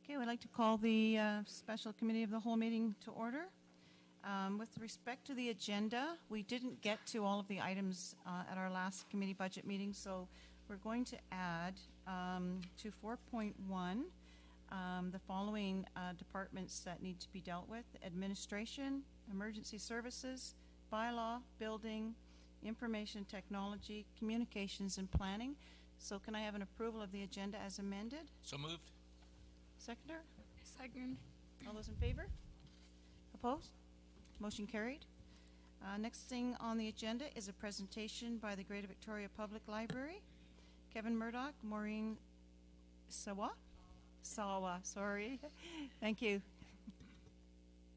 Okay, we'd like to call the Special Committee of the Whole meeting to order. With respect to the agenda, we didn't get to all of the items at our last committee budget meeting, so we're going to add to 4.1 the following departments that need to be dealt with: administration, emergency services, bylaw, building, information technology, communications, and planning. So can I have an approval of the agenda as amended? So moved. Seconder? Second. All those in favor? Opposed? Motion carried. Next thing on the agenda is a presentation by the Greater Victoria Public Library. Kevin Murdoch, Maureen Sawa, sorry. Thank you.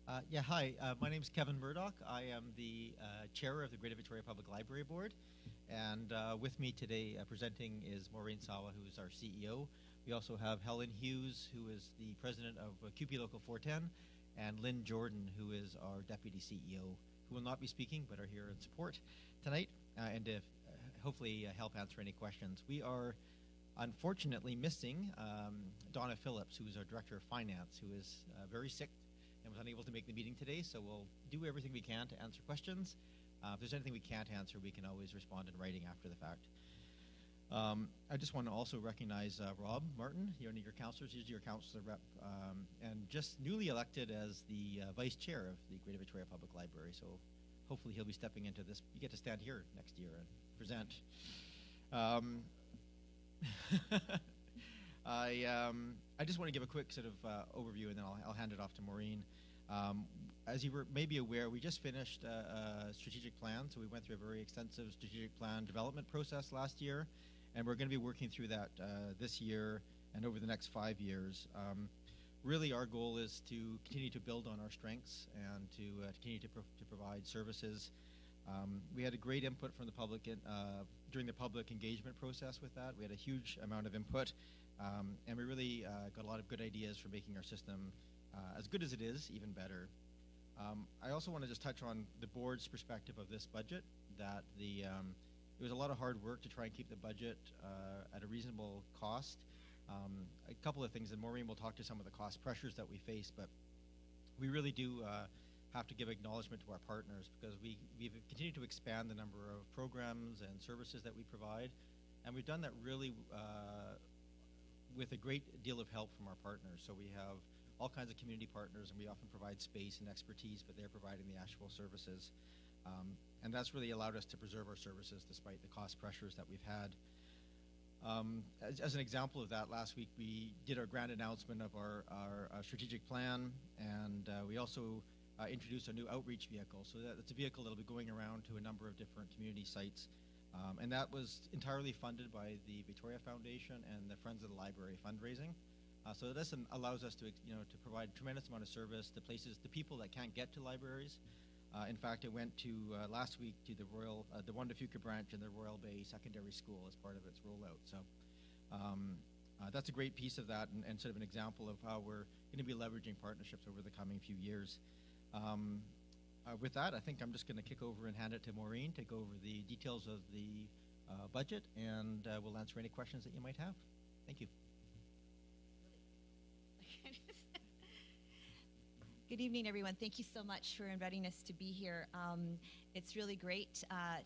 Hi. My name is Kevin Murdoch. I am the chair of the Greater Victoria Public Library Board. And with me today presenting is Maureen Sawa, who is our CEO. We also have Helen Hughes, who is the president of QP Local 410, and Lynn Jordan, who is our deputy CEO, who will not be speaking but are here in support tonight and to hopefully help answer any questions. We are unfortunately missing Donna Phillips, who is our director of finance, who is very sick and was unable to make the meeting today, so we'll do everything we can to answer questions. If there's anything we can't answer, we can always respond in writing after the fact. I just want to also recognize Rob Martin, one of your councillors. He's your councillor rep, and just newly elected as the vice chair of the Greater Victoria Public Library. So hopefully he'll be stepping into this. You get to stand here next year and present. I just want to give a quick sort of overview, and then I'll hand it off to Maureen. As you were maybe aware, we just finished a strategic plan, so we went through a very extensive strategic plan development process last year, and we're going to be working through that this year and over the next 5 years. Really, our goal is to continue to build on our strengths and to continue to provide services. We had a great input from the public during the public engagement process with that. We had a huge amount of input, and we really got a lot of good ideas for making our system as good as it is, even better. I also want to just touch on the board's perspective of this budget, that it was a lot of hard work to try and keep the budget at a reasonable cost. A couple of things, and Maureen will talk to some of the cost pressures that we face, but we really do have to give acknowledgement to our partners, because we've continued to expand the number of programs and services that we provide, and we've done that really with a great deal of help from our partners. So we have all kinds of community partners, and we often provide space and expertise, but they're providing the actual services. And that's really allowed us to preserve our services despite the cost pressures that we've had. As an example of that, last week we did our grand announcement of our strategic plan, and we also introduced a new outreach vehicle. So that's a vehicle that will be going around to a number of different community sites. And that was entirely funded by the Victoria Foundation and the Friends of the Library fundraising. So this allows us to provide a tremendous amount of service to people that can't get to libraries. In fact, it went to last week to the Wanda Fuqua branch in the Royal Bay Secondary School as part of its rollout. So that's a great piece of that, and sort of an example of how we're going to be leveraging partnerships over the coming few years. With that, I think I'm just going to kick over and hand it to Maureen to go over the details of the budget, and we'll answer any questions that you might have. Thank you. Good evening, everyone. Thank you so much for inviting us to be here. It's really great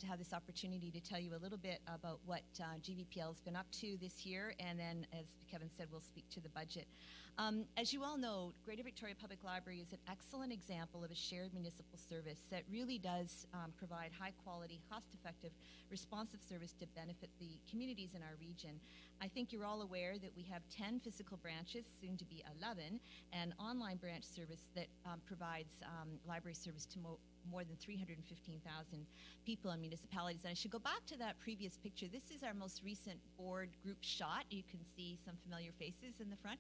to have this opportunity to tell you a little bit about what GVPL has been up to this year, and then, as Kevin said, we'll speak to the budget. As you all know, Greater Victoria Public Library is an excellent example of a shared municipal service that really does provide high-quality, cost-effective, responsive service to benefit the communities in our region. I think you're all aware that we have 10 physical branches, soon to be 11, and online branch service that provides library service to more than 315,000 people and municipalities. And I should go back to that previous picture. This is our most recent board group shot. You can see some familiar faces in the front.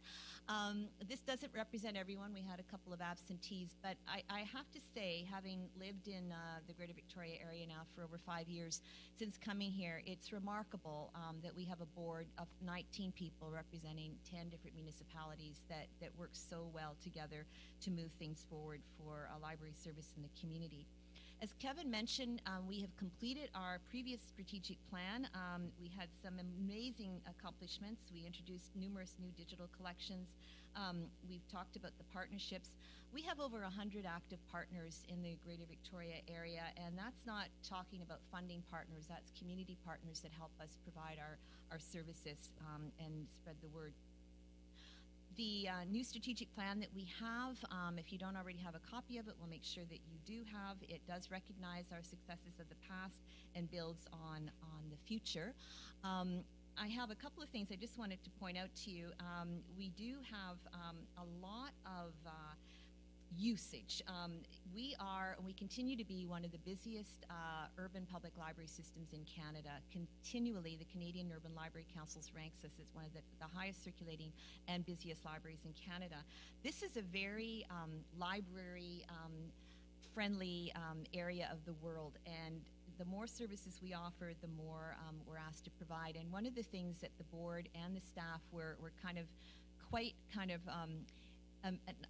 This doesn't represent everyone. We had a couple of absentees, but I have to say, having lived in the Greater Victoria area now for over 5 years since coming here, it's remarkable that we have a board of 19 people representing 10 different municipalities that work so well together to move things forward for a library service in the community. As Kevin mentioned, we have completed our previous strategic plan. We had some amazing accomplishments. We introduced numerous new digital collections. We've talked about the partnerships. We have over 100 active partners in the Greater Victoria area, and that's not talking about funding partners. That's community partners that help us provide our services and spread the word. The new strategic plan that we have, if you don't already have a copy of it, we'll make sure that you do have. It does recognize our successes of the past and builds on the future. I have a couple of things I just wanted to point out to you. We do have a lot of usage. We continue to be one of the busiest urban public library systems in Canada. Continually, the Canadian Urban Library Councils ranks us as one of the highest circulating and busiest libraries in Canada. This is a very library friendly area of the world, and the more services we offer, the more we're asked to provide. And one of the things that the board and the staff were quite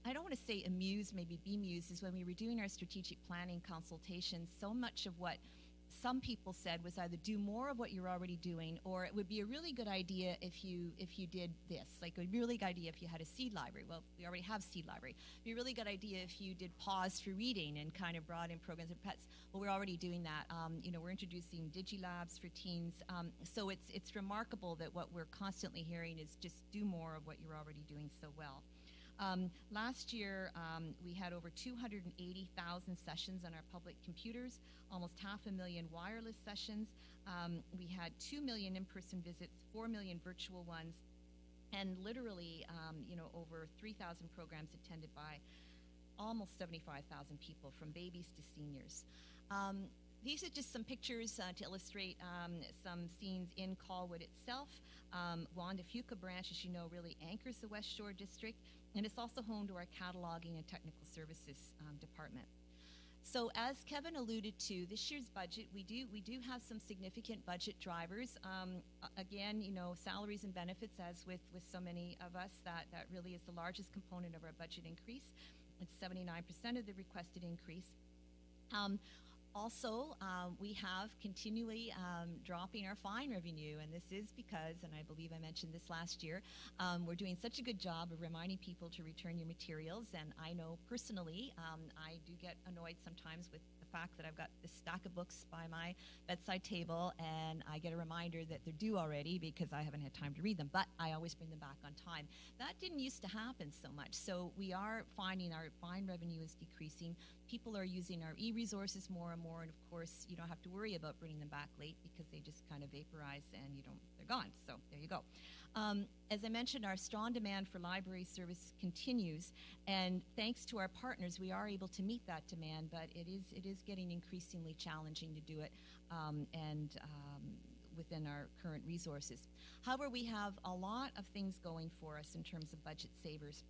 I don't want to say amused, maybe bemused, is when we were doing our strategic planning consultations, so much of what some people said was either do more of what you're already doing, or it would be a really good idea if you did this. Like a really good idea if you had a seed library. Well, we already have seed library. It'd be a really good idea if you did pause for reading and kind of brought in programs for pets. Well, we're already doing that. We're introducing DigiLabs for teens. So it's remarkable that what we're constantly hearing is just do more of what you're already doing so well. Last year, we had over 280,000 sessions on our public computers, almost 500,000 wireless sessions. We had 2 million in-person visits, 4 million virtual ones, and literally, over 3,000 programs attended by almost 75,000 people, from babies to seniors. These are just some pictures to illustrate some scenes in Colwood itself. Wanda Fuqua branch, as you know, really anchors the West Shore District, and it's also home to our cataloging and technical services department. So as Kevin alluded to, this year's budget, we do have some significant budget drivers. Again, salaries and benefits, as with so many of us, that really is the largest component of our budget increase. It's 79% of the requested increase. Also, we have continually dropping our fine revenue, and this is because, and I believe I mentioned this last year, we're doing such a good job of reminding people to return your materials, and I know personally I do get annoyed sometimes with the fact that I've got this stack of books by my bedside table, and I get a reminder that they're due already because I haven't had time to read them, but I always bring them back on time. That didn't used to happen so much, so we are finding our fine revenue is decreasing. People are using our e-resources more and more, and of course, you don't have to worry about bringing them back late because they just kind of vaporize and they're gone. So there you go. As I mentioned, our strong demand for library service continues, and thanks to our partners, we are able to meet that demand. But it is getting increasingly challenging to do it, within our current resources. However, we have a lot of things going for us in terms of budget savers.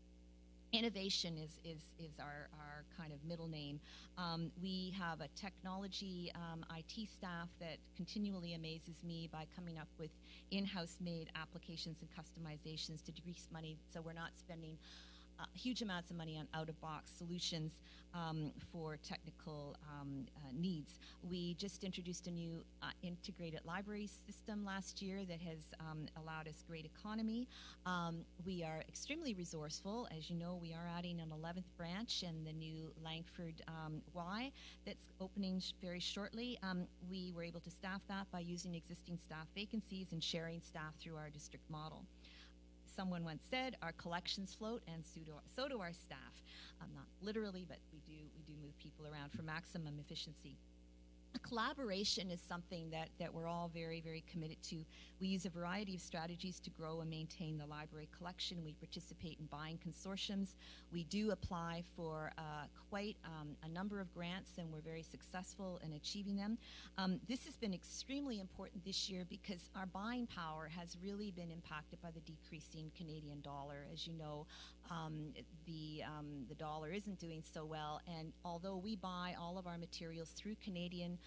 Innovation is our kind of middle name. We have a technology IT staff that continually amazes me by coming up with in-house made applications and customizations to decrease money, so we're not spending huge amounts of money on out-of-box solutions for technical needs. We just introduced a new integrated library system last year that has allowed us great economy. We are extremely resourceful. As you know, we are adding an 11th branch in the new Langford Y that's opening very shortly. We were able to staff that by using existing staff vacancies and sharing staff through our district model. Someone once said, our collections float, and so do our staff. Not literally, but we do move people around for maximum efficiency. Collaboration is something that we're all very, very committed to. We use a variety of strategies to grow and maintain the library collection. We participate in buying consortiums. We do apply for quite a number of grants, and we're very successful in achieving them. This has been extremely important this year because our buying power has really been impacted by the decreasing Canadian dollar. As you know, The dollar isn't doing so well, and although we buy all of our materials through Canadian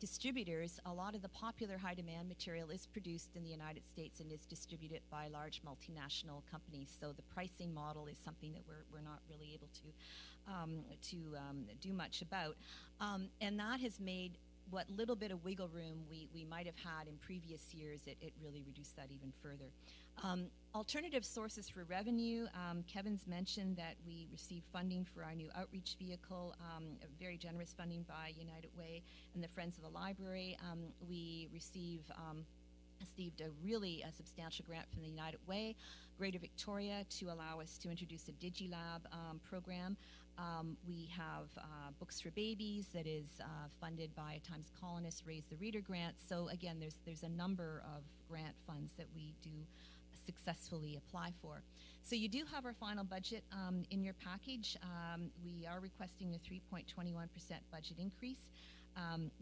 distributors, a lot of the popular high demand material is produced in the United States and is distributed by large multinational companies. So the pricing model is something that we're not really able to do much about, and that has made what little bit of wiggle room we might have had in previous years, it really reduced that even further. Alternative sources for revenue. Kevin's mentioned that we received funding for our new outreach vehicle, very generous funding by United Way and the Friends of the Library. We received a really substantial grant from the United Way, Greater Victoria, to allow us to introduce a DigiLab program. We have Books for Babies that is funded by Times Colonist, Raise the Reader grant. So again, there's a number of grant funds that we do successfully apply for. So you do have our final budget in your package. We are requesting a 3.21% budget increase.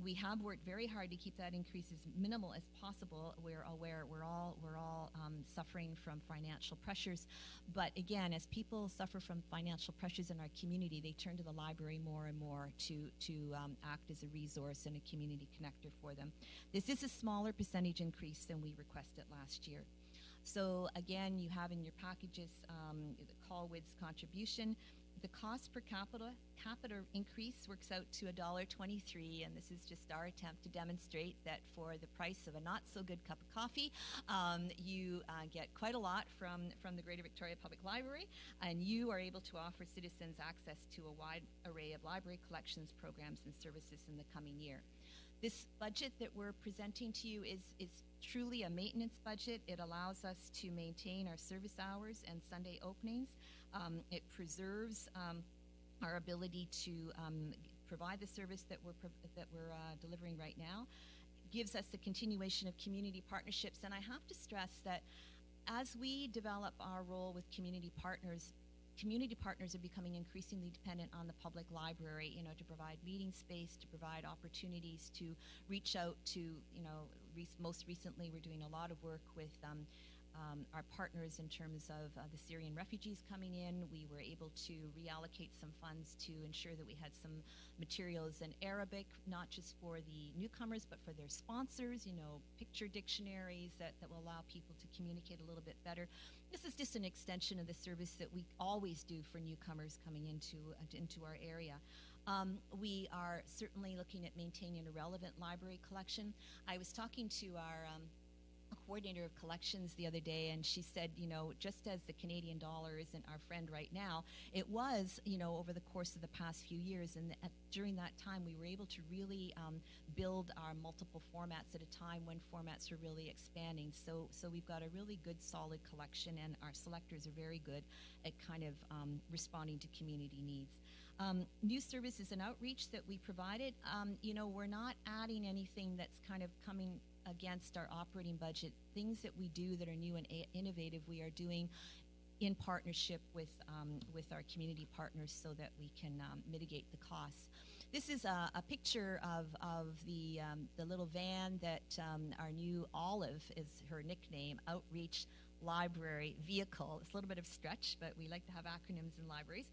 We have worked very hard to keep that increase as minimal as possible. We're aware we're all suffering from financial pressures, but again, as people suffer from financial pressures in our community, they turn to the library more and more to act as a resource and a community connector for them. This is a smaller percentage increase than we requested last year. So again, you have in your packages the Colwood's contribution. The cost per capita increase works out to $1.23, and this is just our attempt to demonstrate that for the price of a not-so-good cup of coffee, you get quite a lot from the Greater Victoria Public Library, and you are able to offer citizens access to a wide array of library collections, programs, and services in the coming year. This budget that we're presenting to you is truly a maintenance budget. It allows us to maintain our service hours and Sunday openings. It preserves our ability to provide the service that we're delivering right now. Gives us a continuation of community partnerships, and I have to stress that as we develop our role with community partners are becoming increasingly dependent on the public library, to provide meeting space, to provide opportunities to reach out to, most recently we're doing a lot of work with our partners in terms of the Syrian refugees coming in. We were able to reallocate some funds to ensure that we had some materials in Arabic, not just for the newcomers, but for their sponsors, picture dictionaries that will allow people to communicate a little bit better. This is just an extension of the service that we always do for newcomers coming into our area. We are certainly looking at maintaining a relevant library collection. I was talking to our coordinator of collections the other day, and she said, just as the Canadian dollar isn't our friend right now, it was, over the course of the past few years, and during that time we were able to really build our multiple formats at a time when formats were really expanding. So we've got a really good, solid collection, and our selectors are very good at kind of responding to community needs. New services and outreach that we provided, we're not adding anything that's kind of coming against our operating budget. Things that we do that are new and innovative, we are doing in partnership with our community partners so that we can mitigate the costs. This is a picture of the little van that our new Olive is her nickname, Outreach Library Vehicle. It's a little bit of a stretch, but we like to have acronyms in libraries.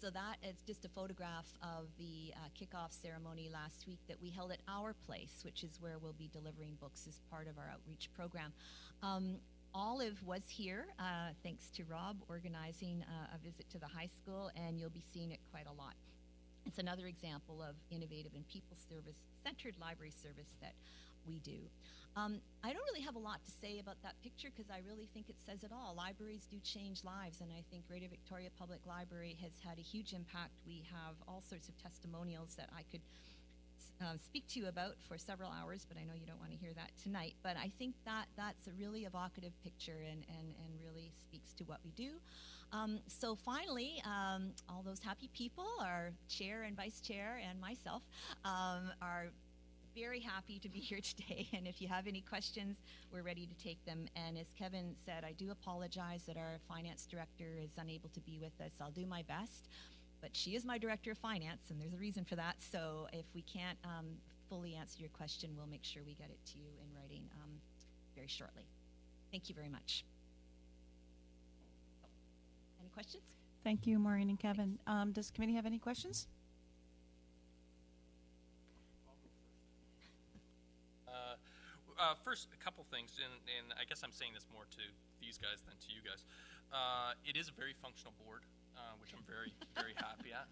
So that is just a photograph of the kickoff ceremony last week that we held at our place, which is where we'll be delivering books as part of our outreach program. Olive was here, thanks to Rob organizing a visit to the high school, and you'll be seeing it quite a lot. It's another example of innovative and people-centered library service that we do. I don't really have a lot to say about that picture because I really think it says it all. Libraries do change lives, and I think Greater Victoria Public Library has had a huge impact. We have all sorts of testimonials that I could speak to you about for several hours, but I know you don't want to hear that tonight. But I think that's a really evocative picture and really speaks to what we do. So finally, all those happy people, our chair and vice chair and myself, are very happy to be here today, and if you have any questions, we're ready to take them. And as Kevin said, I do apologize that our finance director is unable to be with us. I'll do my best, but she is my director of finance, and there's a reason for that. So if we can't fully answer your question, we'll make sure we get it to you in writing very shortly. Thank you very much. Any questions? Thank you, Maureen and Kevin. Does the committee have any questions? First, a couple things, and I guess I'm saying this more to these guys than to you guys. It is a very functional board, which I'm very, very happy at.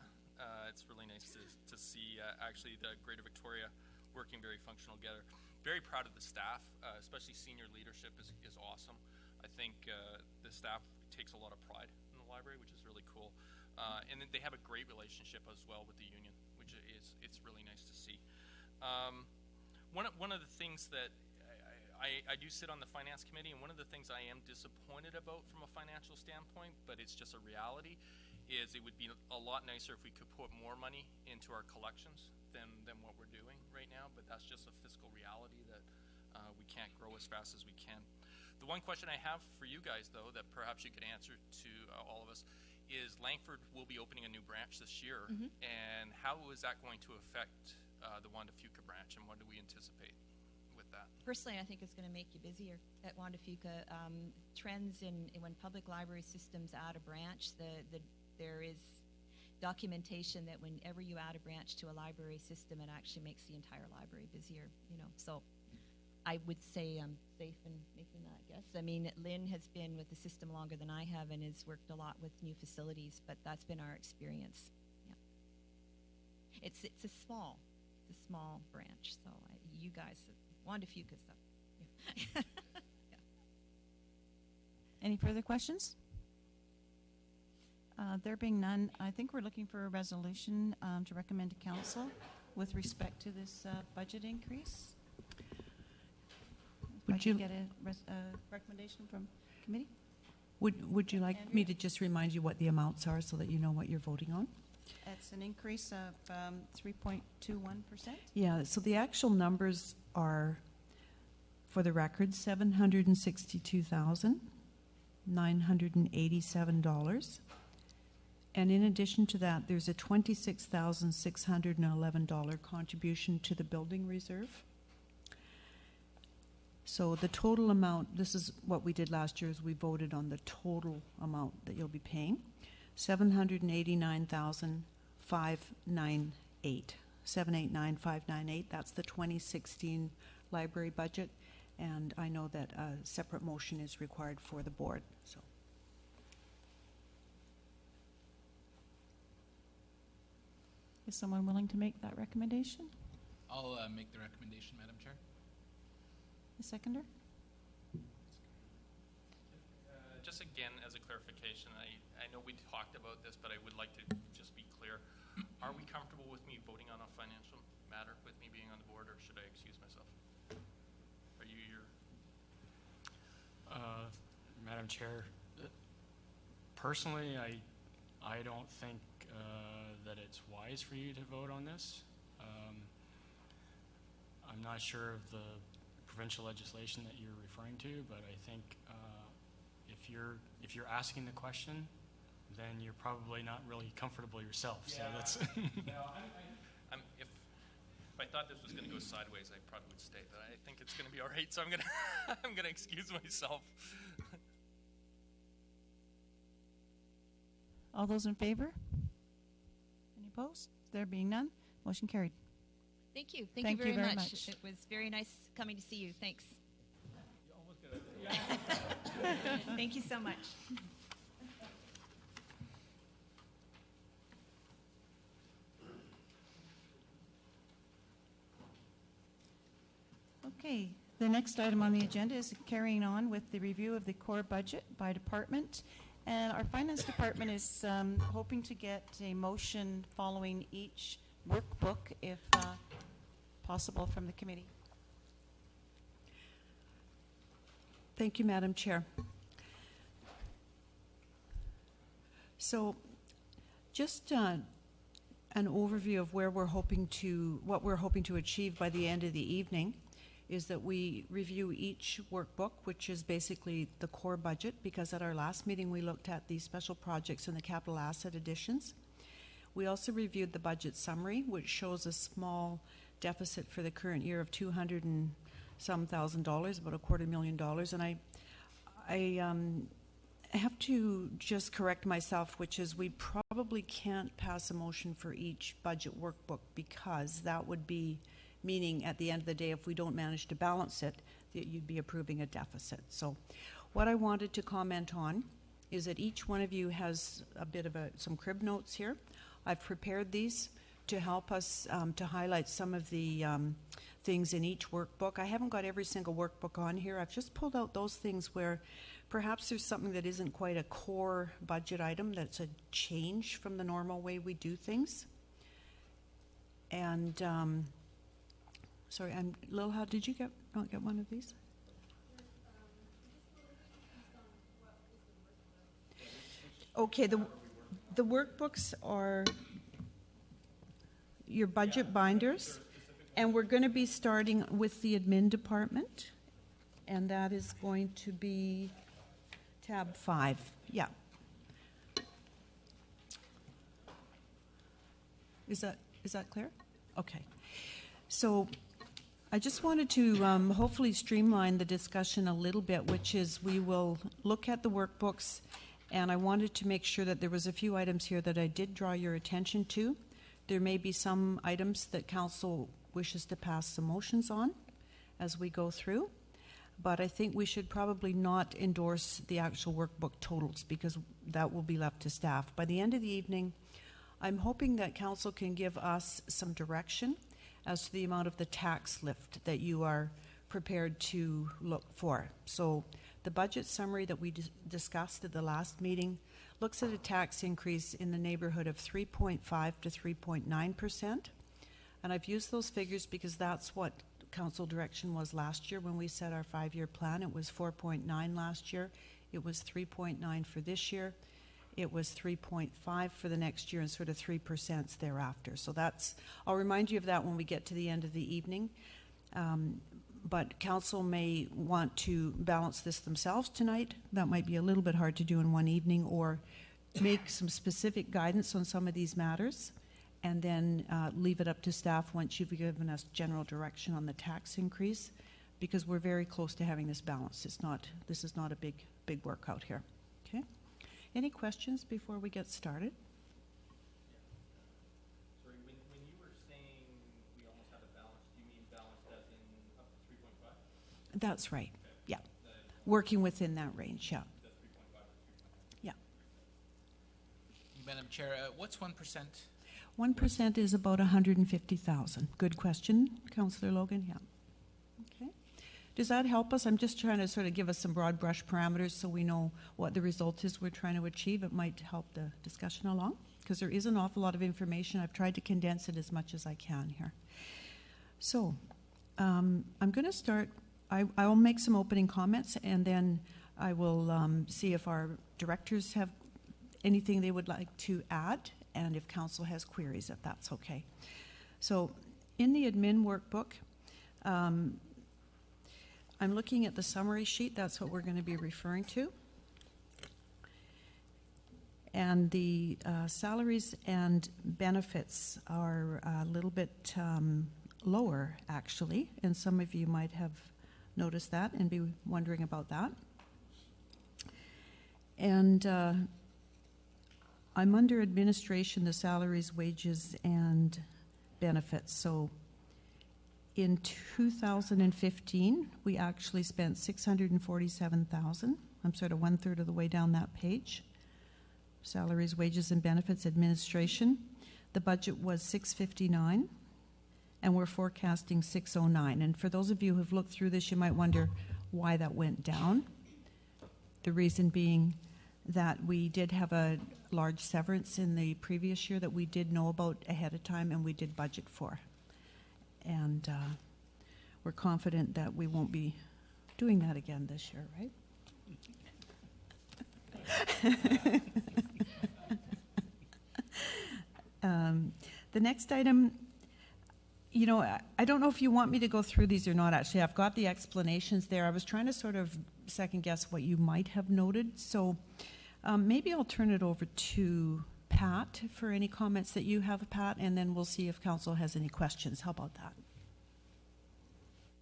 It's really nice to see actually the Greater Victoria working very functional together. Very proud of the staff, especially senior leadership is awesome. I think the staff takes a lot of pride in the library, which is really cool. And then they have a great relationship as well with the union, which it's really nice to see. One of the things that I do sit on the finance committee, and one of the things I am disappointed about from a financial standpoint, but it's just a reality, is it would be a lot nicer if we could put more money into our collections than what we're doing right now, but that's just a fiscal reality that we can't grow as fast as we can. The one question I have for you guys, though, that perhaps you could answer to all of us, is Langford will be opening a new branch this year, and how is that going to affect the Wanda Fuca branch, and what do we anticipate with that? Personally, I think it's going to make you busier at Wanda Fuca. Trends in when public library systems add a branch, there is documentation that whenever you add a branch to a library system, it actually makes the entire library busier. So I would say I'm safe in making that guess. I mean, Lynn has been with the system longer than I have and has worked a lot with new facilities, but that's been our experience. Yeah, it's a small branch, so you guys, Wanda Fuca stuff. Yeah. Any further questions? There being none, I think we're looking for a resolution to recommend to council with respect to this budget increase. Would you get a recommendation from committee? Would you like Andrea? me to just remind you what the amounts are so that you know what you're voting on? It's an increase of 3.21%. Yeah, so the actual numbers are, for the record, $762,987. And in addition to that, there's a $26,611 contribution to the building reserve. So the total amount, this is what we did last year, is we voted on the total amount that you'll be paying, $789,598. 789,598. That's the 2016 library budget, and I know that a separate motion is required for the board. So. Is someone willing to make that recommendation? I'll make the recommendation, Madam Chair. The seconder? Just again, as a clarification, I know we talked about this, but I would like to just be clear. Are we comfortable with me voting on a financial matter with me being on the board, or should I excuse myself? Are you your... Madam Chair, personally, I don't think that it's wise for you to vote on this. I'm not sure of the provincial legislation that you're referring to, but I think if you're asking the question, then you're probably not really comfortable yourself. Yeah. So that's if I thought this was going to go sideways, I probably would stay, but I think it's going to be all right, so I'm going to I'm going to excuse myself. All those in favor? Any opposed? There being none, motion carried. Thank you. Thank you very much. It was very nice coming to see you. Thanks. You almost got it. Thank you so much. Okay, the next item on the agenda is carrying on with the review of the core budget by department. And our finance department is hoping to get a motion following each workbook, if possible, from the committee. Thank you, Madam Chair. So, just an overview of what we're hoping to achieve by the end of the evening is that we review each workbook, which is basically the core budget, because at our last meeting we looked at the special projects and the capital asset additions. We also reviewed the budget summary, which shows a small deficit for the current year of $200,000 and some, about $250,000, and I have to just correct myself, which is we probably can't pass a motion for each budget workbook because that would be meaning at the end of the day, if we don't manage to balance it, that you'd be approving a deficit. So what I wanted to comment on is that each one of you has a bit of some crib notes here. I've prepared these to help us to highlight some of the things in each workbook. I haven't got every single workbook on here. I've just pulled out those things where perhaps there's something that isn't quite a core budget item, that's a change from the normal way we do things. And, sorry, Lil, did you not get one of these? Okay, the workbooks are your budget binders, and we're going to be starting with the admin department, and that is going to be tab 5. Yeah. Is that clear? Okay. So I just wanted to hopefully streamline the discussion a little bit, which is we will look at the workbooks, and I wanted to make sure that there was a few items here that I did draw your attention to. There may be some items that council wishes to pass some motions on as we go through, but I think we should probably not endorse the actual workbook totals because that will be left to staff. By the end of the evening, I'm hoping that council can give us some direction as to the amount of the tax lift that you are prepared to look for. So the budget summary that we discussed at the last meeting looks at a tax increase in the neighborhood of 3.5 to 3.9%. And I've used those figures because that's what council direction was last year when we set our 5-year plan. It was 4.9 last year. It was 3.9 for this year. It was 3.5 for the next year and sort of 3% thereafter. So that's, I'll remind you of that when we get to the end of the evening. But council may want to balance this themselves tonight. That might be a little bit hard to do in one evening, or make some specific guidance on some of these matters and then leave it up to staff once you've given us general direction on the tax increase, because we're very close to having this balance. This is not a big workout here. Okay? Any questions before we get started? Sorry, when you were saying we almost had a balance, do you mean balanced as in up to 3.5? That's right. Okay. Yeah. Working within that range, yeah. That's 3.5 to 3.5. Yeah. Madam Chair, what's 1%? 1% is about 150,000. Good question, Councillor Logan. Yeah. Okay. Does that help us? I'm just trying to sort of give us some broad brush parameters so we know what the result is we're trying to achieve. It might help the discussion along because there is an awful lot of information. I've tried to condense it as much as I can here. So I'm going to start. I'll make some opening comments and then I will see if our directors have anything they would like to add and if council has queries, if that's okay. So in the admin workbook, I'm looking at the summary sheet. That's what we're going to be referring to. And the salaries and benefits are a little bit lower, actually. And some of you might have noticed that and be wondering about that. And I'm under administration, the salaries, wages, and benefits. So in 2015, we actually spent $647,000. I'm sort of 1/3 of the way down that page. Salaries, wages, and benefits, administration. The budget was $659, and we're forecasting $609. And for those of you who have looked through this, you might wonder why that went down. The reason being that we did have a large severance in the previous year that we did know about ahead of time and we did budget for. And we're confident that we won't be doing that again this year, right? The next item, you know, I don't know if you want me to go through these or not, actually. I've got the explanations there. I was trying to sort of second guess what you might have noted. So maybe I'll turn it over to Pat for any comments that you have, Pat, and then we'll see if council has any questions. How about that?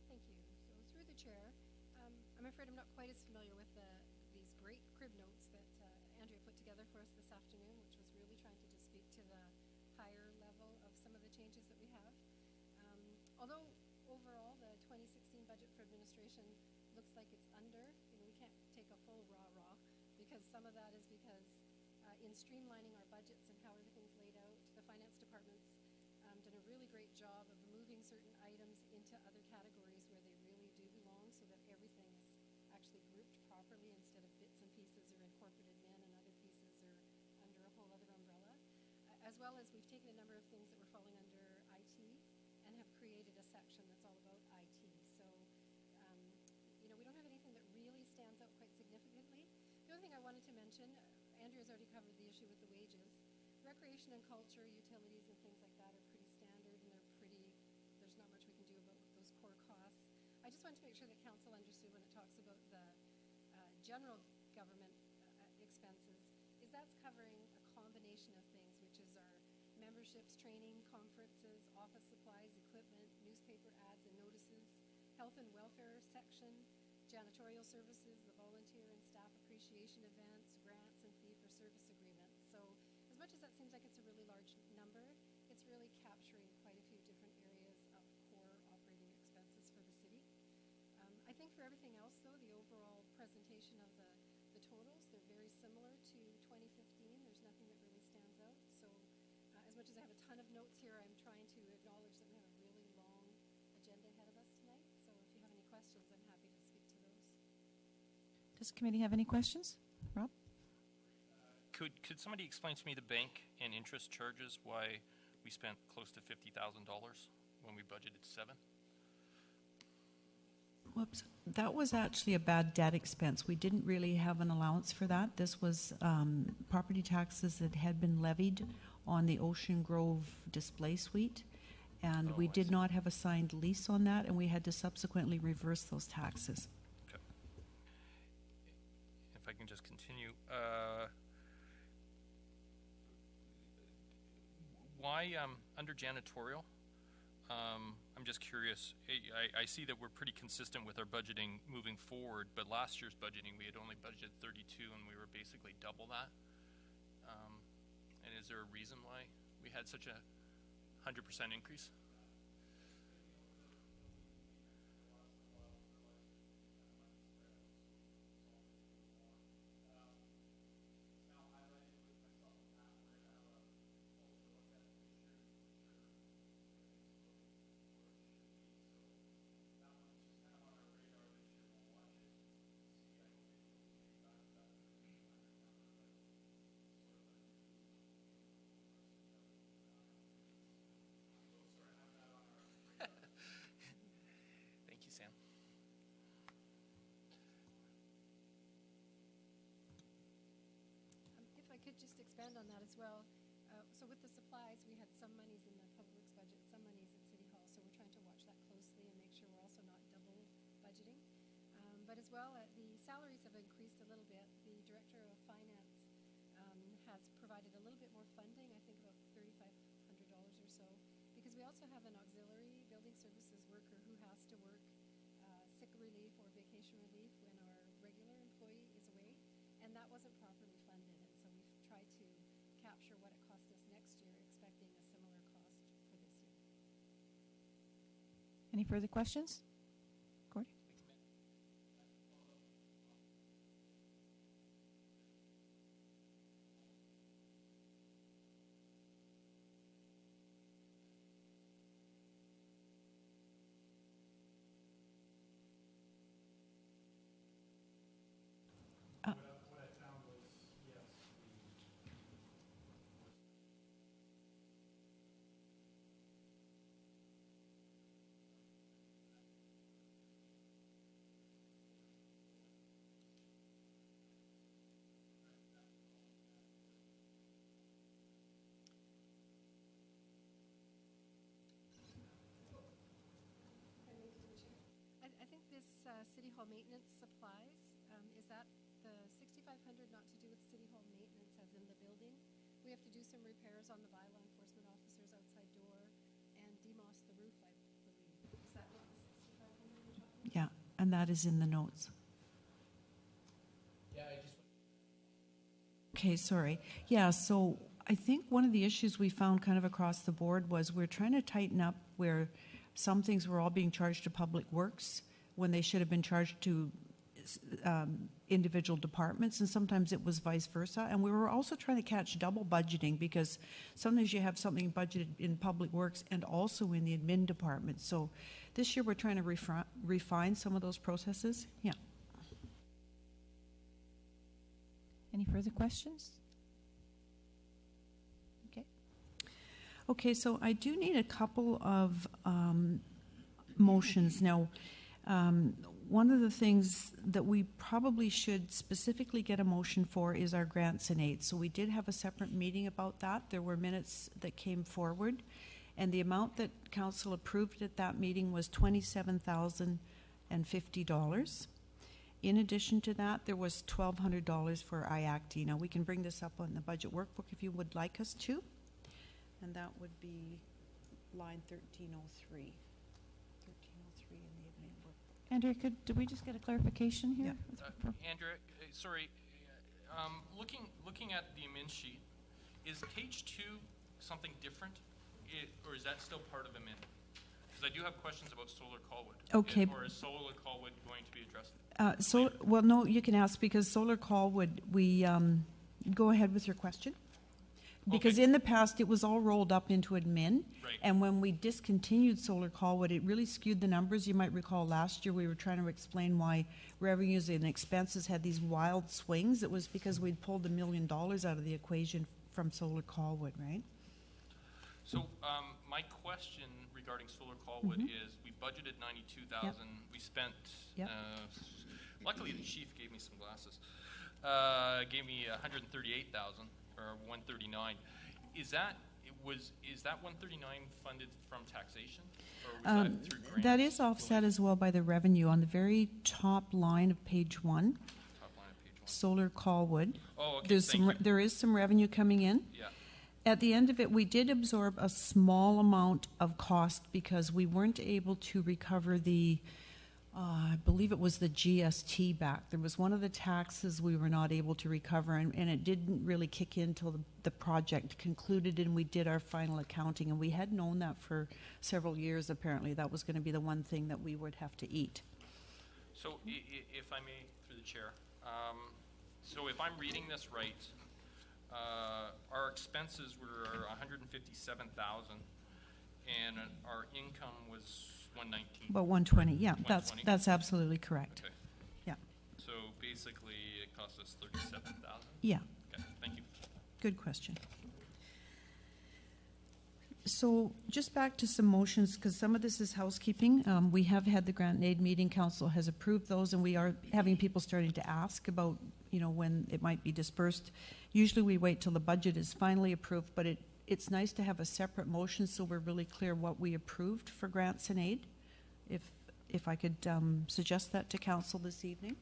Thank you. So through the chair, I'm afraid I'm not quite as familiar with these great crib notes that Although overall, the 2016 budget for administration looks like it's under, we can't take a full rah-rah, because some of that is because in streamlining our budgets and how everything's laid out, the finance department's done a really great job of moving certain items into other categories where they really do belong, so that everything is actually grouped properly instead of bits and pieces or incorporated in and other pieces or under a whole other umbrella. As well as we've taken a number of things that were falling under IT and have created a section that's all about IT. So, we don't have anything that really stands out quite significantly. The other thing I wanted to mention, Andrew has already covered the issue with the wages. Recreation and culture, utilities and things like that are pretty standard, and there's not much we can do about those core costs. I just wanted to make sure that council understood when it talks about the general government expenses, is that's covering a combination of things, which is our memberships, training, conferences, office supplies, equipment, newspaper ads and notices, health and welfare section, janitorial services, the volunteer and staff appreciation events, grants and fee-for-service agreements. So as much as that seems like it's a really large number, it's really capturing quite a few different areas of core operating expenses for the city. I think for everything else, though, the overall presentation of the totals, they're very similar to 2015. There's nothing that really stands out. So as much as I have a ton of notes here, I'm trying to acknowledge that we have a really long agenda ahead of us tonight. So if you have any questions, I'm happy to speak to those. Does the committee have any questions? Rob? Could somebody explain to me the bank and interest charges, why we spent close to $50,000 when we budgeted $7? Whoops. That was actually a bad debt expense. We didn't really have an allowance for that. This was property taxes that had been levied on the Ocean Grove display suite, and we did not have a signed lease on that, and we had to subsequently reverse those taxes. Okay. If I can just continue. Why, under janitorial, I'm just curious, I see that we're pretty consistent with our budgeting moving forward, but last year's budgeting, we had only budgeted 32 and we were basically double that. And is there a reason why we had such a 100% increase? Thank you, Sam. If I could just expand on that as well. So with the supplies, we had some monies in the public works budget, some monies at City Hall, so we're trying to watch that closely and make sure we're also not double budgeting. But as well, the salaries have increased a little bit. The Director of Finance has provided a little bit more funding, I think about $3,500 or so, because we also have an auxiliary building services worker who has to work sick relief or vacation relief when our regular employee is away, and that wasn't properly funded, and so we've tried to capture what it cost us next year, expecting a similar cost for this year. Any further questions? Gordy? What I found was, yes, I think this City Hall maintenance supplies, is that the $6,500 not to do with City Hall maintenance as in the building? We have to do some repairs on the bylaw enforcement officer's outside door and demoss the roof, I believe. Is that not the $6,500 you're talking about? Yeah, and that is in the notes. Yeah, I just. Okay, sorry. Yeah, so I think one of the issues we found kind of across the board was we're trying to tighten up where some things were all being charged to Public Works when they should have been charged to individual departments, and sometimes it was vice versa. And we were also trying to catch double budgeting, because sometimes you have something budgeted in Public Works and also in the admin department. So this year we're trying to refine some of those processes. Yeah. Any further questions? Okay. Okay, so I do need a couple of motions. Now, one of the things that we probably should specifically get a motion for is our grants and aids. So we did have a separate meeting about that. There were minutes that came forward, and the amount that council approved at that meeting was $27,050. In addition to that, there was $1,200 for IACT. Now, we can bring this up on the budget workbook if you would like us to, and that would be line 1303. 1303 in the admin workbook. Andrea, did we just get a clarification here? Yeah. Andrea, sorry, looking at the admin sheet, is page 2 something different, or is that still part of admin? Because I do have questions about Solar Colwood. Okay. Or is Solar Colwood going to be addressed? Well, no, you can ask, because Solar Colwood, we go ahead with your question. Because Okay. in the past, it was all rolled up into admin. Right. And when we discontinued Solar Colwood, it really skewed the numbers. You might recall last year we were trying to explain why revenues and expenses had these wild swings. It was because we'd pulled $1 million out of the equation from Solar Colwood, right? So my question regarding Solar Colwood is, we budgeted $92,000. We spent. Yep. Luckily, the chief gave me some glasses. Gave me $138,000 or $139,000. Is that 139 funded from taxation, or was that through grants? That is offset as well by the revenue on the very top line of page 1. Top line of page 1. Solar Colwood. Oh, okay. There is some revenue coming in. Yeah. At the end of it, we did absorb a small amount of cost because we weren't able to recover the, I believe it was the GST back. There was one of the taxes we were not able to recover, and it didn't really kick in until the project concluded and we did our final accounting. And we had known that for several years, apparently. That was going to be the one thing that we would have to eat. So if I may, through the chair, so if I'm reading this right, our expenses were $157,000, and our income was $119,000. About 120, yeah, 120? that's absolutely correct. Okay. Yeah, So basically, it cost us $37,000. yeah, Okay, thank you. good question. So just back to some motions, because some of this is housekeeping. We have had the grant and aid meeting. Council has approved those, and we are having people starting to ask about, when it might be dispersed. Usually we wait till the budget is finally approved, but it's nice to have a separate motion so we're really clear what we approved for grants and aid. If I could suggest that to council this evening.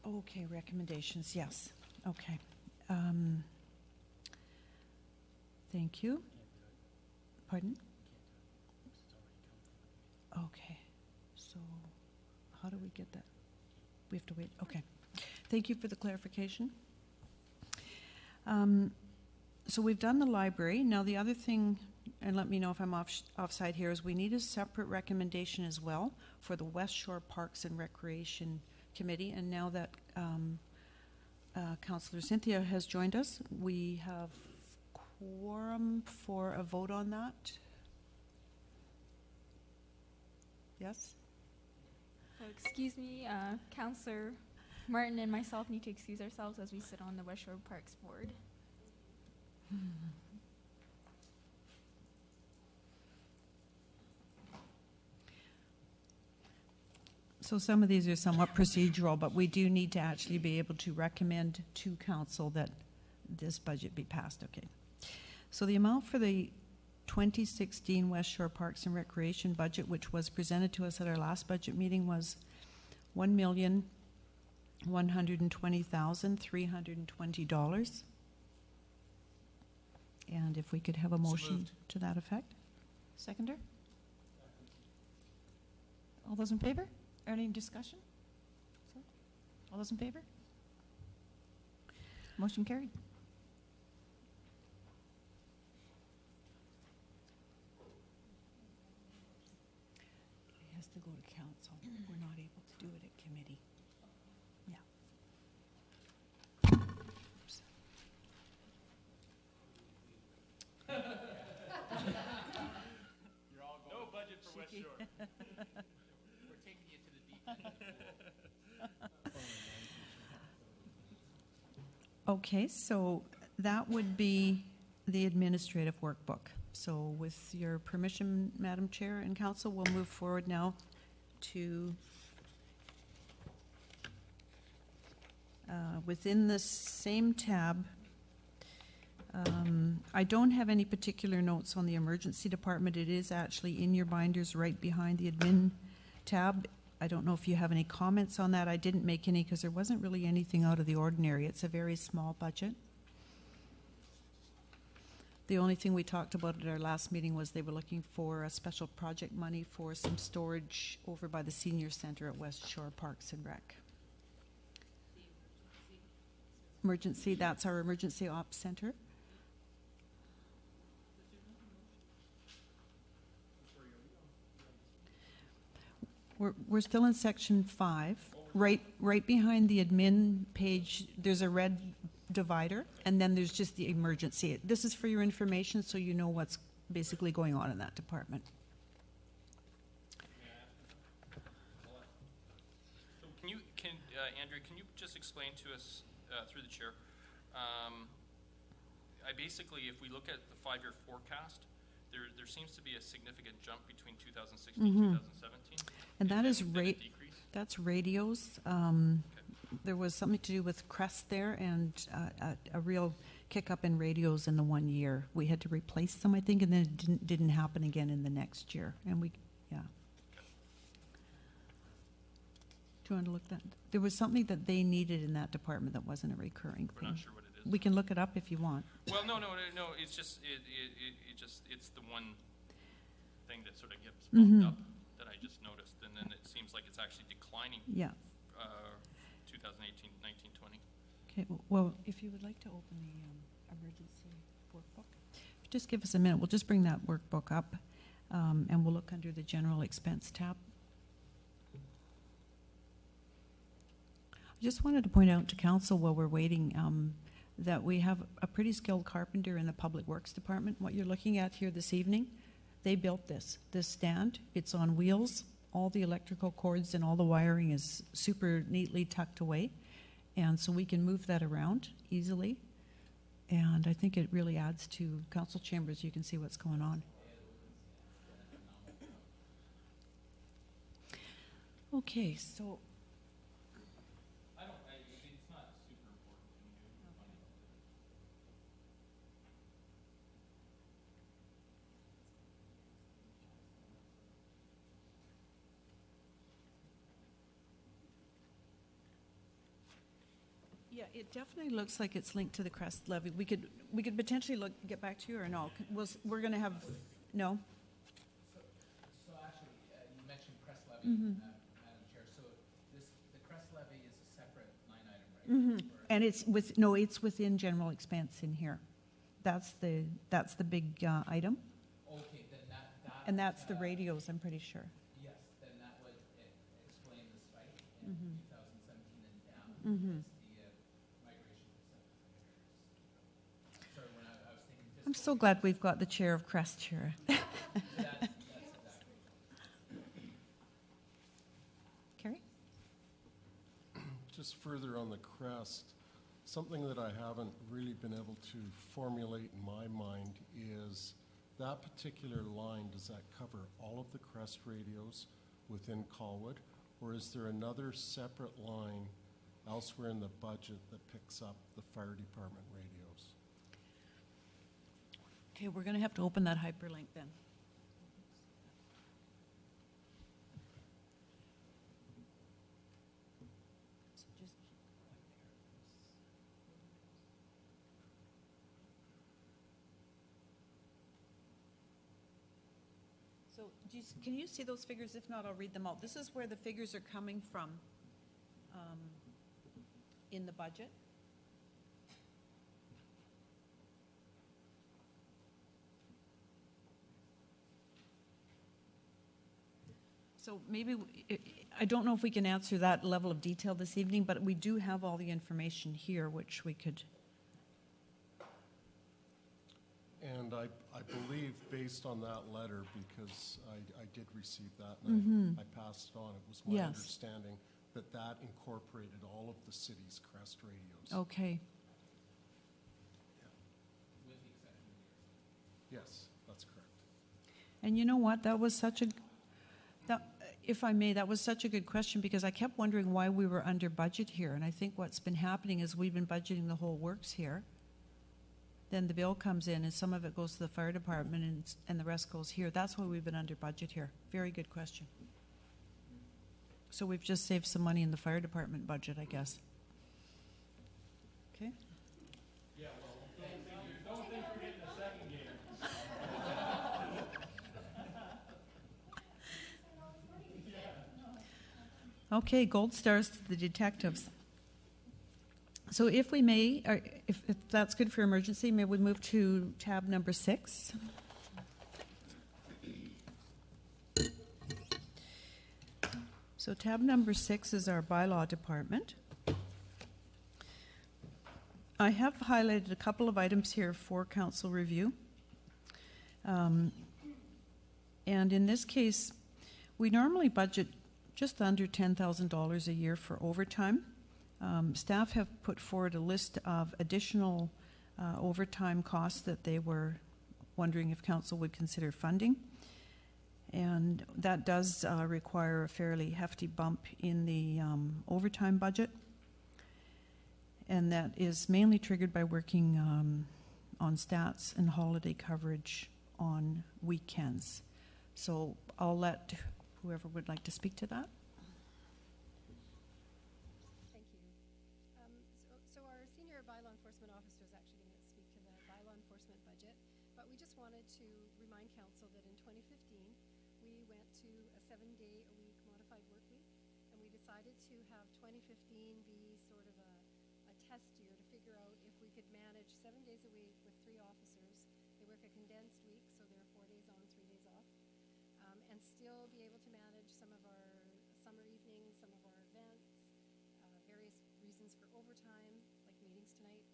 Okay, recommendations, yes. Okay. Thank you. Pardon? Okay. So how do we get that? We have to wait. Okay. Thank you for the clarification. So we've done the library. Now the other thing, and let me know if I'm offside here, is we need a separate recommendation as well for the West Shore Parks and Recreation Committee. And now that Councillor Cynthia has joined us, we have quorum for a vote on that. Yes? Excuse me, Councillor Martin and myself need to excuse ourselves as we sit on the West Shore Parks Board. So some of these are somewhat procedural, but we do need to actually be able to recommend to council that this budget be passed. Okay. So the amount for the 2016 West Shore Parks and Recreation budget, which was presented to us at our last budget meeting, was $1,120,320. And if we could have a motion to that effect. Seconder? All those in favor? Any discussion? All those in favor? Motion carried. We're not able to do it at committee. Yeah. Oops. No budget for West Shore. We're taking you to the deep end. Okay, so that would be the administrative workbook. So with your permission, Madam Chair and Council, we'll move forward now to within the same tab. I don't have any particular notes on the emergency department. It is actually in your binders right behind the admin tab. I don't know if you have any comments on that. I didn't make any because there wasn't really anything out of the ordinary. It's a very small budget. The only thing we talked about at our last meeting was they were looking for a special project money for some storage over by the senior center at West Shore Parks and Rec. Emergency, that's our emergency ops center. We're still in section 5. Right behind the admin page, there's a red divider, and then there's just the emergency. This is for your information, so you know what's basically going on in that department. So Andrea, can you just explain to us, through the chair, if we look at the 5-year forecast, there seems to be a significant jump between 2016 and 2017. And that is decrease? that's radios. There was something to do with Crest there, and a real kick up in radios in the 1 year. We had to replace them, I think, and then it didn't happen again in the next year. And yeah. Do you want to look that? There was something that they needed in that department that wasn't a recurring We're thing. not sure what it is. We can look it up if you want. Well, no. It's just it's the one thing that sort of gets bumped up that I just noticed, and then it seems like it's actually declining. Yeah. 2018, 19, 20. Okay. Well, if you would like to open the emergency workbook, just give us a minute. We'll just bring that workbook up, and we'll look under the general expense tab. I just wanted to point out to council while we're waiting that we have a pretty skilled carpenter in the Public Works Department. What you're looking at here this evening, they built this stand. It's on wheels. All the electrical cords and all the wiring is super neatly tucked away. And so we can move that around easily. And I think it really adds to council chambers. You can see what's going on. Okay, so It's not super important to me. yeah, it definitely looks like it's linked to the Crest levy. We could potentially get back to you, or no? We're going to have no. So actually, you mentioned Crest levy, Madam Chair. So the Crest levy is a separate line item, right? And it's within general expense in here. That's the big item, Okay, then that and that's the radios. I'm pretty sure. yes, then that would explain the spike in 2017 and down. It's the migration to sorry, when I was thinking. I'm so glad we've got the chair of Crest here. That's exactly. Carrie? Just further on the Crest, something that I haven't really been able to formulate in my mind is that particular line, does that cover all of the Crest radios within Colwood? Or is there another separate line elsewhere in the budget that picks up the fire department radios? Okay, we're going to have to open that hyperlink then. So can you see those figures? If not, I'll read them out. This is where the figures are coming from in the budget. So maybe, I don't know if we can answer that level of detail this evening, but we do have all the information here, which we could. And I believe, based on that letter, because I did receive that, and I passed it on, it was my Yes. understanding that that incorporated all of the city's crest radios. Okay. With the exception of yours. Yes, that's correct. And you know what? That was such a, if I may, that was such a good question, because I kept wondering why we were under budget here. And I think what's been happening is we've been budgeting the whole works here. Then the bill comes in and some of it goes to the fire department and the rest goes here. That's why we've been under budget here. Very good question. So we've just saved some money in the fire department budget, I guess. Okay. Yeah, well, don't think we're getting a second game. Okay, gold stars to the detectives. So if we may, or if that's good for emergency, may we move to tab number 6? So tab number 6 is our bylaw department. I have highlighted a couple of items here for council review. And in this case, we normally budget just under $10,000 a year for overtime. Staff have put forward a list of additional overtime costs that they were wondering if council would consider funding. And that does require a fairly hefty bump in the overtime budget. And that is mainly triggered by working on stats and holiday coverage on weekends. So I'll let whoever would like to speak to that. Thank you. So our senior bylaw enforcement officer is actually going to speak to the bylaw enforcement budget, but we just wanted to remind council that in 2015, we went to a 7-day-a-week modified work week, and we decided to have 2015 be sort of a test year to figure out if we could manage 7 days a week with 3 officers. They work a condensed week, so they're 4 days on, 3 days off, and still be able to manage some of our summer evenings, some of our events, various reasons for overtime, like meetings tonight,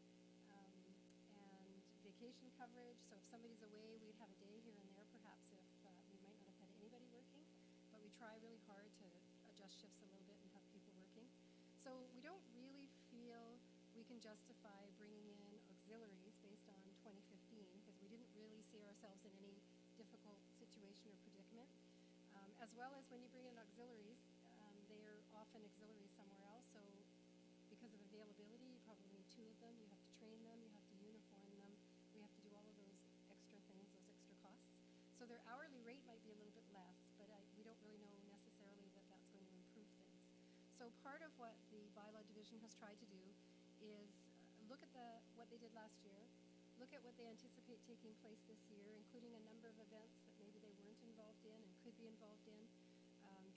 and vacation coverage. So if somebody's away, we'd have a day here and there, perhaps, if we might not have had anybody working, but we try really hard to adjust shifts a little bit and have people working. So we don't really feel we can justify bringing in auxiliaries based on 2015, because we didn't really see ourselves in any difficult situation or predicament. As well as when you bring in auxiliaries, they are often auxiliaries somewhere else, so because of availability, you probably need 2 of them, you have to train them, you have to uniform them, we have to do all of those extra things, those extra costs. So their hourly rate might be a little bit less, but we don't really know necessarily that that's going to improve things. So part of what the bylaw division has tried to do is look at what they did last year, look at what they anticipate taking place this year, including a number of events that maybe they weren't involved in and could be involved in,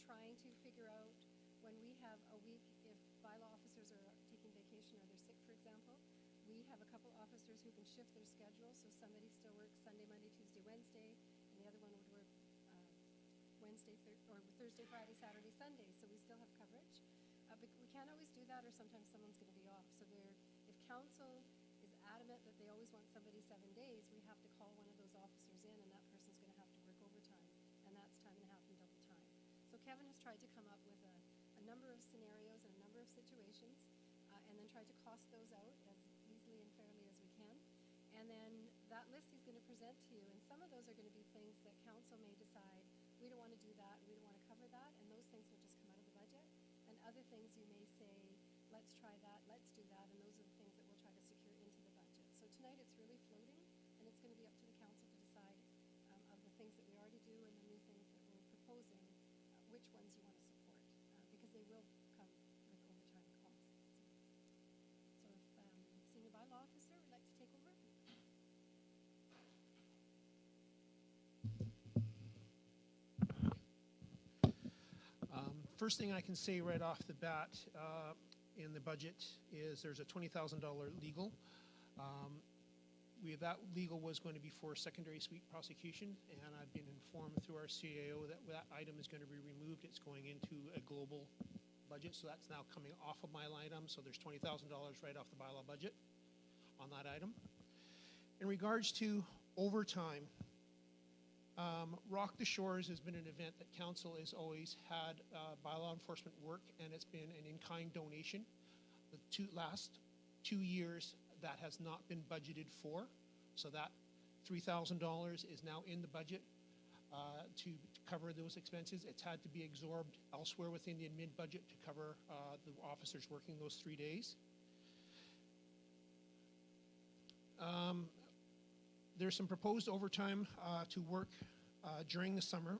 trying to figure out when we have a week, if bylaw officers are taking vacation or they're sick, for example, we have a couple officers who can shift their schedule, so somebody still works Sunday, Monday, Tuesday, Wednesday, and the other one would work Thursday, Friday, Saturday, Sunday, so we still have coverage. But we can't always do that, or sometimes someone's going to be off. So if council is adamant that they always want somebody 7 days, we have to call one of those officers in, and that person's going to have to work overtime, and that's time and a half and double time. So Kevin has tried to come up with a number of scenarios and a number of situations, and then tried to cost those out as easily and fairly as we can. And then that list he's going to present to you, and some of those are going to be things that council may decide, we don't want to do that, we don't want to cover that, and those things will just come out of the budget. And other things you may say, let's try that, let's do that, and those are the things that we'll try to secure into the budget. So tonight it's really floating, and it's going to be up to the council to decide of the things that we already do and the new things that we're proposing, which ones you want to support, because they will come with overtime costs. So if Senior Bylaw Officer would like to take over. First thing I can say right off the bat in the budget is there's a $20,000 legal. that legal was going to be for secondary suite prosecution, and I've been informed through our CAO that that item is going to be removed. It's going into a global budget, so that's now coming off of my line item, so there's $20,000 right off the bylaw budget on that item. In regards to overtime, Rock the Shores has been an event that council has always had bylaw enforcement work, and it's been an in-kind donation. The last 2 years, that has not been budgeted for, so that $3,000 is now in the budget to cover those expenses. It's had to be absorbed elsewhere within the admin budget to cover the officers working those 3 days. There's some proposed overtime to work during the summer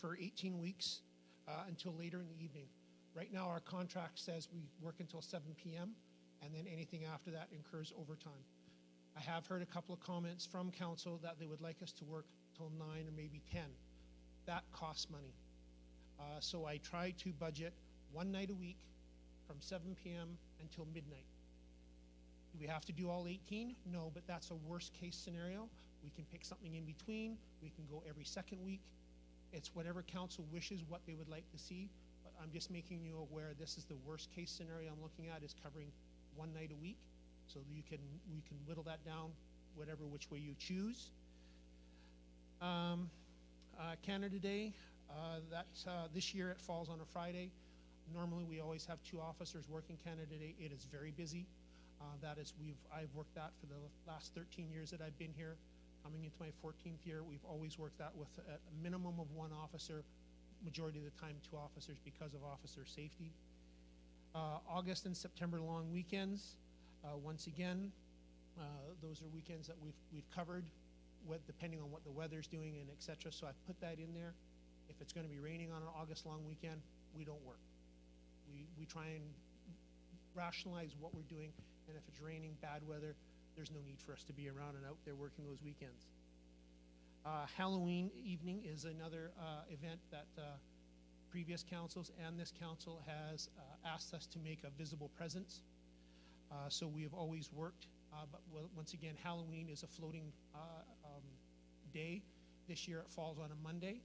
for 18 weeks until later in the evening. Right now, our contract says we work until 7 p.m., and then anything after that incurs overtime. I have heard a couple of comments from council that they would like us to work till 9 or maybe 10. That costs money. So I try to budget one night a week from 7 p.m. until midnight. Do we have to do all 18? No, but that's a worst case scenario. We can pick something in between. We can go every second week. It's whatever council wishes, what they would like to see. But I'm just making you aware this is the worst case scenario I'm looking at, is covering one night a week. So we can whittle that down which way you choose. Canada Day, this year it falls on a Friday. Normally we always have 2 officers working Canada Day. It is very busy. I've worked that for the last 13 years that I've been here. Coming into my 14th year, we've always worked that with a minimum of 1 officer, majority of the time 2 officers because of officer safety. August and September long weekends, once again, those are weekends that we've covered, depending on what the weather's doing and etc. So I've put that in there. If it's going to be raining on an August long weekend, we don't work. We try and rationalize what we're doing, and if it's raining, bad weather, there's no need for us to be around and out there working those weekends. Halloween evening is another event that previous councils and this council has asked us to make a visible presence. So we have always worked, but once again, Halloween is a floating day. This year it falls on a Monday.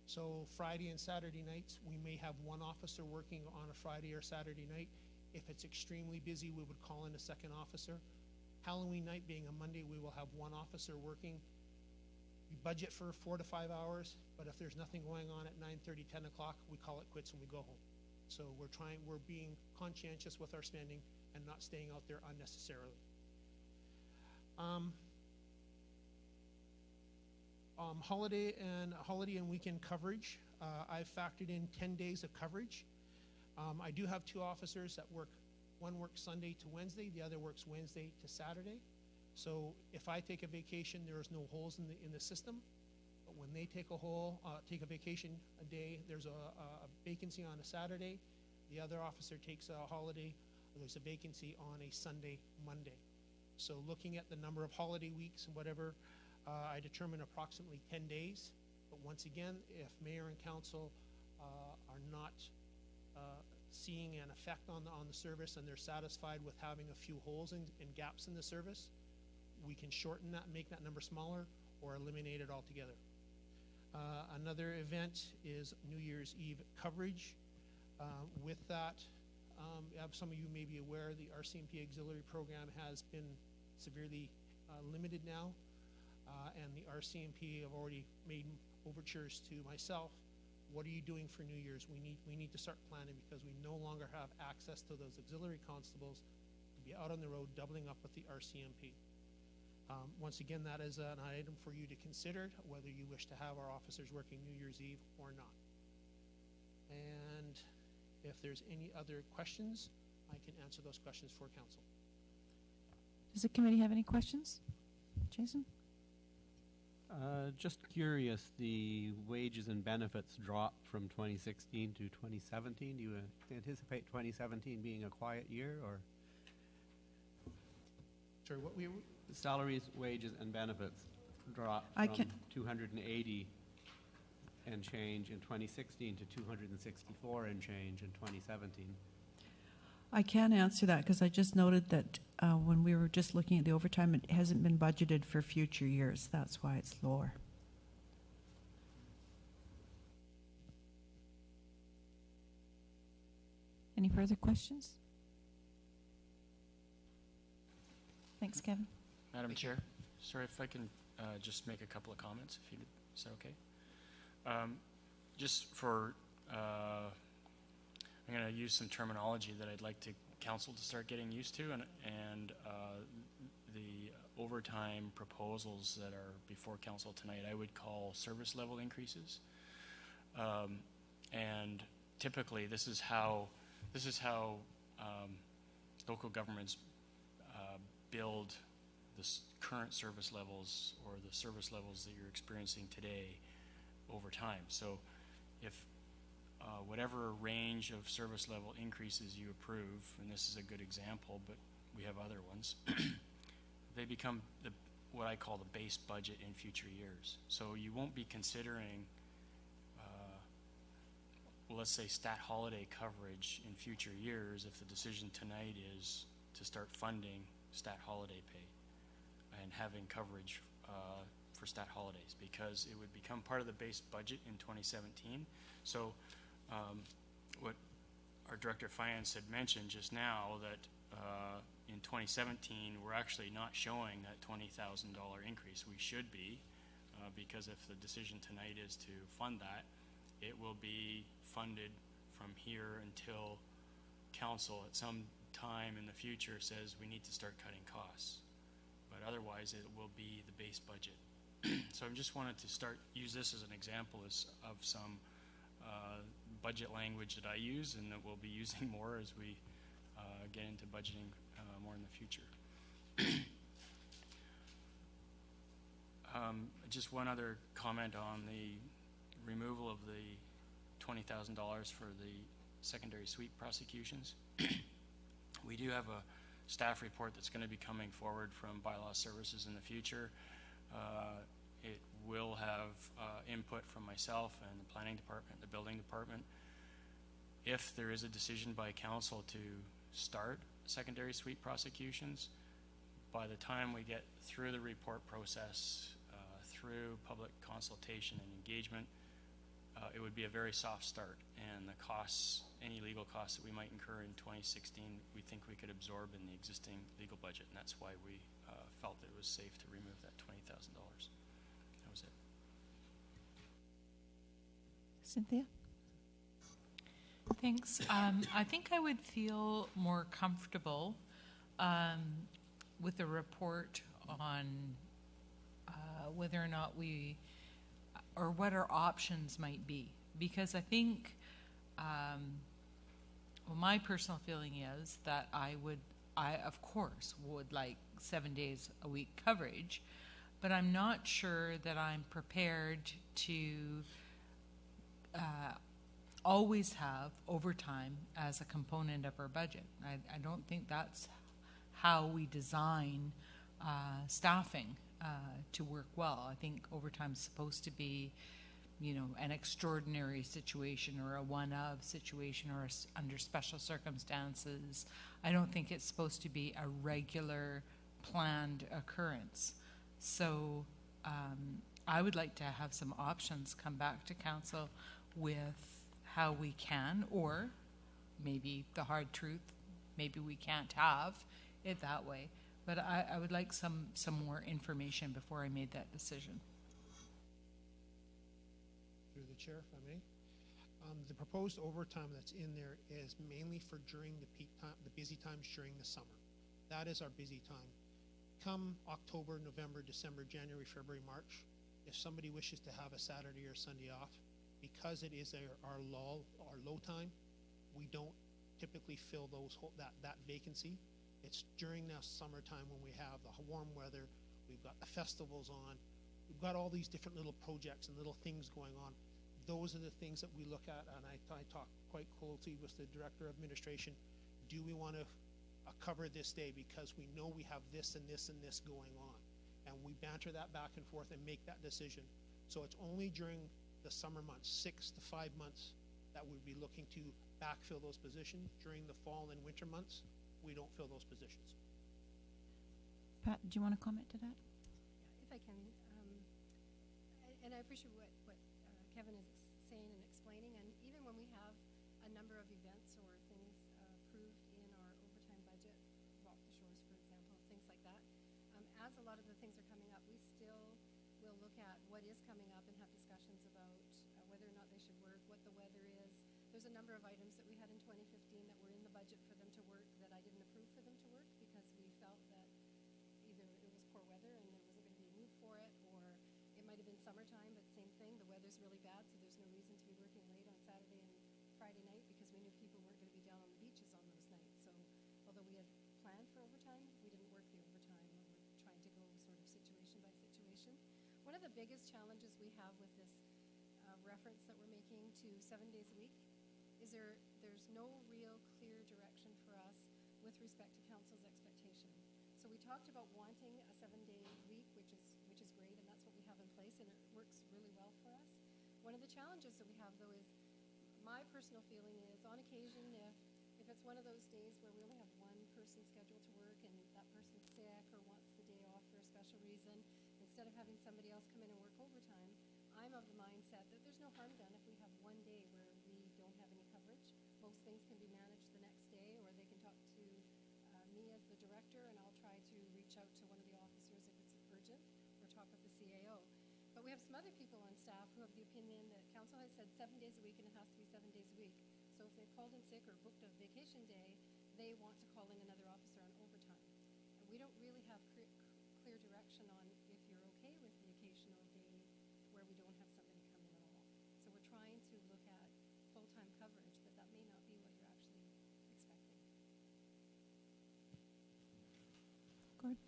So Friday and Saturday nights, we may have 1 officer working on a Friday or Saturday night. If it's extremely busy, we would call in a second officer. Halloween night being a Monday, we will have 1 officer working. We budget for 4 to 5 hours, but if there's nothing going on at 9:30, 10 o'clock, we call it quits and we go home. So we're being conscientious with our spending and not staying out there unnecessarily. Holiday and weekend coverage. I've factored in 10 days of coverage. I do have 2 officers that work. One works Sunday to Wednesday, the other works Wednesday to Saturday. So if I take a vacation, there is no holes in the system. But when they take a vacation a day, there's a vacancy on a Saturday. The other officer takes a holiday, there's a vacancy on a Sunday, Monday. So looking at the number of holiday weeks and whatever, I determine approximately 10 days. But once again, if mayor and council are not seeing an effect on the service and they're satisfied with having a few holes and gaps in the service, we can shorten that and make that number smaller or eliminate it altogether. Another event is New Year's Eve coverage. With that, some of you may be aware the RCMP auxiliary program has been severely limited now, and the RCMP have already made overtures to myself. What are you doing for New Year's? We need to start planning because we no longer have access to those auxiliary constables to be out on the road doubling up with the RCMP. Once again, that is an item for you to consider, whether you wish to have our officers working New Year's Eve or not. And if there's any other questions, I can answer those questions for council. Does the committee have any questions? Jason? Just curious, the wages and benefits dropped from 2016 to 2017. Do you anticipate 2017 being a quiet year, or? Sorry, what we? Salaries, wages, and benefits dropped from 280 and change in 2016 to 264 and change in 2017. I can answer that because I just noted that when we were just looking at the overtime, it hasn't been budgeted for future years. That's why it's lower. Any further questions? Thanks, Kevin. Madam Chair, sorry if I can just make a couple of comments, if you, is that okay? Just for, I'm going to use some terminology that I'd like to council to start getting used to, and the overtime proposals that are before council tonight, I would call service level increases. And typically, this is how local governments build the current service levels or the service levels that you're experiencing today over time. So if whatever range of service level increases you approve, and this is a good example, but we have other ones, they become what I call the base budget in future years. So you won't be considering, well, let's say stat holiday coverage in future years if the decision tonight is to start funding stat holiday pay and having coverage for stat holidays, because it would become part of the base budget in 2017. So what our Director of Finance had mentioned just now, that in 2017 we're actually not showing that $20,000 increase. We should be, because if the decision tonight is to fund that, it will be funded from here until council at some time in the future says we need to start cutting costs. But otherwise it will be the base budget. So I just wanted to use this as an example of some budget language that I use and that we'll be using more as we get into budgeting more in the future. Just one other comment on the removal of the $20,000 for the secondary sweep prosecutions. We do have a staff report that's going to be coming forward from bylaw services in the future. It will have input from myself and the planning department, the building department. If there is a decision by council to start secondary sweep prosecutions, by the time we get through the report process, through public consultation and engagement, it would be a very soft start, and the costs, any legal costs that we might incur in 2016, we think we could absorb in the existing legal budget, and that's why we felt that it was safe to remove that $20,000. That was it. Cynthia? Thanks. I think I would feel more comfortable with a report on whether or not or what our options might be. Because I think, well, my personal feeling is that I of course would like 7 days a week coverage, but I'm not sure that I'm prepared to always have overtime as a component of our budget. I don't think that's how we design staffing to work well. I think overtime is supposed to be, an extraordinary situation or a one-of situation or under special circumstances. I don't think it's supposed to be a regular planned occurrence. So I would like to have some options come back to council with how we can, or maybe the hard truth, maybe we can't have it that way. But I would like some more information before I made that decision. Through the chair, if I may. The proposed overtime that's in there is mainly for during the peak time, the busy times during the summer. That is our busy time. Come October, November, December, January, February, March, if somebody wishes to have a Saturday or Sunday off, because it is our lull, our low time, we don't typically fill that vacancy. It's during that summertime when we have the warm weather, we've got the festivals on, we've got all these different little projects and little things going on. Those are the things that we look at, and I talk quite closely with the Director of Administration. Do we want to cover this day because we know we have this and this and this going on? And we banter that back and forth and make that decision. So it's only during the summer months, 6 to 5 months, that we'd be looking to backfill those positions. During the fall and winter months, we don't fill those positions. Pat, do you want to comment to that? If I can, and I appreciate what Kevin is saying and explaining, and even when we have a number of events or things approved in our overtime budget, Rock the Shores, for example, things like that, as a lot of the things are coming up, we still will look at what is coming up and have discussions about whether or not they should work, what the weather is. There's a number of items that we had in 2015 that were in the budget for them to work that I didn't approve for them to work because we felt that either it was poor weather and there wasn't going to be a need for it, or it might have been summertime, but same thing, the weather's really bad, so there's no reason to be working late on Saturday and Friday night because we knew people weren't going to be down on the beaches on those nights. So although we had planned for overtime, we didn't work the overtime. We're trying to go sort of situation by situation. One of the biggest challenges we have with this reference that we're making to 7 days a week is there's no real clear direction for us with respect to council's expectation. So we talked about wanting a 7-day week, which is great, and that's what we have in place, and it works really well for us. One of the challenges that we have, though, is my personal feeling is on occasion, if it's one of those days where we only have one person scheduled to work and that person's sick or wants the day off for a special reason, instead of having somebody else come in and work overtime, I'm of the mindset that there's no harm done if we have one day where we don't have any coverage. Most things can be managed the next day, or they can talk to me as the director, and I'll try to reach out to one of the officers if it's urgent, or talk with the CAO. But we have some other people on staff who have the opinion that council has said 7 days a week, and it has to be 7 days a week. So if they've called in sick or booked a vacation day, they want to call in another officer on overtime. And we don't really have clear direction on if you're okay with the occasional day where we don't have somebody come in at all. So we're trying to look at full-time coverage, but that may not be what you're actually expecting. Gord?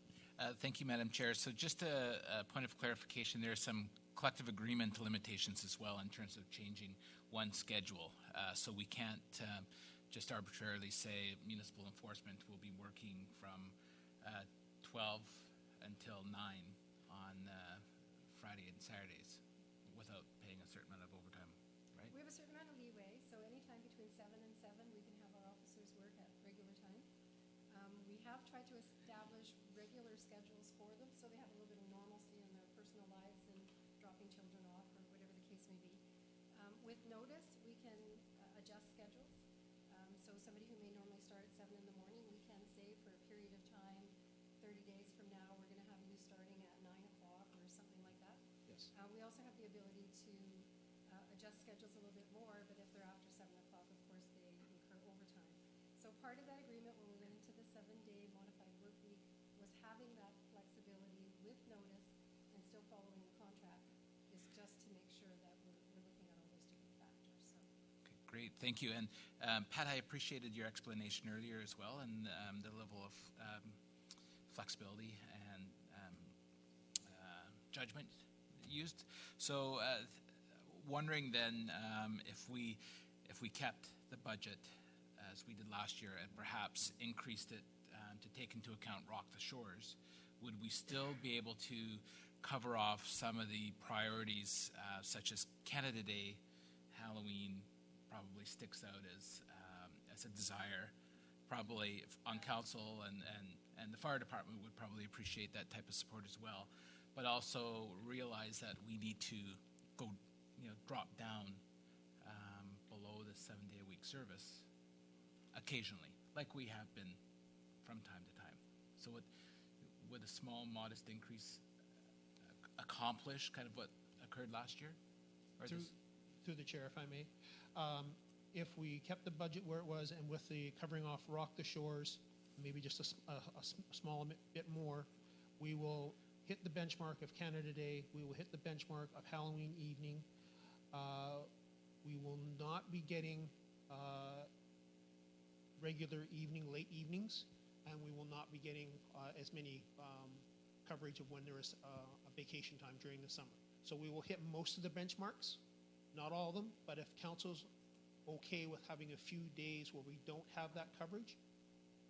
Thank you, Madam Chair. So just a point of clarification, there are some collective agreement limitations as well in terms of changing one schedule. So we can't just arbitrarily say municipal enforcement will be working from 12 until 9 on Friday and Saturdays without paying a certain amount of overtime, right? We have a certain amount of leeway, so anytime between 7 and 7, we can have our officers work at regular time. We have tried to establish regular schedules for them, so they have a little bit of normalcy in their personal lives and dropping children off or whatever the case may be. With notice, we can adjust schedules. So somebody who may normally start at 7 in the morning, we can say for a period of time, 30 days from now, we're going to have you starting at 9 o'clock or something like that. Yes. We also have the ability to adjust schedules a little bit more, but if they're after 7 o'clock, of course, they incur overtime. So part of that agreement when we went into the 7-day modified work week was having that flexibility with notice and still following the contract is just to make sure that we're looking at all those different factors. So. Okay, great, thank you. And Pat, I appreciated your explanation earlier as well, and the level of flexibility and judgment used. So wondering then if we kept the budget as we did last year and perhaps increased it to take into account Rock the Shores, would we still be able to cover off some of the priorities such as Canada Day, Halloween probably sticks out as a desire, probably on council and the fire department would probably appreciate that type of support as well, but also realize that we need to go, drop down below the 7-day-a-week service occasionally, like we have been from time to time. So would a small, modest increase accomplish kind of what occurred last year? Or Through the chair, if I may. If we kept the budget where it was and with the covering off Rock the Shores, maybe just a small bit more, we will hit the benchmark of Canada Day. We will hit the benchmark of Halloween evening. We will not be getting regular late evenings, and we will not be getting as many coverage of when there is a vacation time during the summer. So we will hit most of the benchmarks, not all of them, but if council's okay with having a few days where we don't have that coverage,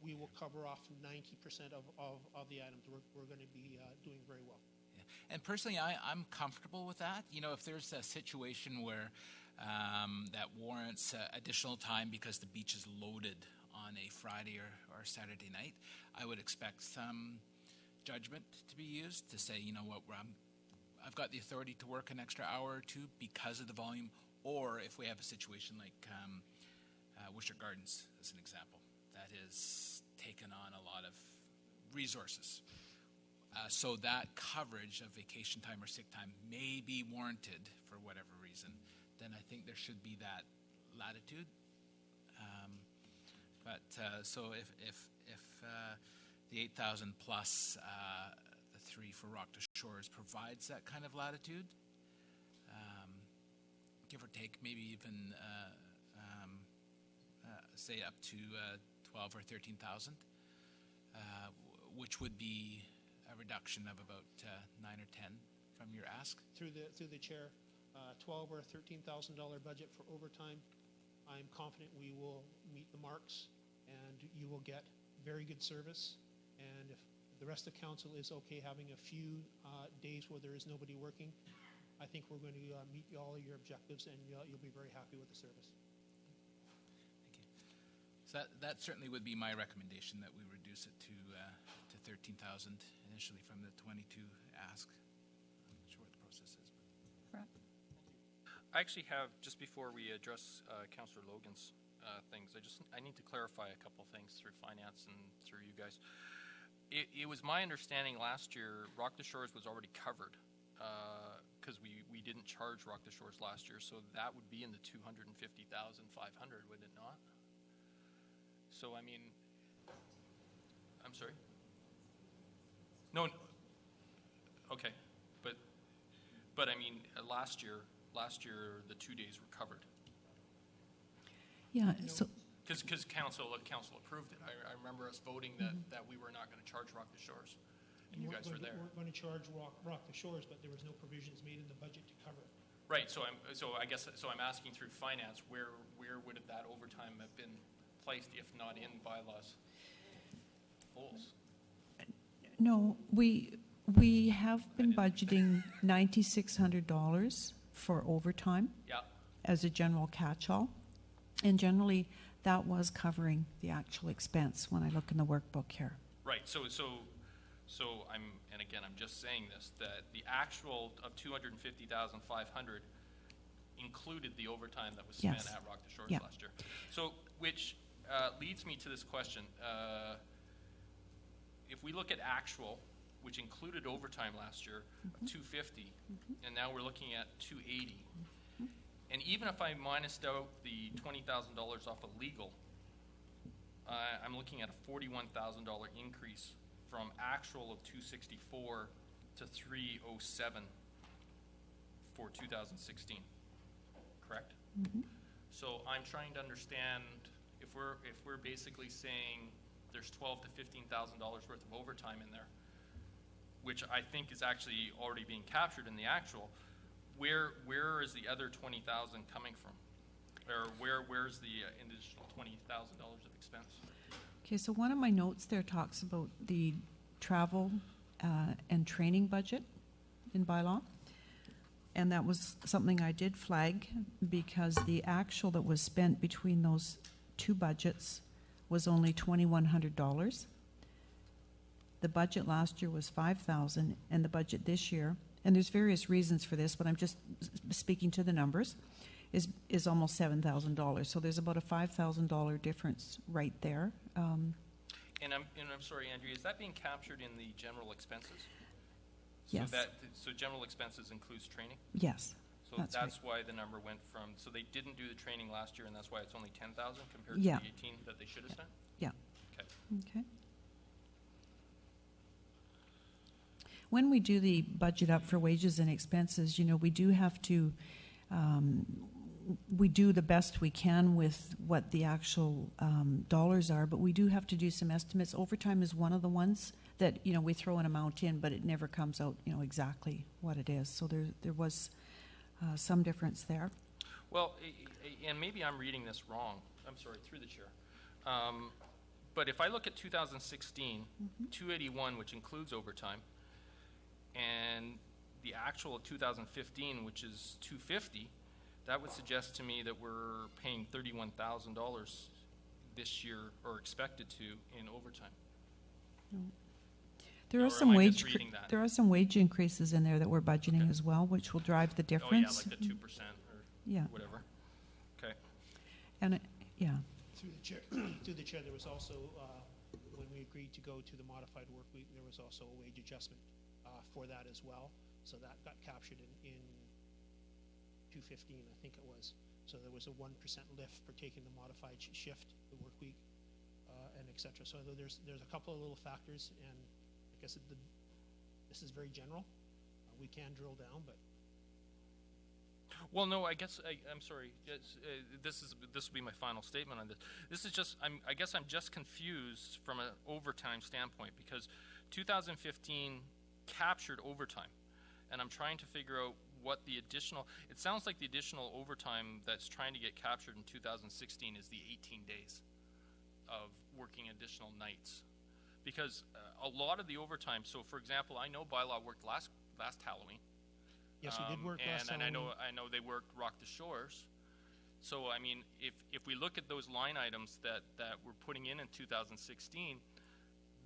we will cover off 90% of the items. We're going to be doing very well. Yeah. And personally, I'm comfortable with that. If there's a situation where that warrants additional time because the beach is loaded on a Friday or Saturday night, I would expect some judgment to be used to say, you know what, I've got the authority to work an extra hour or two because of the volume, or if we have a situation like Worcester Gardens, as an example, that has taken on a lot of resources. So that coverage of vacation time or sick time may be warranted for whatever reason, then I think there should be that latitude. So if the 8,000 plus the 3 for Rock to Shores provides that kind of latitude, give or take, maybe even say up to 12 or 13,000, which would be a reduction of about 9 or 10 from your ask. Through the chair, $12,000 or $13,000 budget for overtime. I'm confident we will meet the marks, and you will get very good service. And if the rest of council is okay having a few days where there is nobody working, I think we're going to meet all of your objectives, and you'll be very happy with the service. Thank you. So that certainly would be my recommendation, that we reduce it to 13,000 initially from the 22 ask. I'm not sure what the process is. I actually have, just before we address Councillor Logan's things, I need to clarify a couple things through finance and through you guys. It was my understanding last year Rock the Shores was already covered because we didn't charge Rock the Shores last year, so that would be in the 250,500, would it not? So I mean, I'm sorry. No. Okay, but I mean, last year the 2 days were covered. Yeah, so, Because council approved it. I remember us voting that we were not going to charge Rock the Shores, and you guys were there. We weren't going to charge Rock the Shores, but there was no provisions made in the budget to cover it. Right. So I'm asking through finance, where would that overtime have been placed if not in bylaws goals? no, we have been budgeting $9,600 for overtime as a general catch-all. And generally, that was covering the actual expense when I look in the workbook here. Right. So I'm just saying this, that the actual of 250,500 included the overtime that was spent at Rock the Shores last year. So, which leads me to this question. If we look at actual, which included overtime last year, 250, and now we're looking at 280. And even if I minused out the $20,000 off of legal, I'm looking at a $41,000 increase from actual of 264 to 307 for 2016. Correct? So I'm trying to understand if we're basically saying there's $12,000 to $15,000 worth of overtime in there, which I think is actually already being captured in the actual. Where is the other 20,000 coming from, or where's the additional $20,000 of expense? Okay, so one of my notes there talks about the travel and training budget in bylaw, and that was something I did flag because the actual that was spent between those two budgets was only $2,100. The budget last year was $5,000, and the budget this year, and there's various reasons for this, but I'm just speaking to the numbers, is almost $7,000. So there's about a $5,000 difference right there. And I'm sorry, Andrea, is that being captured in the general expenses? Yes. So general expenses includes training? Yes. So that's right. Why the number went from, so they didn't do the training last year, and that's why it's only 10,000 compared to the 18 that they should have done? Yeah. Okay. When we do the budget up for wages and expenses, we do have to, we do the best we can with what the actual dollars are, but we do have to do some estimates. Overtime is one of the ones that, we throw an amount in, but it never comes out, exactly what it is. So there was some difference there. Well, and maybe I'm reading this wrong. I'm sorry, through the chair. But if I look at 2016, 281, which includes overtime, and the actual of 2015, which is 250, that would suggest to me that we're paying $31,000 this year, or expected to, in overtime. There Or are am some I wage, misreading that? there are some wage increases in there that we're budgeting as well, which will drive the Oh, yeah, difference. like the 2% or Yeah. whatever. Okay. And, yeah. Through the chair, through the chair, there was also, when we agreed to go to the modified work week, there was also a wage adjustment for that as well. So that got captured in 215, I think it was. So there was a 1% lift for taking the modified shift, the work week, and et cetera. So there's a couple of little factors, and I guess this is very general. We can drill down, but Well, no, I guess I'm sorry. Yes, this will be my final statement on this. This is just I guess I'm just confused from an overtime standpoint because 2015 captured overtime, and I'm trying to figure out what the additional. It sounds like the additional overtime that's trying to get captured in 2016 is the 18 days of working additional nights, because a lot of the overtime. So, for example, I know Bylaw worked last Halloween. yes, we did work last and Halloween. I know they worked Rock the Shores. So I mean, if we look at those line items that we're putting in 2016,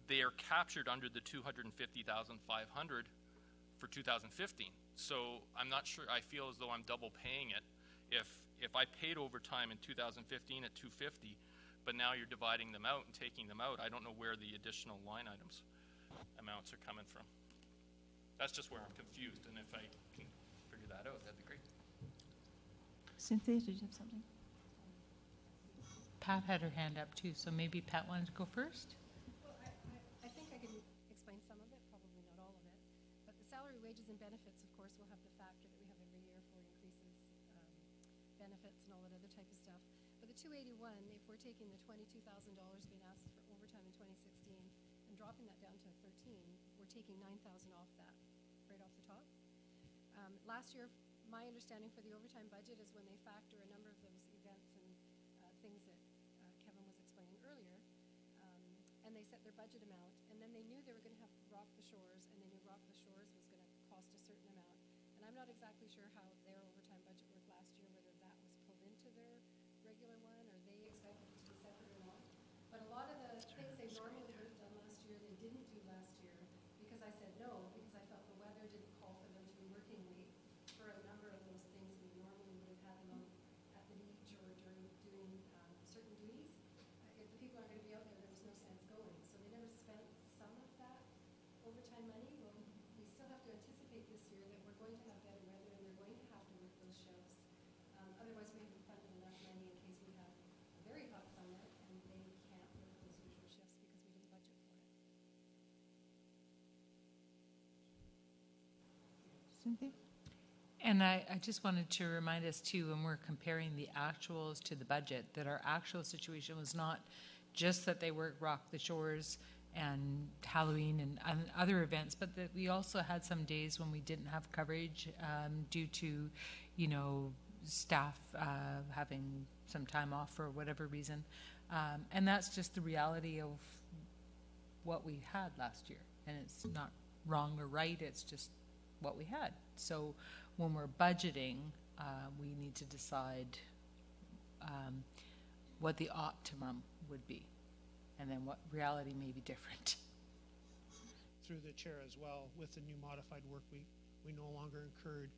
they are captured under the 250,500 for 2015. So I'm not sure. I feel as though I'm double paying it. If I paid overtime in 2015 at 250, but now you're dividing them out and taking them out, I don't know where the additional line items amounts are coming from. That's just where I'm confused, and if I can figure that out, that'd be great. Cynthia, did you have something? Pat had her hand up too, so maybe Pat wanted to go first? Well, I think I can explain some of it, probably not all of it. But the salary, wages, and benefits, of course, will have the factor that we have every year for increases, benefits, and all that other type of stuff. But the 281, if we're taking the $22,000 being asked for overtime in 2016 and dropping that down to 13, we're taking 9,000 off that, right off the top. Last year, my understanding for the overtime budget is when they factor a number of those events and things that Kevin was explaining earlier, and they set their budget amount, and then they knew they were going to have Rock the Shores, and they knew Rock the Shores was going to cost a certain amount. And I'm not exactly sure how their overtime budget worked last year, whether that was pulled into their regular one or they expected it to be separate or not. But a lot of the things they normally would have done last year, they didn't do last year because I said no, because I felt the weather didn't call for them to be working late for a number of those things we normally would have had them at the beach or during doing certain duties. If the people aren't going to be out there, there was no sense going. So they never spent some of that overtime money. Well, we still have to anticipate this year that we're going to have better weather and they're going to have to work those shifts. Otherwise, we haven't funded enough money in case we have a very hot summer and they can't work those usual shifts because we didn't budget for it. Cynthia? And I just wanted to remind us too, when we're comparing the actuals to the budget, that our actual situation was not just that they worked Rock the Shores and Halloween and other events, but that we also had some days when we didn't have coverage due to, staff having some time off for whatever reason. And that's just the reality of what we had last year. And it's not wrong or right, it's just what we had. So when we're budgeting, we need to decide what the optimum would be, and then what reality may be different. Through the chair as well, with the new modified work week, we no longer incurred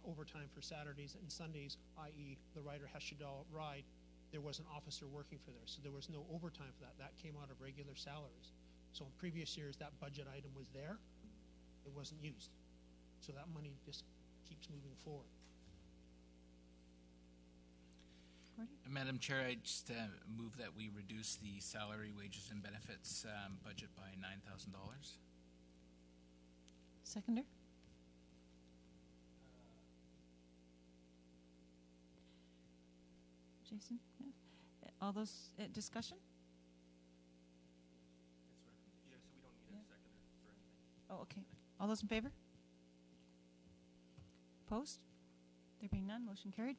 overtime for Saturdays and Sundays, i.e. the Ryder Hesjedal ride. There was an officer working for there, so there was no overtime for that. That came out of regular salaries. So in previous years, that budget item was there. It wasn't used. So that money just keeps moving forward. Madam Chair, I just move that we reduce the salary, wages, and benefits budget by $9,000. Seconder? Jason? Yeah. All those, discussion? Yeah, so we don't need a seconder for anything. Oh, okay. All those in favor? Opposed? There being none, motion carried.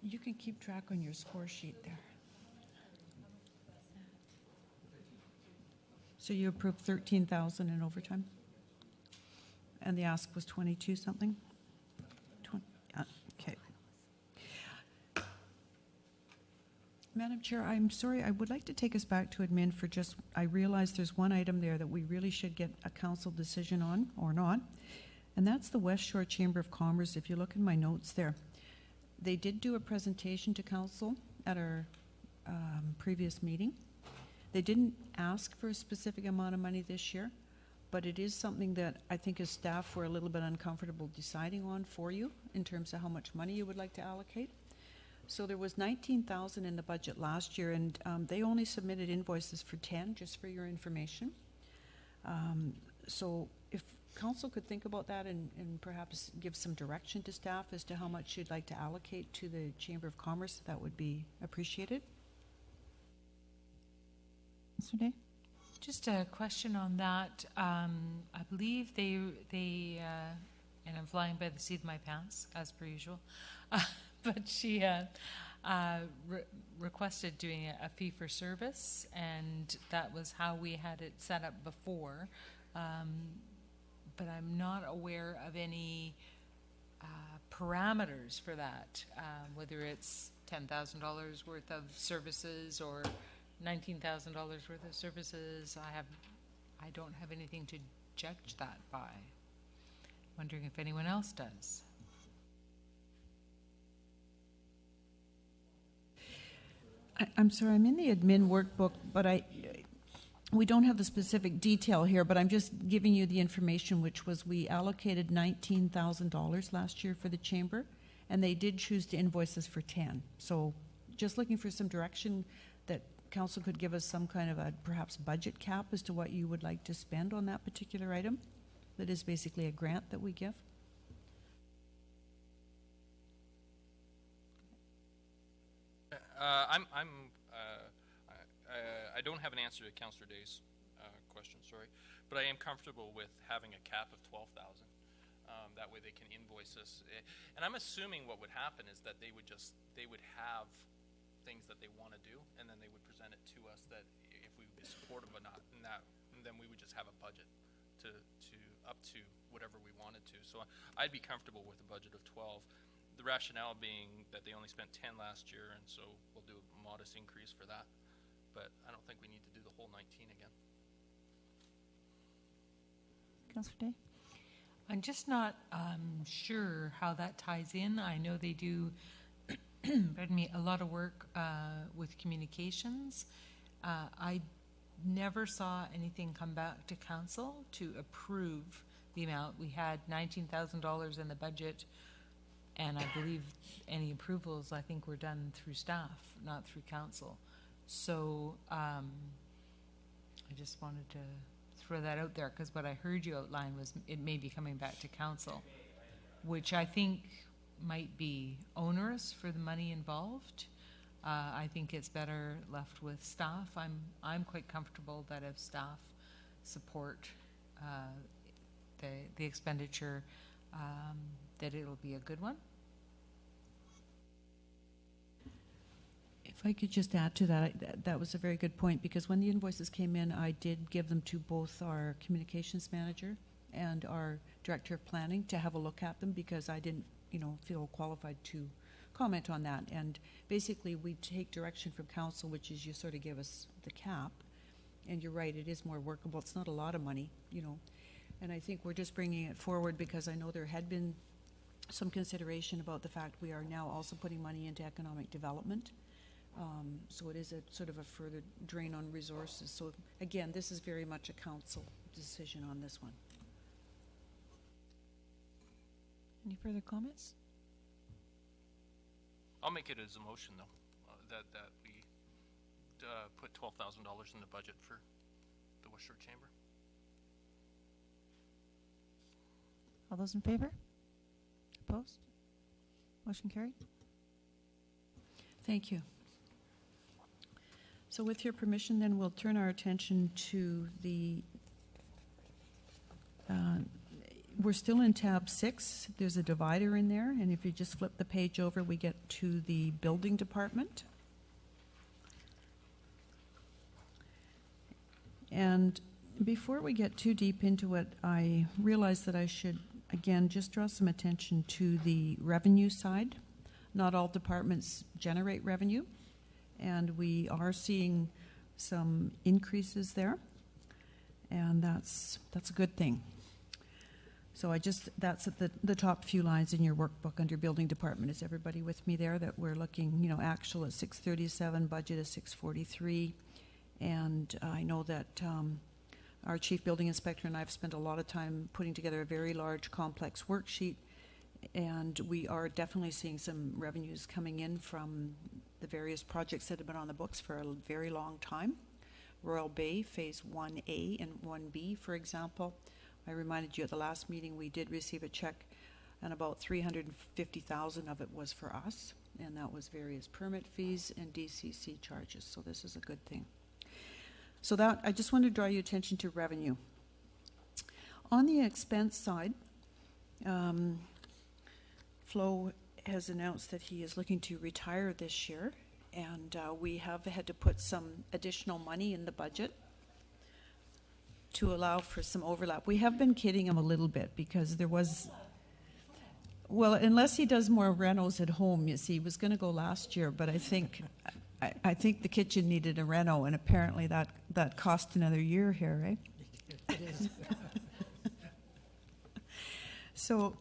You can keep track on your score sheet there. So you approved 13,000 in overtime? and the ask was 22 something? Okay. Madam Chair, I'm sorry, I would like to take us back to admin for just, I realize there's one item there that we really should get a council decision on, or not, and that's the West Shore Chamber of Commerce. If you look in my notes there, they did do a presentation to council at our previous meeting. They didn't ask for a specific amount of money this year, but it is something that I think as staff we're a little bit uncomfortable deciding on for you in terms of how much money you would like to allocate. So there was 19,000 in the budget last year, and they only submitted invoices for 10, just for your information. So if council could think about that and perhaps give some direction to staff as to how much you'd like to allocate to the Chamber of Commerce, that would be appreciated. Mr. Day? Just a question on that. I believe they and I'm flying by the seat of my pants, as per usual, but she requested doing a fee for service, and that was how we had it set up before. But I'm not aware of any parameters for that, whether it's $10,000 worth of services or $19,000 worth of services. I don't have anything to judge that by. Wondering if anyone else does. I'm sorry, I'm in the admin workbook, but we don't have the specific detail here, but I'm just giving you the information, which was we allocated $19,000 last year for the chamber, and they did choose to invoice us for 10. So just looking for some direction that council could give us some kind of a perhaps budget cap as to what you would like to spend on that particular item. That is basically a grant that we give. I don't have an answer to Councillor Day's question, sorry, but I am comfortable with having a cap of 12,000. That way they can invoice us, and I'm assuming what would happen is that they would have things that they want to do, and then they would present it to us that if we would be supportive or not, and then we would just have a budget to up to whatever we wanted to. So I'd be comfortable with a budget of 12. The rationale being that they only spent 10 last year, and so we'll do a modest increase for that. But I don't think we need to do the whole 19 again. Councillor Day? I'm just not sure how that ties in. I know they do pardon me, a lot of work with communications. I never saw anything come back to council to approve the amount. We had $19,000 in the budget, and I believe any approvals, I think, were done through staff, not through council. So I just wanted to throw that out there, because what I heard you outline was it may be coming back to council, which I think might be onerous for the money involved. I think it's better left with staff. I'm quite comfortable that if staff support the expenditure, that it'll be a good one. If I could just add to that, that was a very good point, because when the invoices came in, I did give them to both our communications manager and our director of planning to have a look at them, because I didn't, feel qualified to comment on that. And basically, we take direction from council, which is you sort of give us the cap. And you're right, it is more workable. It's not a lot of money, And I think we're just bringing it forward because I know there had been some consideration about the fact we are now also putting money into economic development. So it is a sort of a further drain on resources. So again, this is very much a council decision on this one. Any further comments? I'll make it as a motion, though, that we put $12,000 in the budget for the West Shore Chamber. All those in favor? Opposed? Motion carried. Thank you. So with your permission, then we'll turn our attention to the we're still in tab 6. There's a divider in there, and if you just flip the page over, we get to the building department. And Before we get too deep into it, I realize that I should, again, just draw some attention to the revenue side. Not all departments generate revenue, and we are seeing some increases there, and that's a good thing. So that's at the top few lines in your workbook under building department. Is everybody with me there, that we're looking, actual at 637, budget is 643, and I know that our chief building inspector and I have spent a lot of time putting together a very large, complex worksheet, and we are definitely seeing some revenues coming in from the various projects that have been on the books for a very long time. Royal Bay, Phase 1A and 1B, for example. I reminded you at the last meeting we did receive a check, and about $350,000 of it was for us, and that was various permit fees and DCC charges, so this is a good thing. So that, I just want to draw your attention to revenue. On the expense side, Flo has announced that he is looking to retire this year, and we have had to put some additional money in the budget to allow for some overlap. We have been kidding him a little bit because there was, well, unless he does more renos at home, you see, he was going to go last year, but I think the kitchen needed a reno, and apparently that cost another year here, right? It is. So,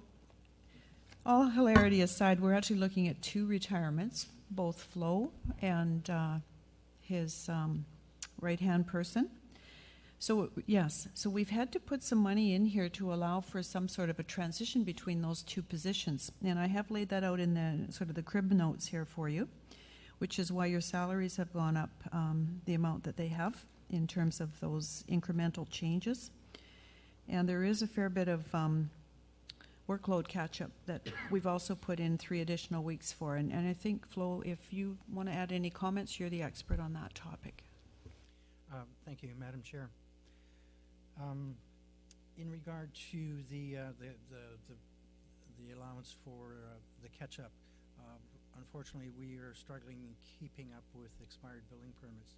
all hilarity aside, we're actually looking at 2 retirements, both Flo and his right-hand person. So, yes, so we've had to put some money in here to allow for some sort of a transition between those 2 positions. And I have laid that out in the sort of the crib notes here for you, which is why your salaries have gone up the amount that they have in terms of those incremental changes. And there is a fair bit of workload catch-up that we've also put in 3 additional weeks for. And I think, Flo, if you want to add any comments, you're the expert on that topic. Thank you, Madam Chair. In regard to the allowance for the catch-up, unfortunately, we are struggling in keeping up with expired building permits,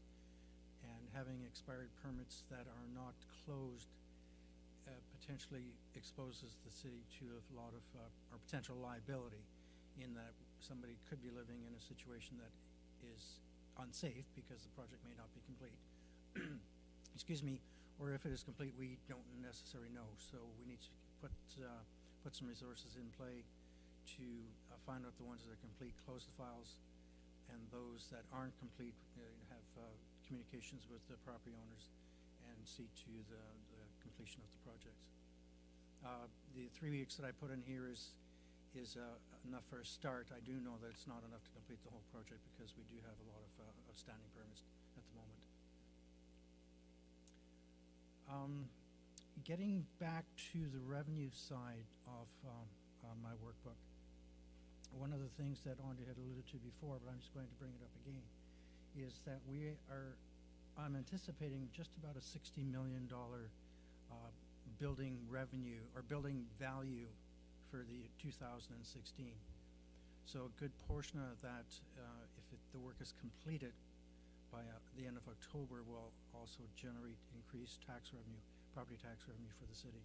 and having expired permits that are not closed potentially exposes the city to a lot of or potential liability, in that somebody could be living in a situation that is unsafe because the project may not be complete. Excuse me. Or if it is complete, we don't necessarily know. So we need to put some resources in play to find out the ones that are complete, close the files, and those that aren't complete, have communications with the property owners and see to the completion of the projects. The 3 weeks that I put in here is enough for a start. I do know that it's not enough to complete the whole project because we do have a lot of outstanding permits at the moment. Getting back to the revenue side of my workbook, one of the things that Andre had alluded to before, but I'm just going to bring it up again, is that I'm anticipating just about a $60 million building revenue or building value for the 2016. So a good portion of that, if the work is completed by the end of October, will also generate increased tax revenue, property tax revenue for the city.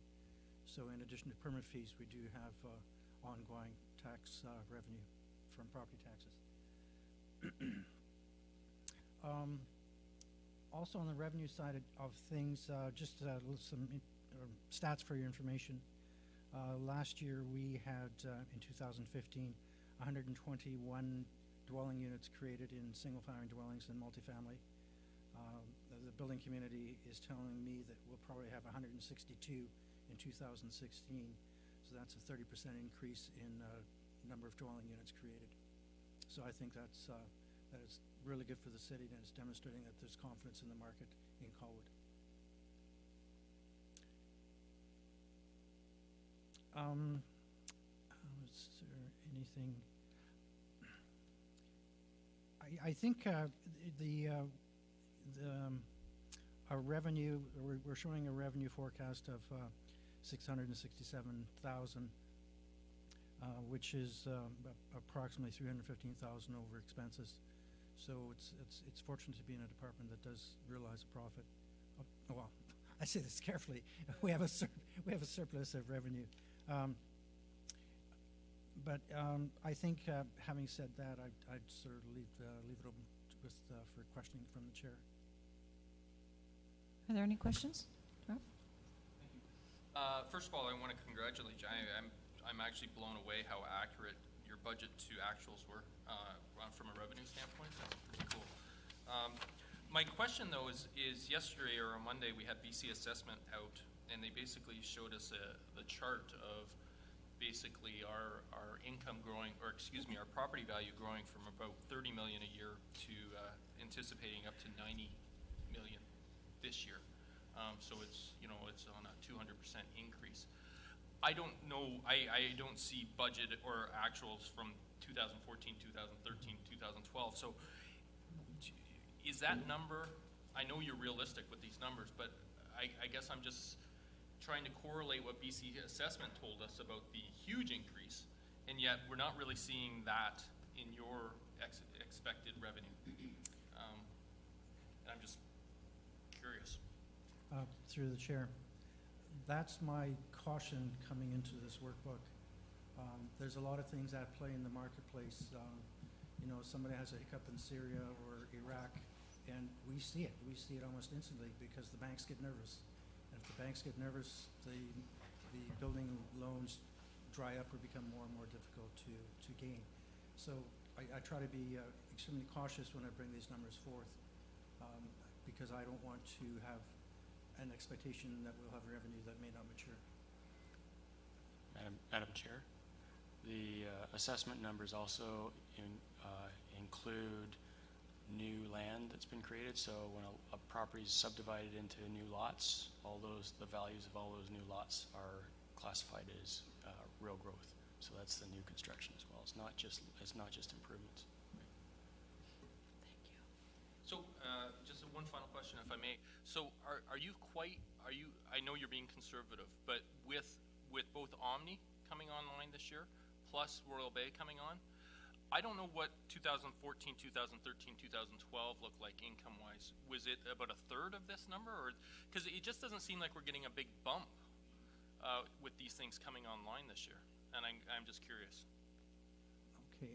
So in addition to permit fees, we do have ongoing tax revenue from property taxes. Also on the revenue side of things, just some stats for your information. Last year we had, in 2015, 121 dwelling units created in single-family dwellings and multifamily. The building community is telling me that we'll probably have 162 in 2016, so that's a 30% increase in number of dwelling units created. So I think that is really good for the city, and it's demonstrating that there's confidence in the market in Colwood. Is there anything? I think our revenue, we're showing a revenue forecast of 667,000, which is approximately 315,000 over expenses. So it's fortunate to be in a department that does realize a profit. Well, I say this carefully. We have a surplus of revenue. But I think, having said that, I'd sort of leave it open for questioning from the chair. Are there any questions? Rob? First of all, I want to congratulate you. I'm actually blown away how accurate your budget to actuals were from a revenue standpoint. That's pretty cool. My question, though, is yesterday or on Monday we had BC Assessment out, and they basically showed us the chart of basically our income growing, or excuse me, our property value growing from about 30 million a year to anticipating up to 90 million this year. So it's, you know, it's on a 200% increase. I don't know, I don't see budget or actuals from 2014, 2013, 2012. So is that number, I know you're realistic with these numbers, but I guess I'm just trying to correlate what BC Assessment told us about the huge increase, and yet we're not really seeing that in your expected revenue. And I'm just curious. Through the chair, that's my caution coming into this workbook. There's a lot of things at play in the marketplace. You know, somebody has a hiccup in Syria or Iraq, and we see it. We see it almost instantly because the banks get nervous. And if the banks get nervous, the building loans dry up or become more and more difficult to gain. So I try to be extremely cautious when I bring these numbers forth because I don't want to have an expectation that we'll have revenue that may not mature. Madam Chair, the assessment numbers also include new land that's been created. So when a property is subdivided into new lots, the values of all those new lots are classified as real growth. So that's the new construction as well. It's not just improvements. So just one final question, if I may. So are you, I know you're being conservative, but with both Omni coming online this year, plus Royal Bay coming on, I don't know what 2014, 2013, 2012 looked like income-wise. Was it about a third of this number? Or because it just doesn't seem like we're getting a big bump with these things coming online this year. And I'm just curious. Okay.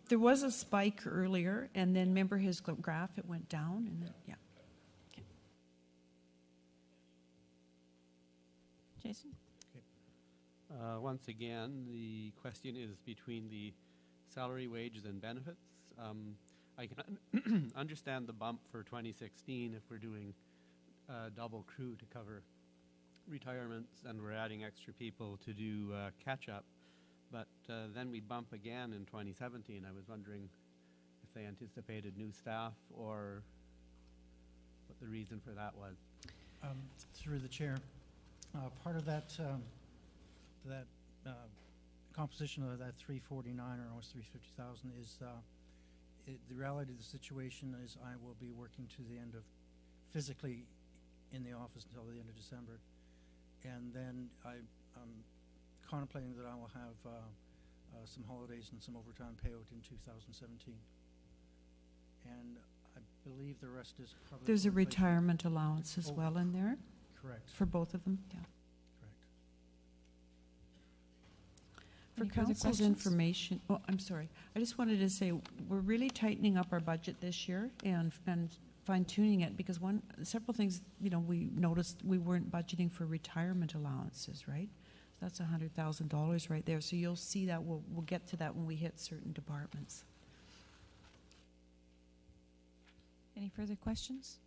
There was a spike earlier, and then remember his graph, it went down, and then, yeah. Okay. Jason? Once again, the question is between the salary, wages, and benefits. I can understand the bump for 2016 if we're doing double crew to cover retirements and we're adding extra people to do catch-up. But then we bump again in 2017. I was wondering if they anticipated new staff or what the reason for that was. Through the chair, part of that composition of that 349 or almost 350,000 is the reality of the situation is I will be working to the end of physically in the office until the end of December, and then I'm contemplating that I will have some holidays and some overtime payout in 2017. And I believe the rest is probably... There's a retirement allowance as well in there? Correct. For both of them, yeah. Correct. For Any further council's questions? information, oh, I'm sorry. I just wanted to say we're really tightening up our budget this year and fine-tuning it because several things, you know, we noticed we weren't budgeting for retirement allowances, right? That's $100,000 right there. So you'll see that we'll get to that when we hit certain departments. Any further questions?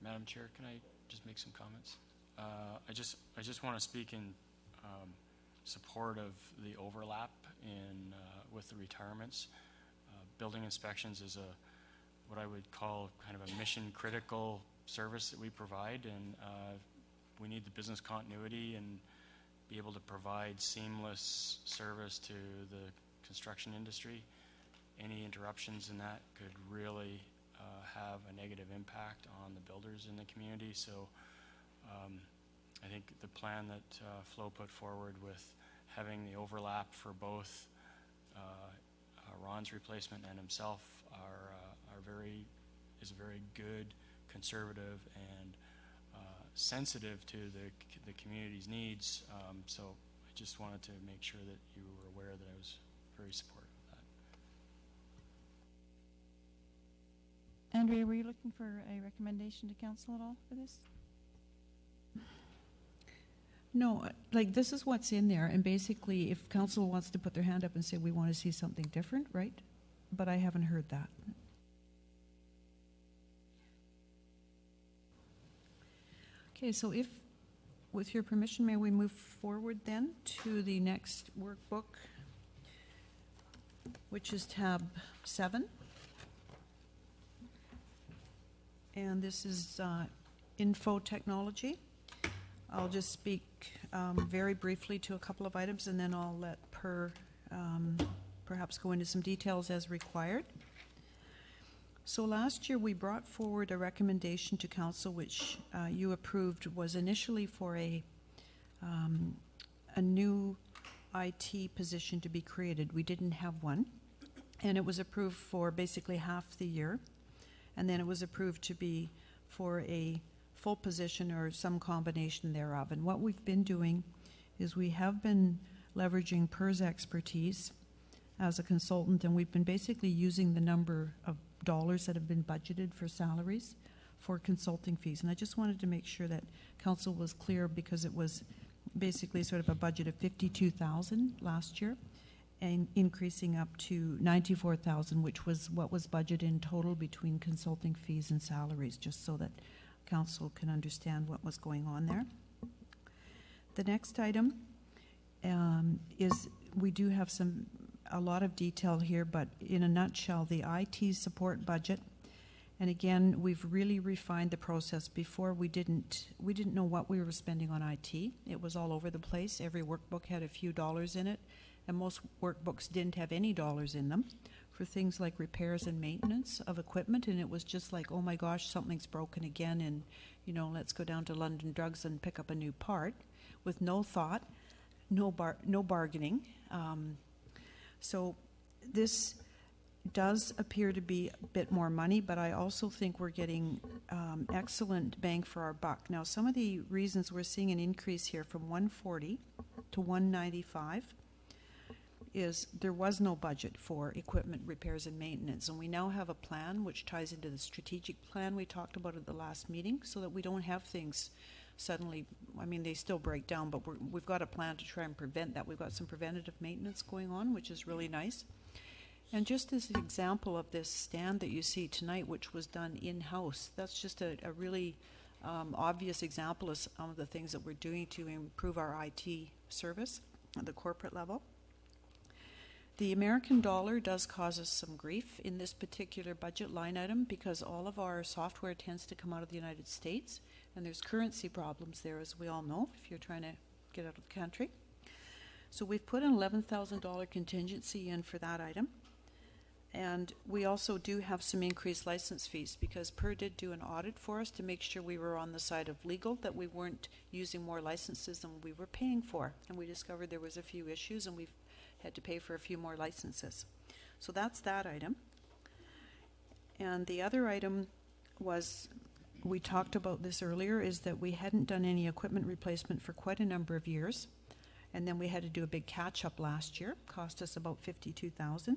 Madam Chair, can I just make some comments? I just want to speak in support of the overlap with the retirements. Building inspections is what I would call kind of a mission critical service that we provide, and we need the business continuity and be able to provide seamless service to the construction industry. Any interruptions in that could really have a negative impact on the builders in the community. So I think the plan that Flo put forward with having the overlap for both Ron's replacement and himself is a very good, conservative, and sensitive to the community's needs. So I just wanted to make sure that you were aware that I was very supportive of that. Andrea, were you looking for a recommendation to council at all for this? No, like this is what's in there, and basically if council wants to put their hand up and say we want to see something different, right? But I haven't heard that. Okay, so if, with your permission, may we move forward then to the next workbook, which is tab 7. And this is info technology. I'll just speak very briefly to a couple of items, and then I'll let perhaps go into some details as required. So last year we brought forward a recommendation to council which you approved, was initially for a new IT position to be created. We didn't have one, and it was approved for basically half the year, and then it was approved to be for a full position or some combination thereof. And what we've been doing is we have been leveraging PERS expertise as a consultant, and we've been basically using the number of dollars that have been budgeted for salaries for consulting fees. And I just wanted to make sure that council was clear, because it was basically sort of a budget of $52,000 last year and increasing up to $94,000, which was what was budgeted in total between consulting fees and salaries, just so that council can understand what was going on there. The next item is, we do have a lot of detail here, but in a nutshell, the IT support budget. And again, we've really refined the process. Before we didn't know what we were spending on IT. It was all over the place. Every workbook had a few dollars in it, and most workbooks didn't have any dollars in them for things like repairs and maintenance of equipment. And it was just like, oh my gosh, something's broken again, and let's go down to London Drugs and pick up a new part, with no thought, no bargaining. So this does appear to be a bit more money, but I also think we're getting excellent bang for our buck. Now, some of the reasons we're seeing an increase here from 140 to 195 is there was no budget for equipment repairs and maintenance, and we now have a plan which ties into the strategic plan we talked about at the last meeting, so that we don't have things suddenly, they still break down, but we've got a plan to try and prevent that. We've got some preventative maintenance going on, which is really nice. And just as an example of this stand that you see tonight, which was done in-house, that's just a really obvious example of some of the things that we're doing to improve our IT service at the corporate level. The American dollar does cause us some grief in this particular budget line item, because all of our software tends to come out of the United States, and there's currency problems there, as we all know, if you're trying to get out of the country. So we've put an $11,000 contingency in for that item. And we also do have some increased license fees, because PER did do an audit for us to make sure we were on the side of legal, that we weren't using more licenses than we were paying for. And we discovered there was a few issues, and we've had to pay for a few more licenses. So that's that item. And the other item was, we talked about this earlier, is that we hadn't done any equipment replacement for quite a number of years. And then we had to do a big catch-up last year, cost us about $52,000.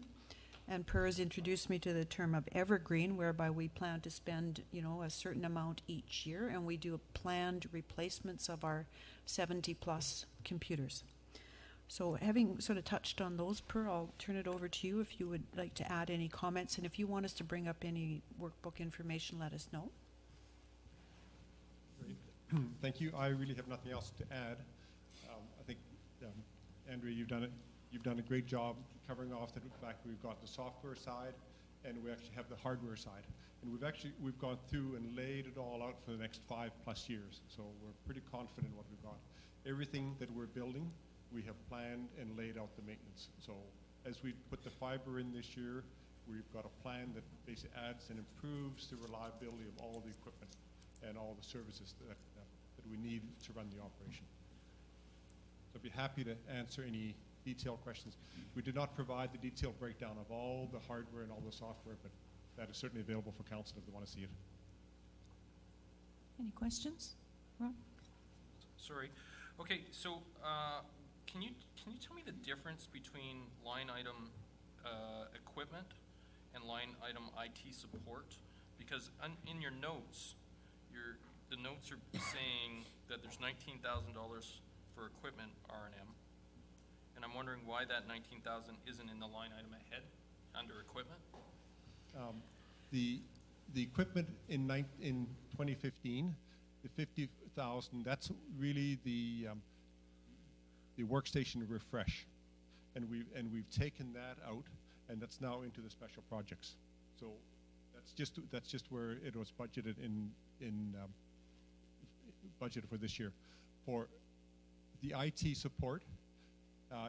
And PERS introduced me to the term of evergreen, whereby we plan to spend, a certain amount each year, and we do planned replacements of our 70-plus computers. So having sort of touched on those, Per, I'll turn it over to you if you would like to add any comments. And if you want us to bring up any workbook information, let us know. Great. Thank you. I really have nothing else to add. I think, Andrea, you've done a great job covering off the fact that we've got the software side and we actually have the hardware side. And we've gone through and laid it all out for the next 5+ years. So we're pretty confident in what we've got. Everything that we're building, we have planned and laid out the maintenance. So as we put the fiber in this year, we've got a plan that basically adds and improves the reliability of all the equipment and all the services that we need to run the operation. So I'd be happy to answer any detailed questions. We did not provide the detailed breakdown of all the hardware and all the software, but that is certainly available for council if they want to see it. Any questions? Rob? Sorry. Okay, so can you tell me the difference between line item equipment and line item IT support? Because in your notes, the notes are saying that there's $19,000 for equipment R&M, and I'm wondering why that $19,000 isn't in the line item ahead under equipment. The equipment in 2015, the 50,000, that's really the workstation refresh, and we've taken that out, and that's now into the special projects. So that's just where it was budgeted in budgeted for this year. For the IT support,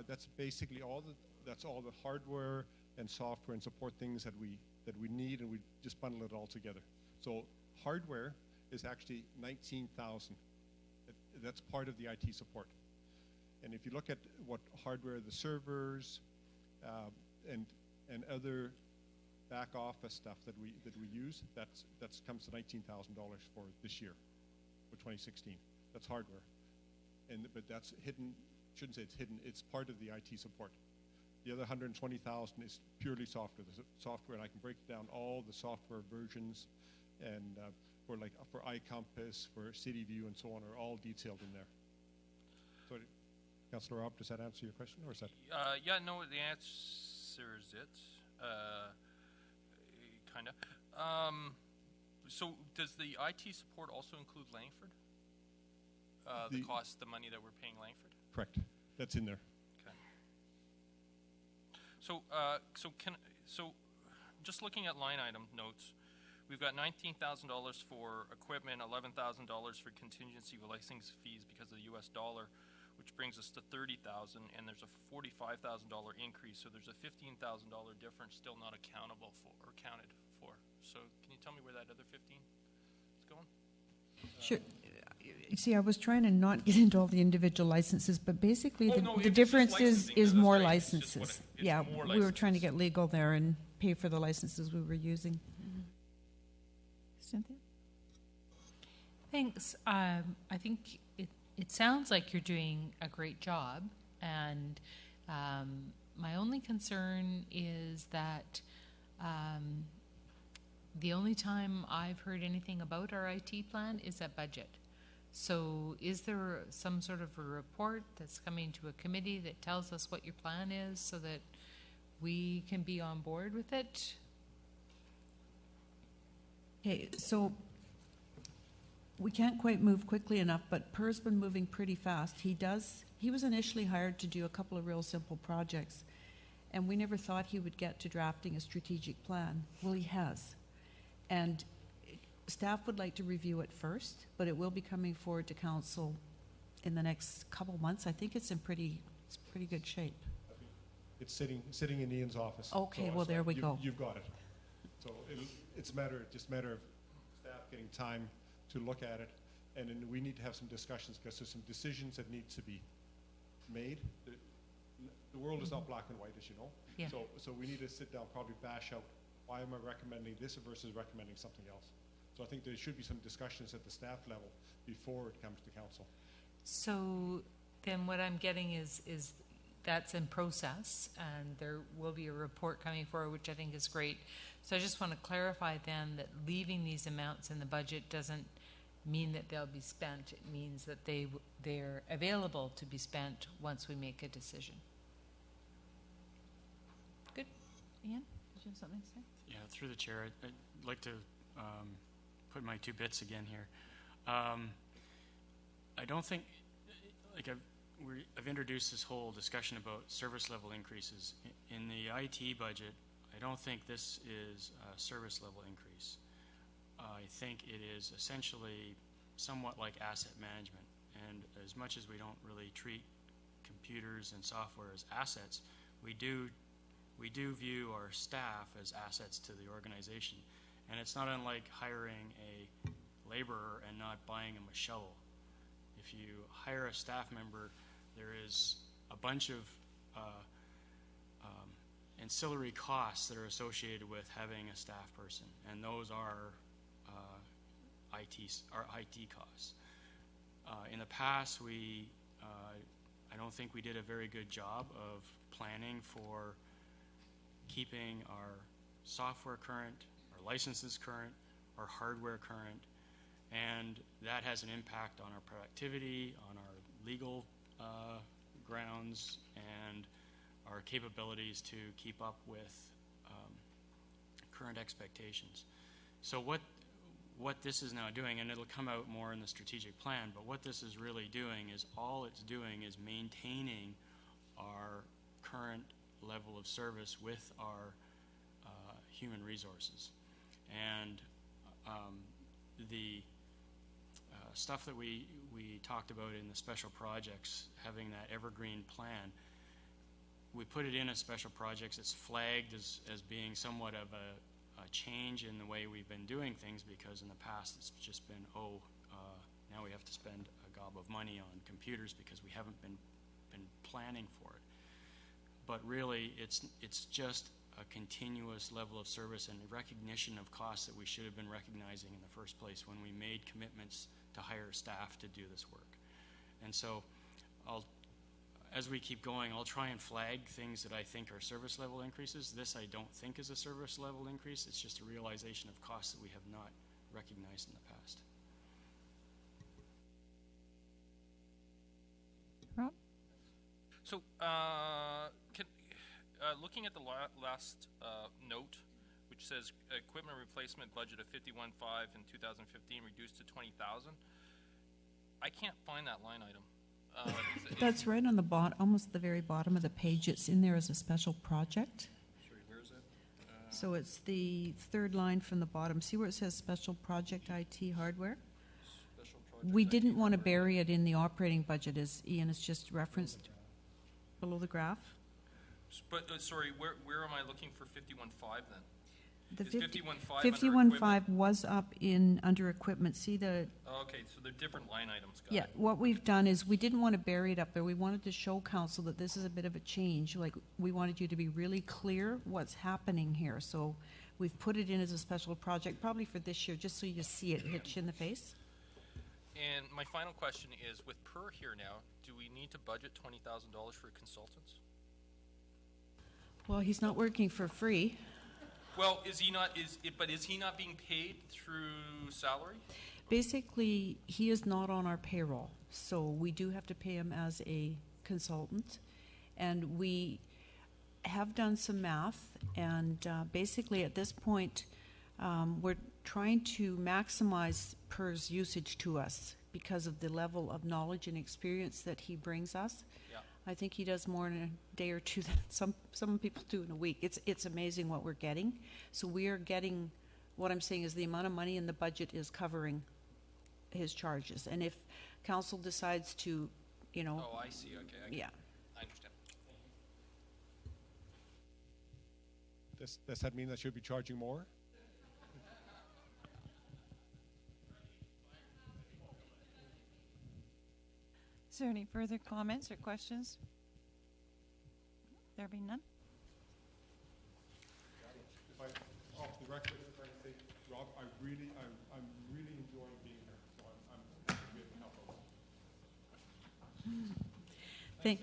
that's basically all the hardware and software and support things that we need, and we just bundle it all together. So hardware is actually 19,000. That's part of the IT support. And if you look at what hardware, the servers, and other back office stuff that we use, that's comes to $19,000 for this year, for 2016. That's hardware, but that's hidden. Shouldn't say it's hidden. It's part of the IT support. The other 120,000 is purely software. The software, and I can break down all the software versions, and for iCompass, for CityView, and so on, are all detailed in there. So, Councillor Rob, does that answer your question, or is that? Yeah, no, the answer is it. Kind of. So, does the IT support also include Langford? The money that we're paying Langford? Correct. That's in there. Okay. So, just looking at line item notes, we've got $19,000 for equipment, $11,000 for contingency license fees because of the U.S. dollar, which brings us to $30,000, and there's a $45,000 increase. So there's a $15,000 difference still not accounted for. So can you tell me where that other 15 is going? Sure. See, I was trying to not get into all the individual licenses, but basically the difference is more licenses. Yeah, we were trying to get legal there and pay for the licenses we were using. Mm-hmm. Cynthia? Thanks. I think it sounds like you're doing a great job, and my only concern is that the only time I've heard anything about our IT plan is at budget. So is there some sort of a report that's coming to a committee that tells us what your plan is so that we can be on board with it? Okay, so we can't quite move quickly enough, but Per's been moving pretty fast. He was initially hired to do a couple of real simple projects, and we never thought he would get to drafting a strategic plan. Well, he has. And staff would like to review it first, but it will be coming forward to council in the next couple months. I think it's in pretty good shape. It's sitting in Ian's office. Okay, well, there we go. You've got it. So it's just a matter of staff getting time to look at it, and then we need to have some discussions because there's some decisions that need to be made. The world is not black and white, as you know. Yeah. So we need to sit down, probably bash out why am I recommending this versus recommending something else. So I think there should be some discussions at the staff level before it comes to council. So then what I'm getting is that's in process, and there will be a report coming forward, which I think is great. So I just want to clarify then that leaving these amounts in the budget doesn't mean that they'll be spent. It means that they're available to be spent once we make a decision. Good. Ian, did you have something to say? Yeah, through the chair, I'd like to put my 2 bits again here. I don't think, I've introduced this whole discussion about service level increases. In the IT budget, I don't think this is a service level increase. I think it is essentially somewhat like asset management. And as much as we don't really treat computers and software as assets, we do we do view our staff as assets to the organization. And it's not unlike hiring a laborer and not buying him a shovel. If you hire a staff member, there is a bunch of ancillary costs that are associated with having a staff person, and those are IT costs. In the past, I don't think we did a very good job of planning for keeping our software current, our licenses current, our hardware current, and that has an impact on our productivity, on our legal grounds, and our capabilities to keep up with current expectations. So what this is now doing, and it'll come out more in the strategic plan, but what this is really doing is all it's doing is maintaining our current level of service with our human resources. And the stuff that we talked about in the special projects, having that evergreen plan, we put it in as special projects. It's flagged as being somewhat of a change in the way we've been doing things, because in the past it's just been, now we have to spend a gob of money on computers because we haven't been planning for it. But really, it's just a continuous level of service and recognition of costs that we should have been recognizing in the first place when we made commitments to hire staff to do this work. And so as we keep going, I'll try and flag things that I think are service level increases. This I don't think is a service level increase. It's just a realization of costs that we have not recognized in the past. Rob? So, looking at the last note, which says equipment replacement budget of $51.5 in 2015 reduced to $20,000, I can't find that line item. That's right on the almost the very bottom of the page. It's in there as a special project. Sorry, where is it? So it's the third line from the bottom. See where it says special project IT hardware? Special project We IT didn't want to hardware. bury it in the operating budget, as Ian has just referenced below the graph. But sorry, where am I looking for 51.5 then? The Is 51.5 51.5 was up under equipment. See the Oh, okay, so they're different line items. Got yeah, it. what we've done is we didn't want to bury it up there. We wanted to show council that this is a bit of a change. Like, we wanted you to be really clear what's happening here. So we've put it in as a special project, probably for this year, just so you see it hit you in the face. And my final question is, with Per here now, do we need to budget $20,000 for consultants? Well, he's not working for free. Well, is he not being paid through salary? Basically, he is not on our payroll, so we do have to pay him as a consultant. And we have done some math, and basically at this point, we're trying to maximize PER's usage to us because of the level of knowledge and experience that he brings us. Yeah. I think he does more in a day or two than some people do in a week. It's amazing what we're getting. So we are getting, what I'm saying is the amount of money in the budget is covering his charges. And if council decides to, Oh, I see. Okay. yeah. I understand. Does that mean that should be charging more? Is there any further comments or questions? There be none? If I, off the record, if I say, Rob, I'm really enjoying being here, so I'm happy to help out. Thank.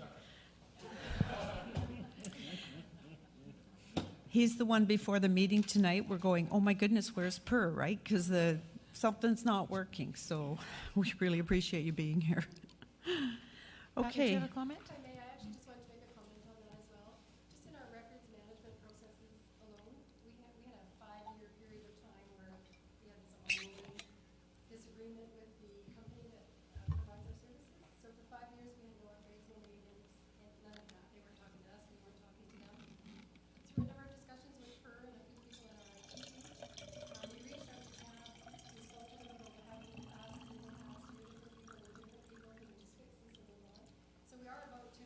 He's the one before the meeting tonight. We're going, oh my goodness, where's Per, right? Because something's not working. So we really appreciate you being here. Pat, did Okay. you have a comment? If I may, I actually just wanted to make a comment on that as well. Just in our records management processes alone, we had a 5-year period of time where we had this ongoing disagreement with the company that provides our services. So for 5 years, we had no upgrades, no maintenance, and none of that. They weren't talking to us, we weren't talking to them. Through a number of discussions with her and a few people in our IT team, we reached out to Tab, we spoke to them about what happened in the past, we were different people, we would just fix this and move on. So we are about to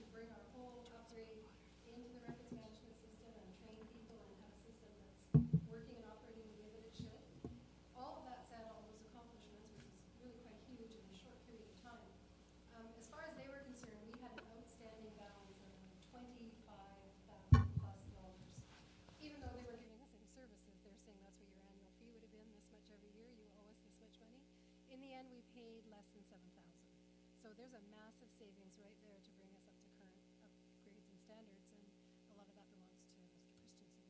and we paid less than $7,000. So there's a massive savings right there to bring us up to current upgrades and standards, and a lot of that belongs to Mr. Christensen.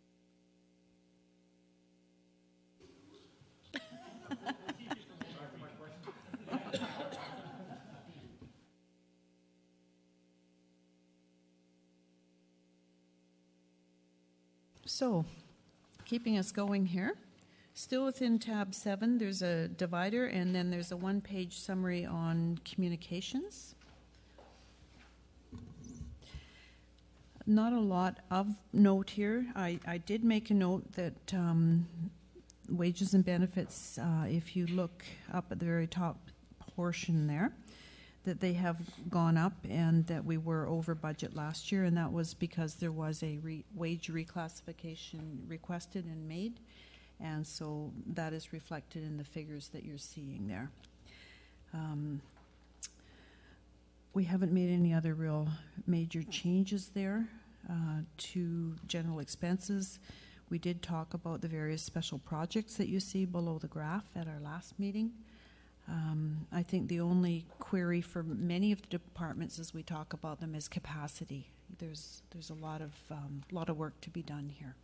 So, keeping us going here, still within tab 7, there's a divider, and then there's a one-page summary on communications. Not a lot of note here. I did make a note that wages and benefits, if you look up at the very top portion there, that they have gone up and that we were over budget last year, and that was because there was a wage reclassification requested and made, and so that is reflected in the figures that you're seeing there. We haven't made any other real major changes there to general expenses. We did talk about the various special projects that you see below the graph at our last meeting. I think the only query for many of the departments as we talk about them is capacity. There's a lot of work to be done here.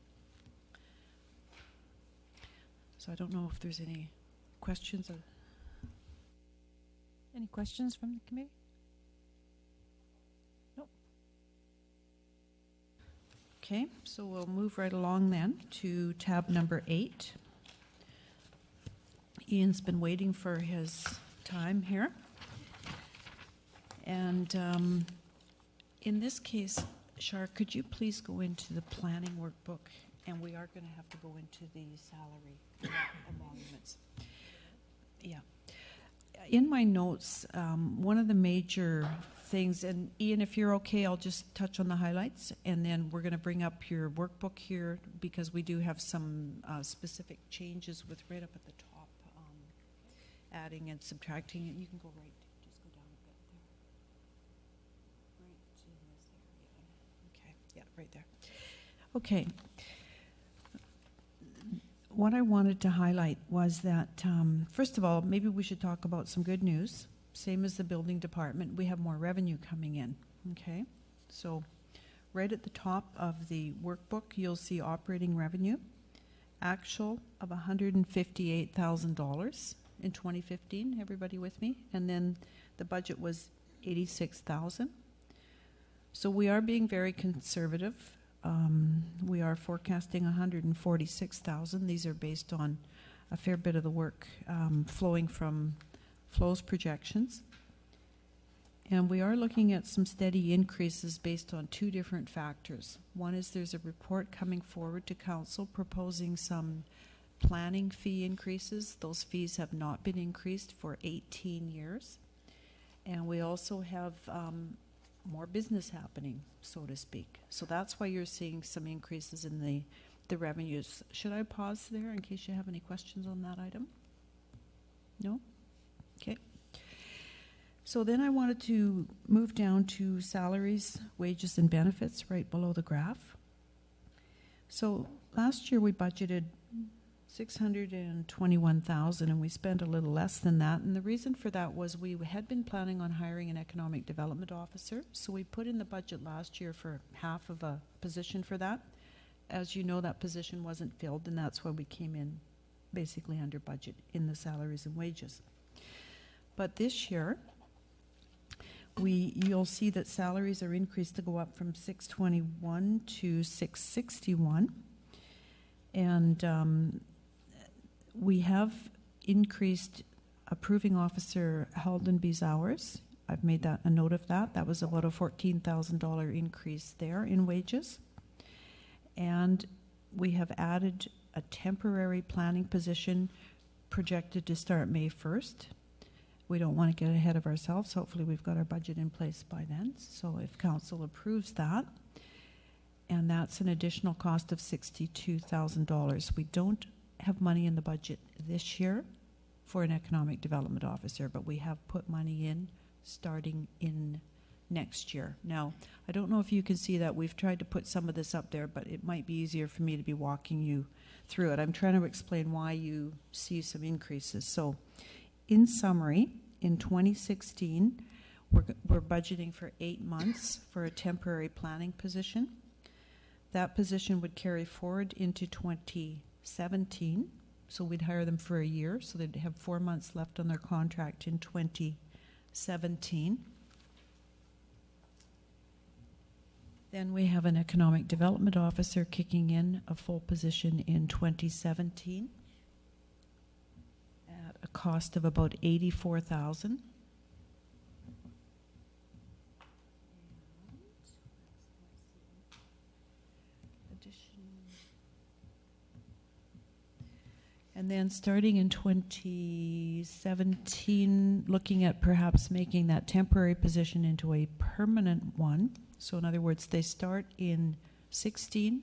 So I don't know if there's any questions. Any questions from the committee? Nope. Okay, so we'll move right along then to tab number 8. Ian's been waiting for his time here. And in this case, Shar, could you please go into the planning workbook? And we are going to have to go into the salary emoluments. Yeah. In my notes, one of the major things, and Ian, if you're okay, I'll just touch on the highlights, and then we're going to bring up your workbook here because we do have some specific changes with right up at the top. Adding and subtracting, and you can go right, just go down a bit there. Right in this area. Okay, yeah, right there. Okay. What I wanted to highlight was that, first of all, maybe we should talk about some good news. Same as the building department, we have more revenue coming in, okay? So right at the top of the workbook, you'll see operating revenue, actual of $158,000. In 2015, everybody with me? And then the budget was $86,000. So we are being very conservative. We are forecasting $146,000. These are based on a fair bit of the work flowing from Flo's projections. And we are looking at some steady increases based on 2 different factors. One is there's a report coming forward to council proposing some planning fee increases. Those fees have not been increased for 18 years. And we also have more business happening, so to speak. So that's why you're seeing some increases in the revenues. Should I pause there in case you have any questions on that item? No? Okay. So then I wanted to move down to salaries, wages, and benefits right below the graph. So last year we budgeted $621,000, and we spent a little less than that. And the reason for that was we had been planning on hiring an economic development officer, so we put in the budget last year for half of a position for that. As you know, that position wasn't filled, and that's why we came in basically under budget in the salaries and wages. But this year, you'll see that salaries are increased to go up from $621 to $661, and we have increased approving officer Haldenby's hours. I've made that a note of that. That was about a $14,000 increase there in wages. And we have added a temporary planning position projected to start May 1st. We don't want to get ahead of ourselves. Hopefully we've got our budget in place by then. So if council approves that, and that's an additional cost of $62,000. We don't have money in the budget this year for an economic development officer, but we have put money in starting in next year. Now, I don't know if you can see that. We've tried to put some of this up there, but it might be easier for me to be walking you through it. I'm trying to explain why you see some increases. So in summary, in 2016, we're budgeting for 8 months for a temporary planning position. That position would carry forward into 2017, so we'd hire them for a year, so they'd have 4 months left on their contract in 2017. Then we have an economic development officer kicking in a full position in 2017 at a cost of about $84,000. And then starting in 2017, looking at perhaps making that temporary position into a permanent one. So in other words, they start in 16,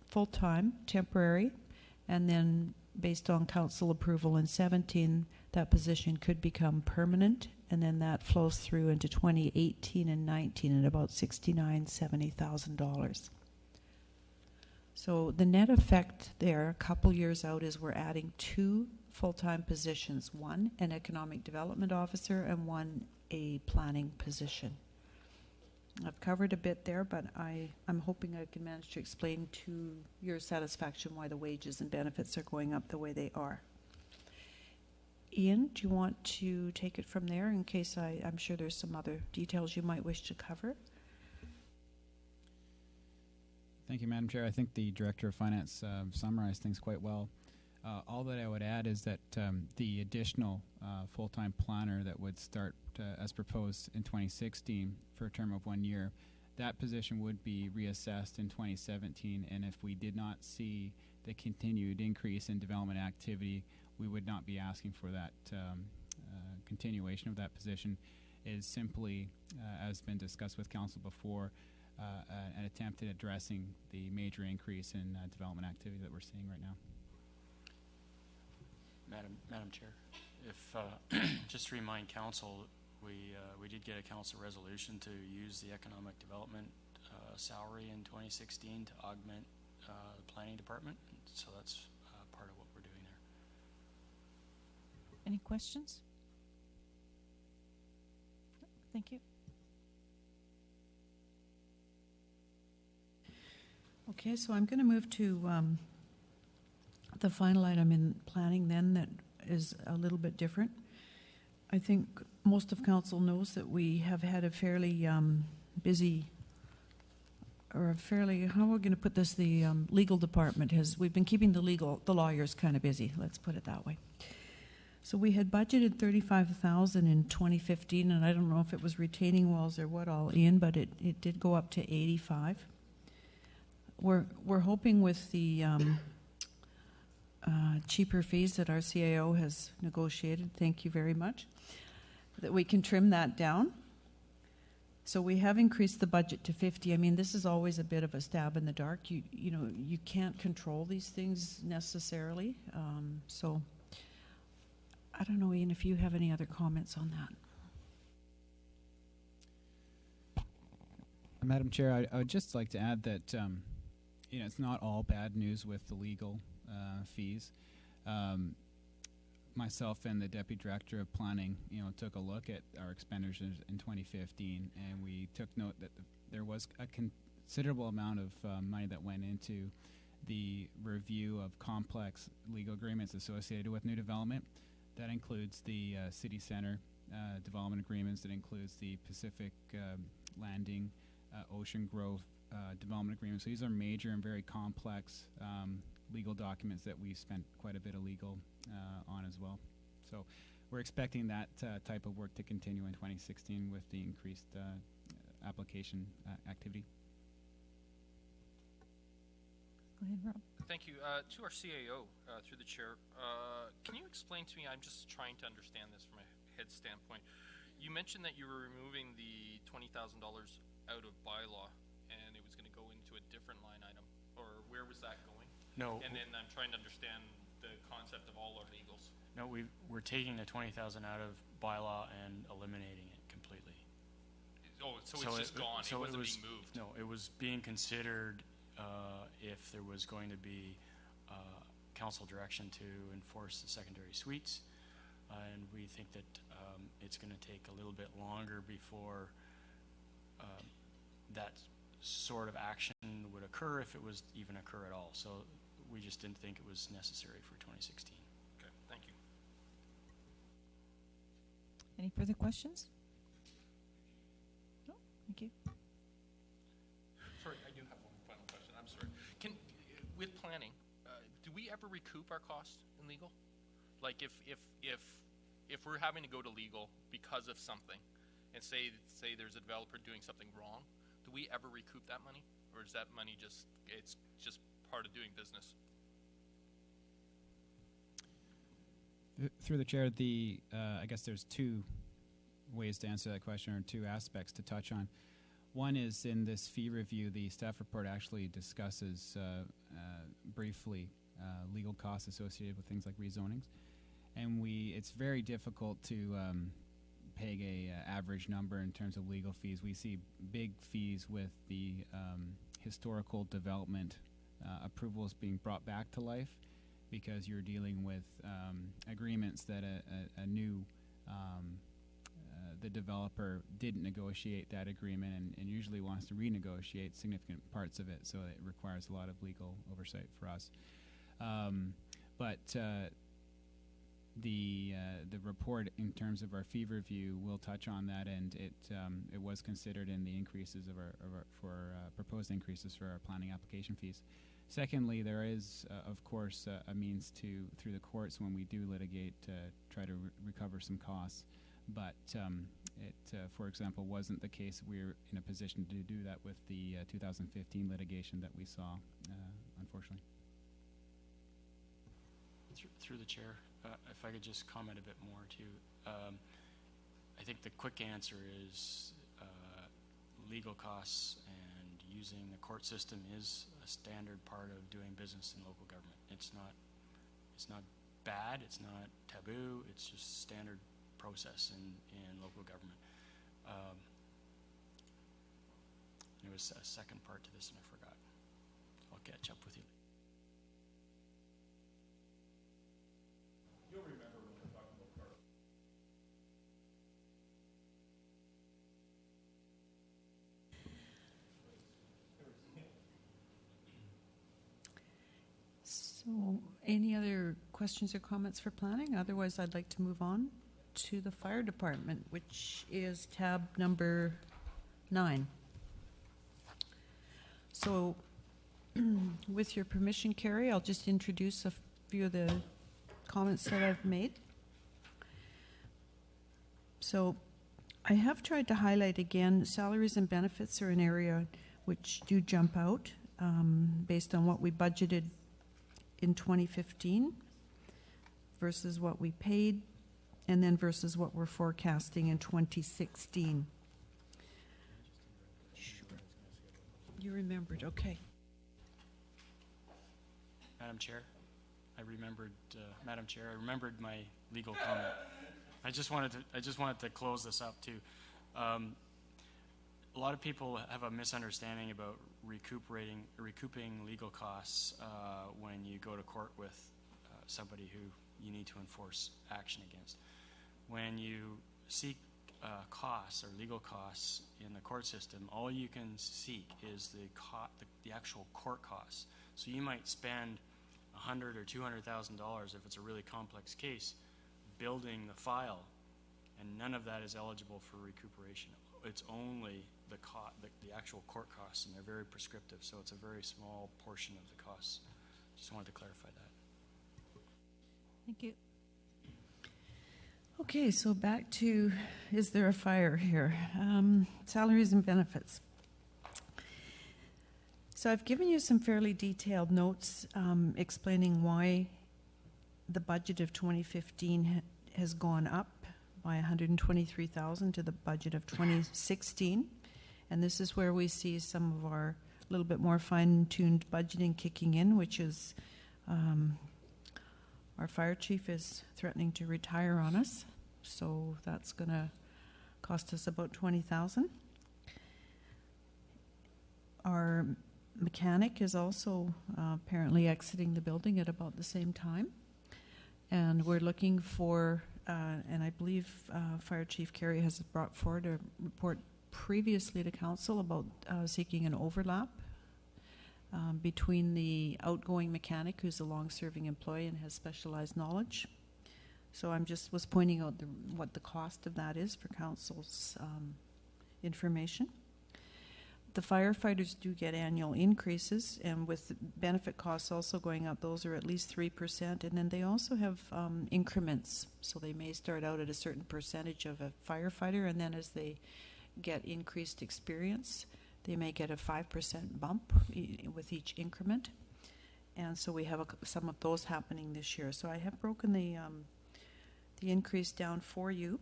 full-time, temporary, and then based on council approval in 17, that position could become permanent, and then that flows through into 2018 and 19 at about $69,000, $70,000. So the net effect there, a couple years out, is we're adding 2 full-time positions, one an economic development officer and one a planning position. I've covered a bit there, but I'm hoping I can manage to explain to your satisfaction why the wages and benefits are going up the way they are. Ian, do you want to take it from there in case I'm sure there's some other details you might wish to cover? Thank you, Madam Chair. I think the Director of Finance summarized things quite well. All that I would add is that the additional full-time planner that would start as proposed in 2016 for a term of 1 year, that position would be reassessed in 2017, and if we did not see the continued increase in development activity, we would not be asking for that continuation of that position. It is simply, as been discussed with Council before, an attempt at addressing the major increase in development activity that we're seeing right now. Madam Chair, if just to remind Council, we did get a Council resolution to use the economic development salary in 2016 to augment the planning department, so that's part of what we're doing there. Any questions? Thank you. Okay, so I'm going to move to the final item in planning then that is a little bit different. I think most of council knows that we have had a fairly busy, or a fairly, how are we going to put this, the legal department we've been keeping the lawyers kind of busy, let's put it that way. So we had budgeted $35,000 in 2015, and I don't know if it was retaining walls or what all, Ian, but it did go up to $85,000. We're hoping with the cheaper fees that our CAO has negotiated, thank you very much, that we can trim that down. So we have increased the budget to 50. I mean, this is always a bit of a stab in the dark. You know, you can't control these things necessarily. So I don't know, Ian, if you have any other comments on that. Madam Chair, I would just like to add that you know, it's not all bad news with the legal fees. Myself and the Deputy Director of Planning, you know, took a look at our expenditures in 2015, and we took note that there was a considerable amount of money that went into the review of complex legal agreements associated with new development. That includes the city center development agreements. That includes the Pacific Landing, Ocean Grove development agreements. So these are major and very complex legal documents that we spent quite a bit of legal on as well. So we're expecting that type of work to continue in 2016 with the increased application activity. Go ahead, Rob. Thank you. To our CAO, through the chair, can you explain to me, I'm just trying to understand this from a head standpoint. You mentioned that you were removing the $20,000 out of bylaw, and it was going to go into a different line item, or where was that going? No. And then I'm trying to understand the concept of all our legals. No, we're taking the $20,000 out of bylaw and eliminating it completely. Oh, so it's just gone. So it wasn't being moved. No, it was being considered if there was going to be council direction to enforce the secondary suites. and we think that it's going to take a little bit longer before that sort of action would occur, if it was even occur at all. So we just didn't think it was necessary for 2016. Okay, thank you. Any further questions? No? Thank you. Sorry, I do have one final question. I'm sorry. With planning, do we ever recoup our costs in legal? Like if we're having to go to legal because of something, and say there's a developer doing something wrong, do we ever recoup that money, or is that money just part of doing business? Through the chair, I guess there's two ways to answer that question, or two aspects to touch on. One is in this fee review, the staff report actually discusses briefly legal costs associated with things like rezonings, and it's very difficult to peg a average number in terms of legal fees. We see big fees with the historical development approvals being brought back to life, because you're dealing with agreements that a new the developer didn't negotiate that agreement and usually wants to renegotiate significant parts of it, so it requires a lot of legal oversight for us. But the report in terms of our fee review will touch on that, and it was considered in the increases of our proposed increases for our planning application fees. Secondly, there is of course a means to, through the courts when we do litigate, try to recover some costs, but it for example wasn't the case. We're in a position to do that with the 2015 litigation that we saw, unfortunately. Through the chair, if I could just comment a bit more too. I think the quick answer is legal costs and using the court system is a standard part of doing business in local government. It's not bad, it's not taboo, it's just standard process in local government. There was a second part to this and I forgot. I'll catch up with you. You'll remember when we're talking about cars. So, any other questions or comments for planning? Otherwise, I'd like to move on to the fire department, which is tab number 9. So, with your permission, Carrie, I'll just introduce a few of the comments that I've made. So, I have tried to highlight again, salaries and benefits are an area which do jump out based on what we budgeted in 2015 versus what we paid, and then versus what we're forecasting in 2016. Sure. You remembered, okay. Madam Chair, Madam Chair, I remembered my legal comment. I just wanted to close this up too. A lot of people have a misunderstanding about recouping legal costs when you go to court with somebody who you need to enforce action against. When you seek costs or legal costs in the court system, all you can seek is the actual court costs. So you might spend $100,000 or $200,000 if it's a really complex case building the file, and none of that is eligible for recuperation. It's only the actual court costs, and they're very prescriptive, so it's a very small portion of the costs. Just wanted to clarify that. Thank you. Okay, so back to, is there a fire here? Salaries and benefits. So I've given you some fairly detailed notes explaining why the budget of 2015 has gone up by $123,000 to the budget of 2016. And this is where we see some of our little bit more fine-tuned budgeting kicking in, which is our fire chief is threatening to retire on us. So that's going to cost us about $20,000. Our mechanic is also apparently exiting the building at about the same time. And we're looking for and I believe Fire Chief Carey has brought forward a report previously to council about seeking an overlap between the outgoing mechanic, who's a long-serving employee and has specialized knowledge. So I'm just was pointing out what the cost of that is for council's information. The firefighters do get annual increases, and with benefit costs also going up, those are at least 3%. And then they also have increments. So they may start out at a certain percentage of a firefighter, and then as they get increased experience, they may get a 5% bump with each increment. And so we have some of those happening this year. So I have broken the increase down for you.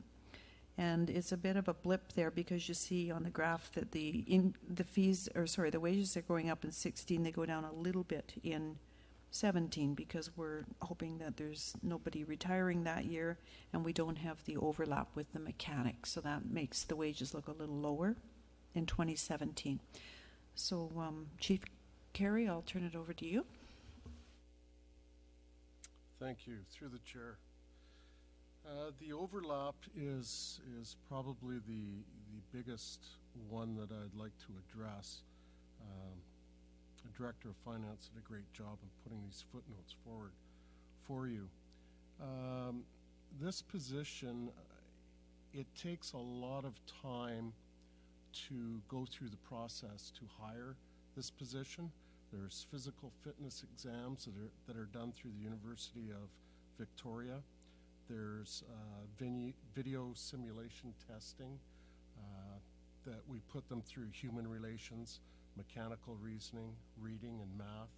And it's a bit of a blip there because you see on the graph that the wages are going up in 16. They go down a little bit in 17 because we're hoping that there's nobody retiring that year and we don't have the overlap with the mechanic. So that makes the wages look a little lower in 2017. So Chief Carey, I'll turn it over to you. Thank you. Through the chair. The overlap is probably the biggest one that I'd like to address. The Director of Finance did a great job of putting these footnotes forward for you. This position, it takes a lot of time to go through the process to hire this position. There's physical fitness exams that are done through the University of Victoria. There's video simulation testing that we put them through human relations, mechanical reasoning, reading, and math.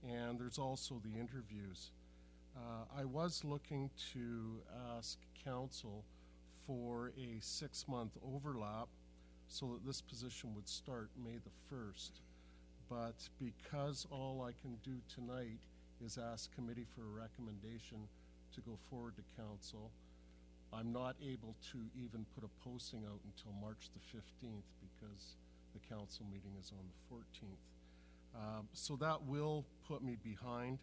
And there's also the interviews. I was looking to ask council for a 6-month overlap so that this position would start May the 1st. But because all I can do tonight is ask committee for a recommendation to go forward to council, I'm not able to even put a posting out until March the 15th because the council meeting is on the 14th. So that will put me behind.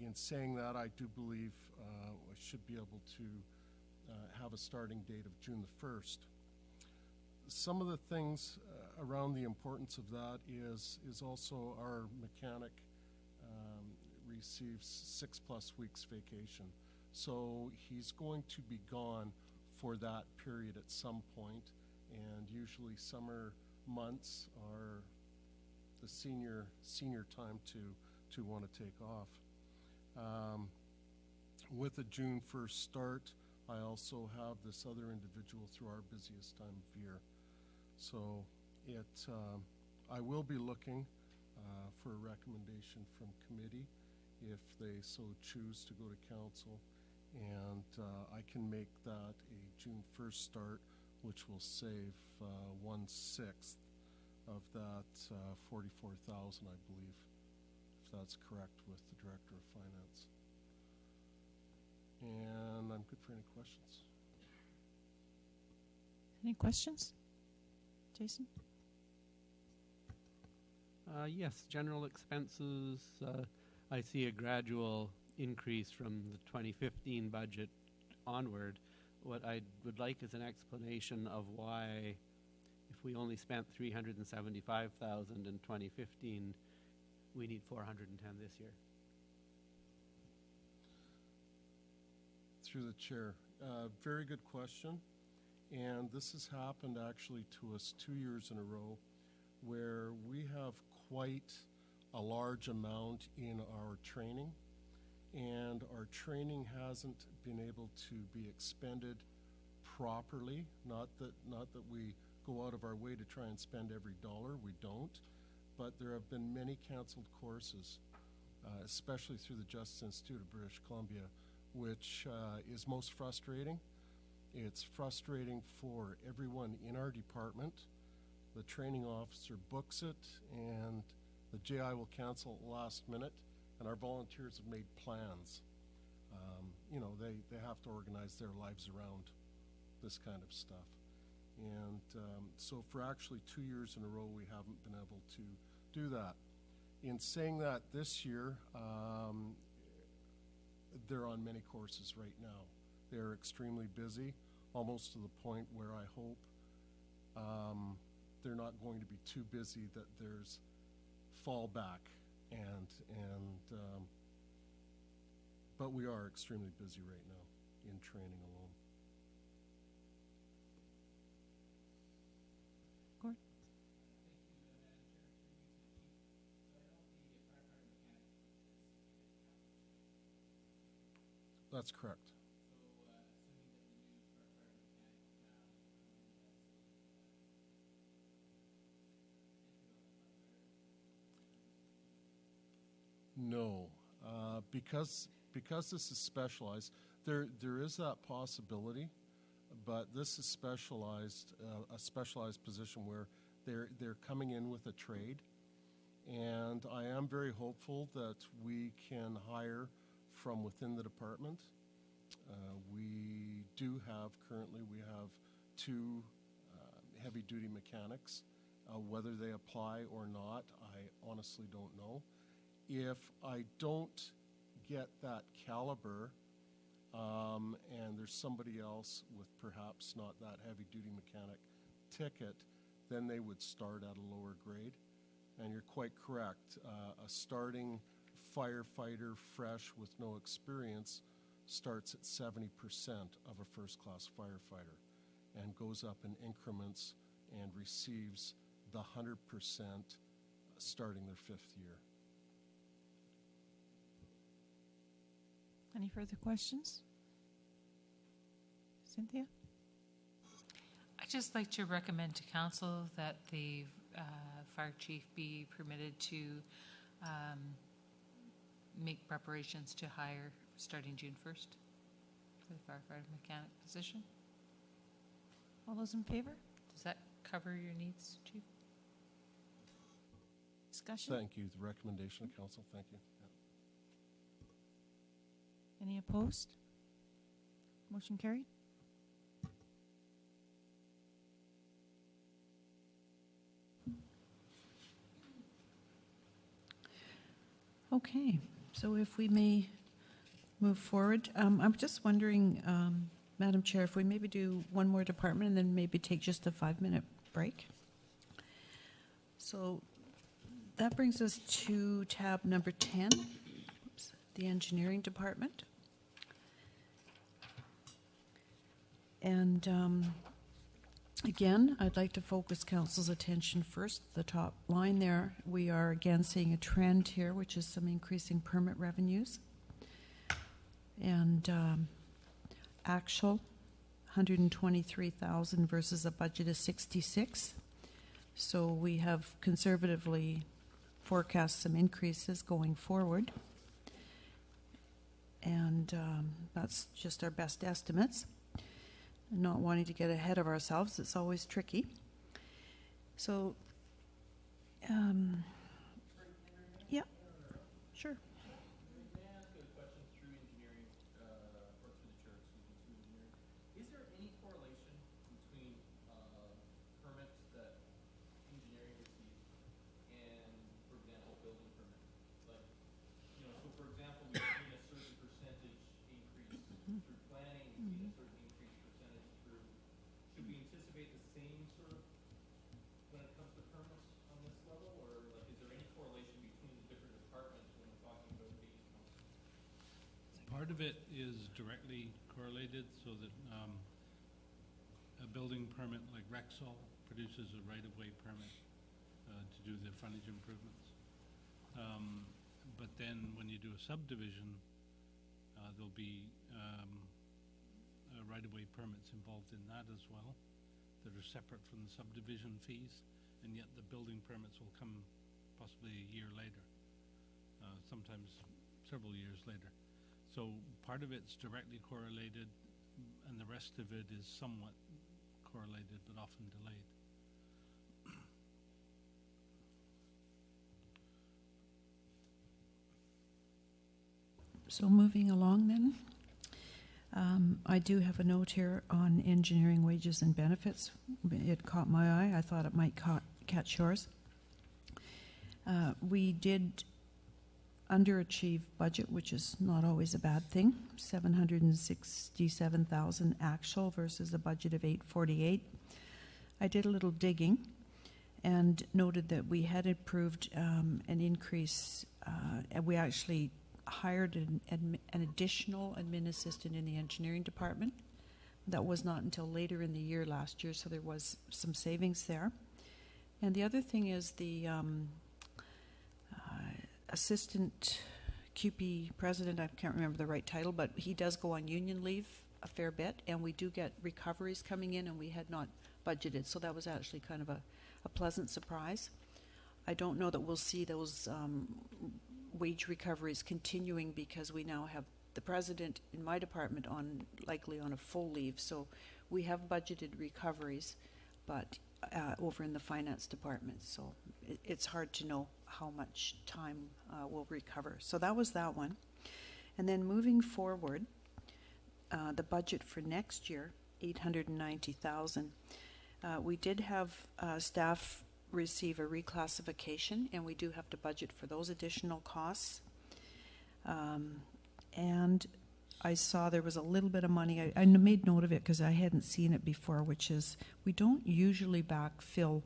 In saying that, I do believe I should be able to have a starting date of June the 1st. Some of the things around the importance of that is also our mechanic receives 6+ weeks vacation. So he's going to be gone for that period at some point, and usually summer months are the senior time to want to take off. With a June 1st start, I also have this other individual through our busiest time of year. So I will be looking for a recommendation from committee if they so choose to go to council, and I can make that a June 1st start, which will save 1/6 of that 44,000, I believe, if that's correct with the Director of Finance. And I'm good for any questions. Any questions? Jason? Yes, general expenses. I see a gradual increase from the 2015 budget onward. What I would like is an explanation of why, if we only spent $375,000 in 2015, we need $410 this year. Through the chair. Very good question. And this has happened actually to us 2 years in a row, where we have quite a large amount in our training, and our training hasn't been able to be expended properly. Not that we go out of our way to try and spend every dollar, we don't, but there have been many canceled courses, especially through the Justice Institute of British Columbia, which is most frustrating. It's frustrating for everyone in our department. The training officer books it, and the JI will cancel at the last minute, and our volunteers have made plans. They have to organize their lives around this kind of stuff. And so for actually 2 years in a row, we haven't been able to do that. In saying that, this year, they're on many courses right now. They're extremely busy, almost to the point where I hope they're not going to be too busy that there's fallback but we are extremely busy right now in training alone. Gord? That's correct. No, because this is specialized, there is that possibility, but this is specialized, a specialized position where they're coming in with a trade, and I am very hopeful that we can hire from within the department. We do have currently, we have 2 heavy-duty mechanics. Whether they apply or not, I honestly don't know. If I don't get that caliber, and there's somebody else with perhaps not that heavy-duty mechanic ticket, then they would start at a lower grade. And you're quite correct. A starting firefighter fresh with no experience starts at 70% of a first-class firefighter and goes up in increments and receives the 100% starting their 5th year. Any further questions? Cynthia? I'd just like to recommend to council that the fire chief be permitted to make preparations to hire starting June 1st for the firefighter mechanic position. All those in favor? Does that cover your needs, Chief? Discussion? Thank you. The recommendation of council. Thank you. Yeah. Any opposed? Motion carried. Okay, so if we may move forward, I'm just wondering, Madam Chair, if we maybe do one more department and then maybe take just a 5-minute break. So that brings us to tab number 10, the engineering department. And again, I'd like to focus council's attention first. The top line there, we are again seeing a trend here, which is some increasing permit revenues. And actual, 123,000 versus a budget of 66. So we have conservatively forecast some increases going forward. And that's just our best estimates. Not wanting to get ahead of ourselves, it's always tricky. So, yeah, sure. Is there any correlation between permits that engineering receives and, for example, building permits? Like, you know, so for example, we've seen a certain percentage increase through planning, we've seen a certain increased percentage through. Should we anticipate the same sort of when it comes to permits on this level, or like, is there any correlation between the different departments when we're talking about base counts? Part of it is directly correlated, so that a building permit like Rexall produces a right-of-way permit to do the frontage improvements. But then when you do a subdivision, there'll be right-of-way permits involved in that as well that are separate from the subdivision fees, and yet the building permits will come possibly a year later, sometimes several years later. So part of it's directly correlated, and the rest of it is somewhat correlated, but often delayed. So moving along then, I do have a note here on engineering wages and benefits. It caught my eye. I thought it might catch yours. We did underachieve budget, which is not always a bad thing. 767,000 actual versus a budget of 848. I did a little digging and noted that we had approved an increase, and we actually hired an additional admin assistant in the engineering department. That was not until later in the year last year, so there was some savings there. And the other thing is the assistant QP president, I can't remember the right title, but he does go on union leave a fair bit, and we do get recoveries coming in, and we had not budgeted, so that was actually kind of a pleasant surprise. I don't know that we'll see those wage recoveries continuing, because we now have the president in my department likely on a full leave, so we have budgeted recoveries, but over in the finance department, so it's hard to know how much time we'll recover. So that was that one. And then moving forward, the budget for next year, 890,000. We did have staff receive a reclassification, and we do have to budget for those additional costs. And I saw there was a little bit of money. I made note of it because I hadn't seen it before, which is we don't usually backfill.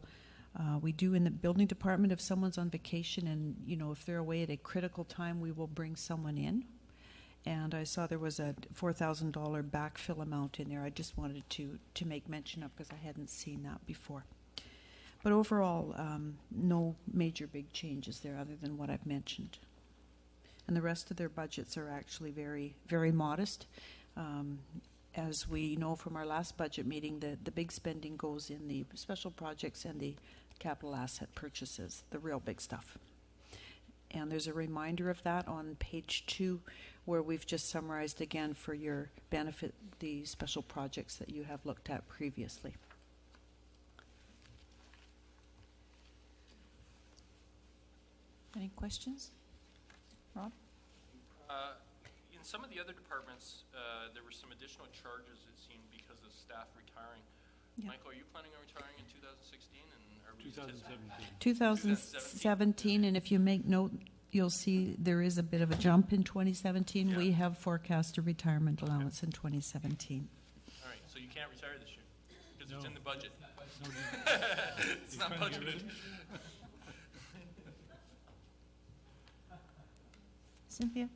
We do in the building department if someone's on vacation, and if they're away at a critical time, we will bring someone in. And I saw there was a $4,000 backfill amount in there. I just wanted to make mention of, because I hadn't seen that before. But overall, no major big changes there other than what I've mentioned. And the rest of their budgets are actually very, very modest. As we know from our last budget meeting, the big spending goes in the special projects and the capital asset purchases, the real big stuff. And there's a reminder of that on page 2, where we've just summarized again for your benefit the special projects that you have looked at previously. Any questions? Rob? In some of the other departments, there were some additional charges, it seemed, because of staff retiring. Yeah. Michael, are you planning on retiring in 2016? And are we 2017, and if you make note, you'll see there is a bit of a jump in 2017. Yeah. We have forecast a retirement allowance in 2017. All right, so you can't retire this year because it's No. in the budget. No, It's not budgeted. Cynthia?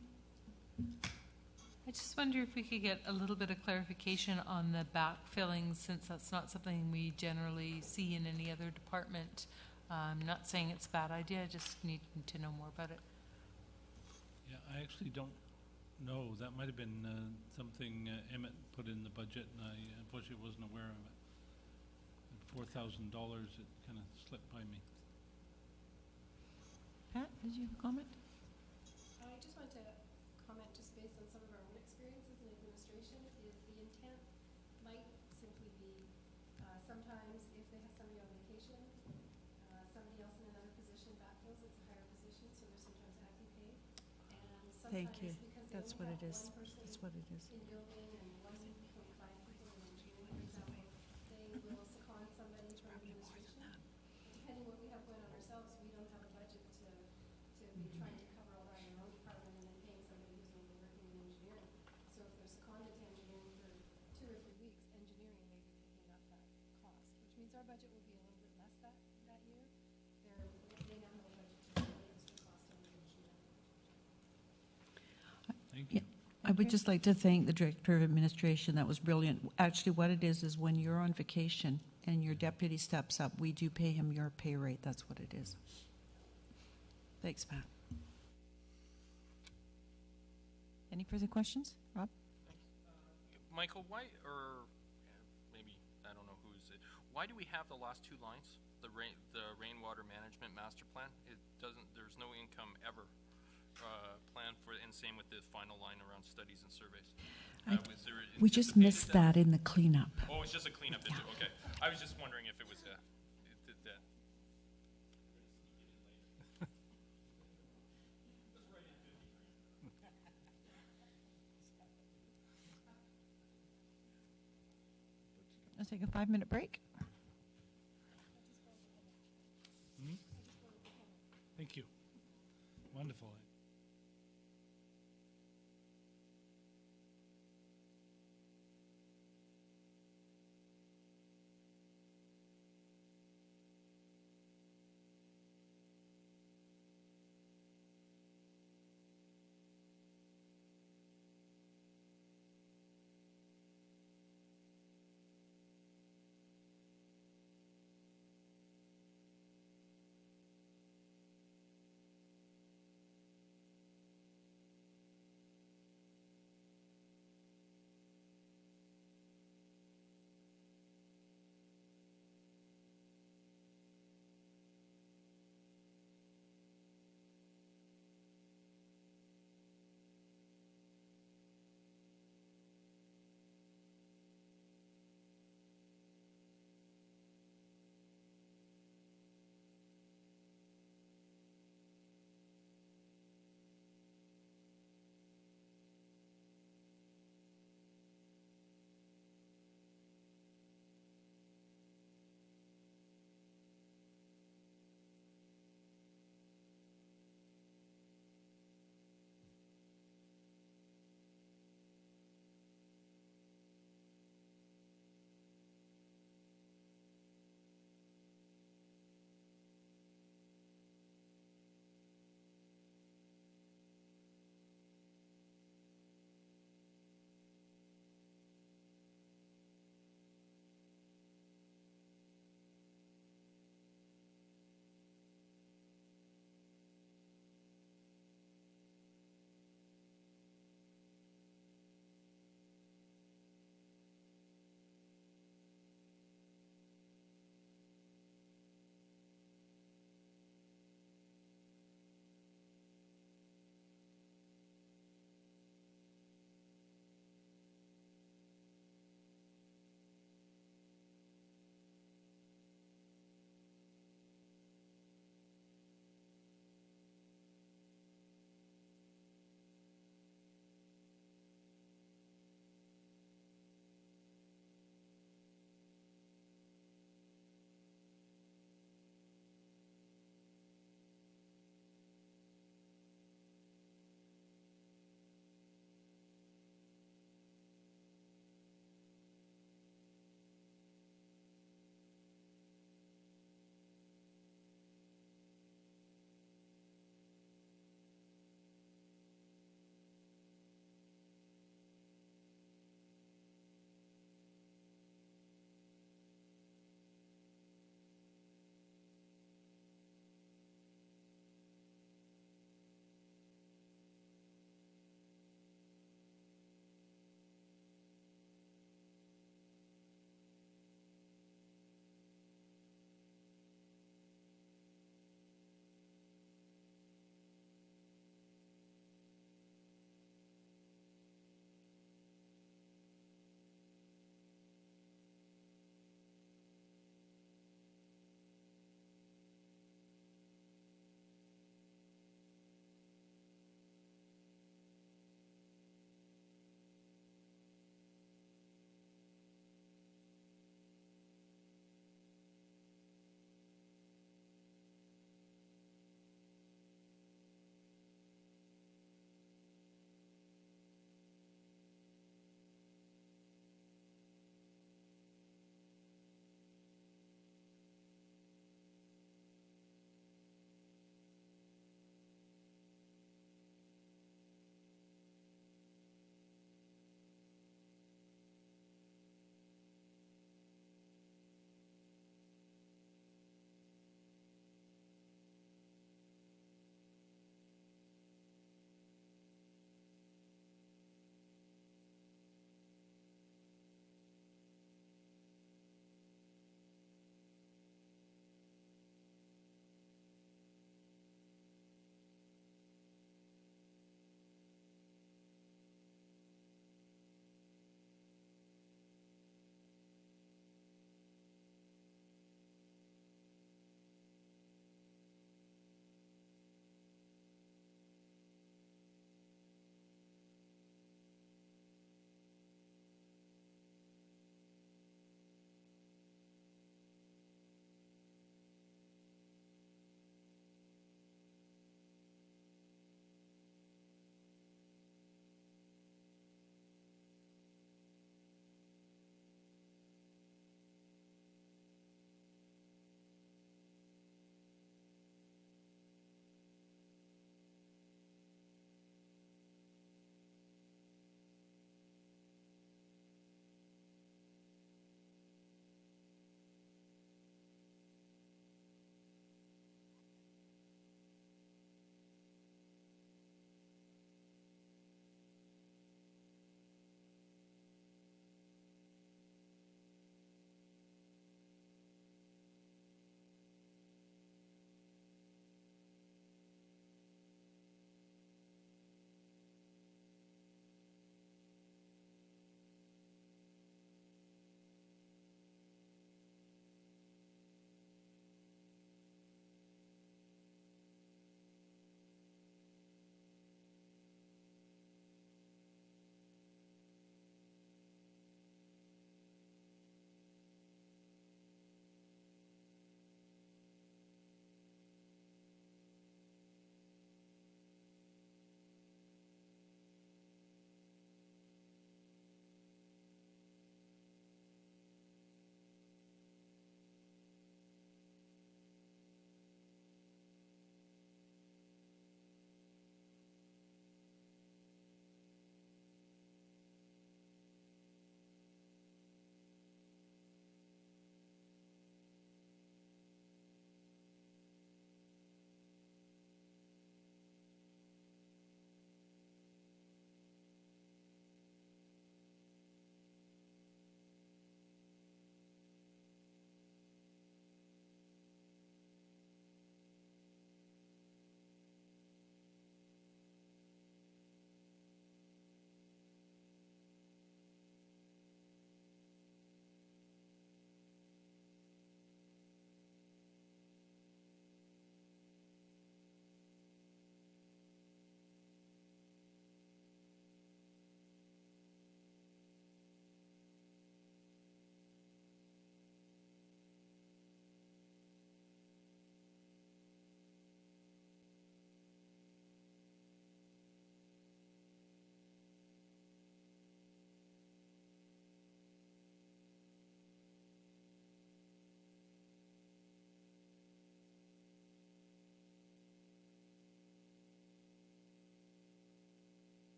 I just wonder if we could get a little bit of clarification on the backfilling, since that's not something we generally see in any other department. I'm not saying it's a bad idea, I just need to know more about it. Yeah, I actually don't know. That might have been something Emmett put in the budget, and I unfortunately wasn't aware of it. At $4,000, it kind of slipped by me. Pat, did you have a comment? I just want to comment, just based on some of our own experiences in administration, is the intent might simply be sometimes if they have somebody on vacation, somebody else in another position backfills, it's a higher position, so there's sometimes acting pay. And sometimes Thank you. because they That's only what have it is. one person That's what it is. in building and 1.5 people in engineering, for example, they will second somebody from administration. Depending what we have going on ourselves, we don't have a budget to be trying to cover all that in our own department and then paying somebody who's only working in engineering. So if they're seconded to engineering for 2 or 3 weeks, engineering may be picking up that cost, which means our budget will be a little bit less that year. They now have a budget to pay the extra cost on the engineering. Thank Yeah. you. I would just like to thank the Director of Administration. That was brilliant. Actually, what it is when you're on vacation and your deputy steps up, we do pay him your pay rate. That's what it is. Thanks, Pat. Any further questions? Rob? Michael, why, or maybe, I don't know who's it, why do we have the last 2 lines? The rainwater management master plan? It doesn't, there's no income ever planned for, and same with the final line around studies and surveys. We just missed that in the cleanup. Oh, it's just a cleanup issue, okay. I was just wondering if it was that. Let's take a 5-minute break. Thank you. Wonderful.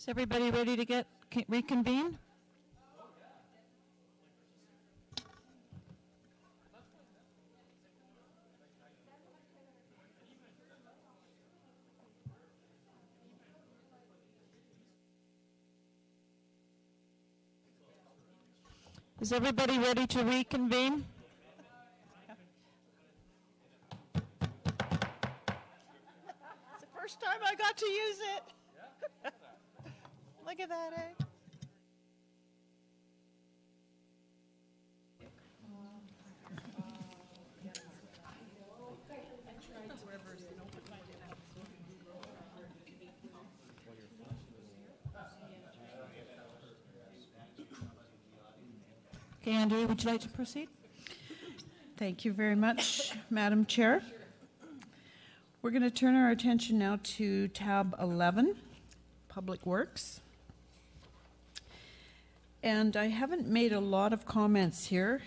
Is everybody ready to reconvene? Is everybody ready to reconvene? It's the first time I got to use it. Look at that, eh? Okay, Andrea, would you like to proceed? Thank you very much, Madam Chair. We're going to turn our attention now to tab 11, Public Works. And I haven't made a lot of comments here.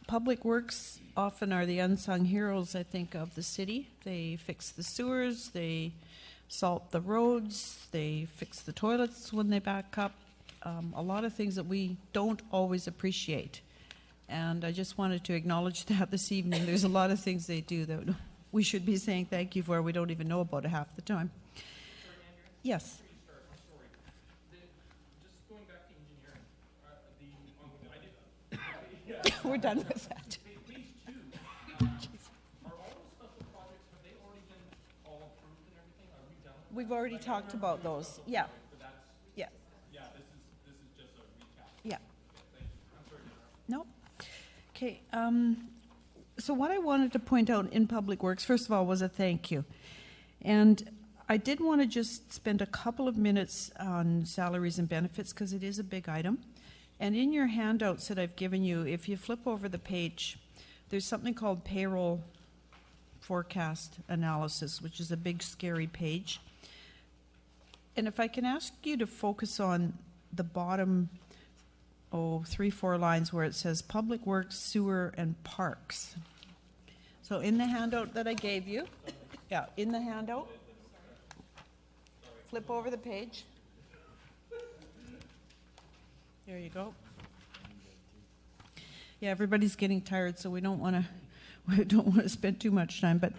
Public Works often are the unsung heroes, I think, of the city. They fix the sewers, they salt the roads, they fix the toilets when they back up. A lot of things that we don't always appreciate. And I just wanted to acknowledge that this evening. There's a lot of things they do that we should be saying thank you for. We don't even know about it half the time. Yes. Just going back to engineering, We're done with that. Phase 2, are all those special projects, have they already been all approved and everything? Are we done with We've already talked about those. Yeah. Yeah. Yeah, this is just a recap. Yeah. Thank you. I'm sorry to interrupt. No. Okay. So what I wanted to point out in Public Works, first of all, was a thank you. And I did want to just spend a couple of minutes on salaries and benefits because it is a big item. And in your handouts that I've given you, if you flip over the page, there's something called payroll forecast analysis, which is a big, scary page. And if I can ask you to focus on the bottom, 3-4 lines where it says Public Works, Sewer, and Parks. So in the handout that I gave you, yeah, in the handout, flip over the page. There you go. Yeah, everybody's getting tired, so we don't want to spend too much time. But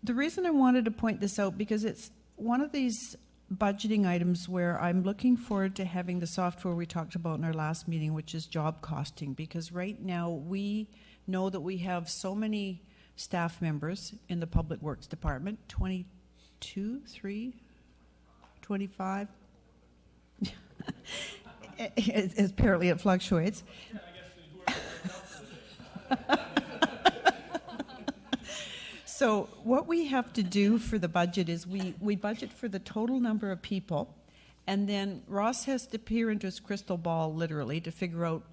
the reason I wanted to point this out, because it's one of these budgeting items where I'm looking forward to having the software we talked about in our last meeting, which is job costing, because right now we know that we have so many staff members in the Public Works Department, 22, 3, 25. Apparently it fluctuates. So what we have to do for the budget is we budget for the total number of people, and then Ross has to peer into his crystal ball, literally, to figure out,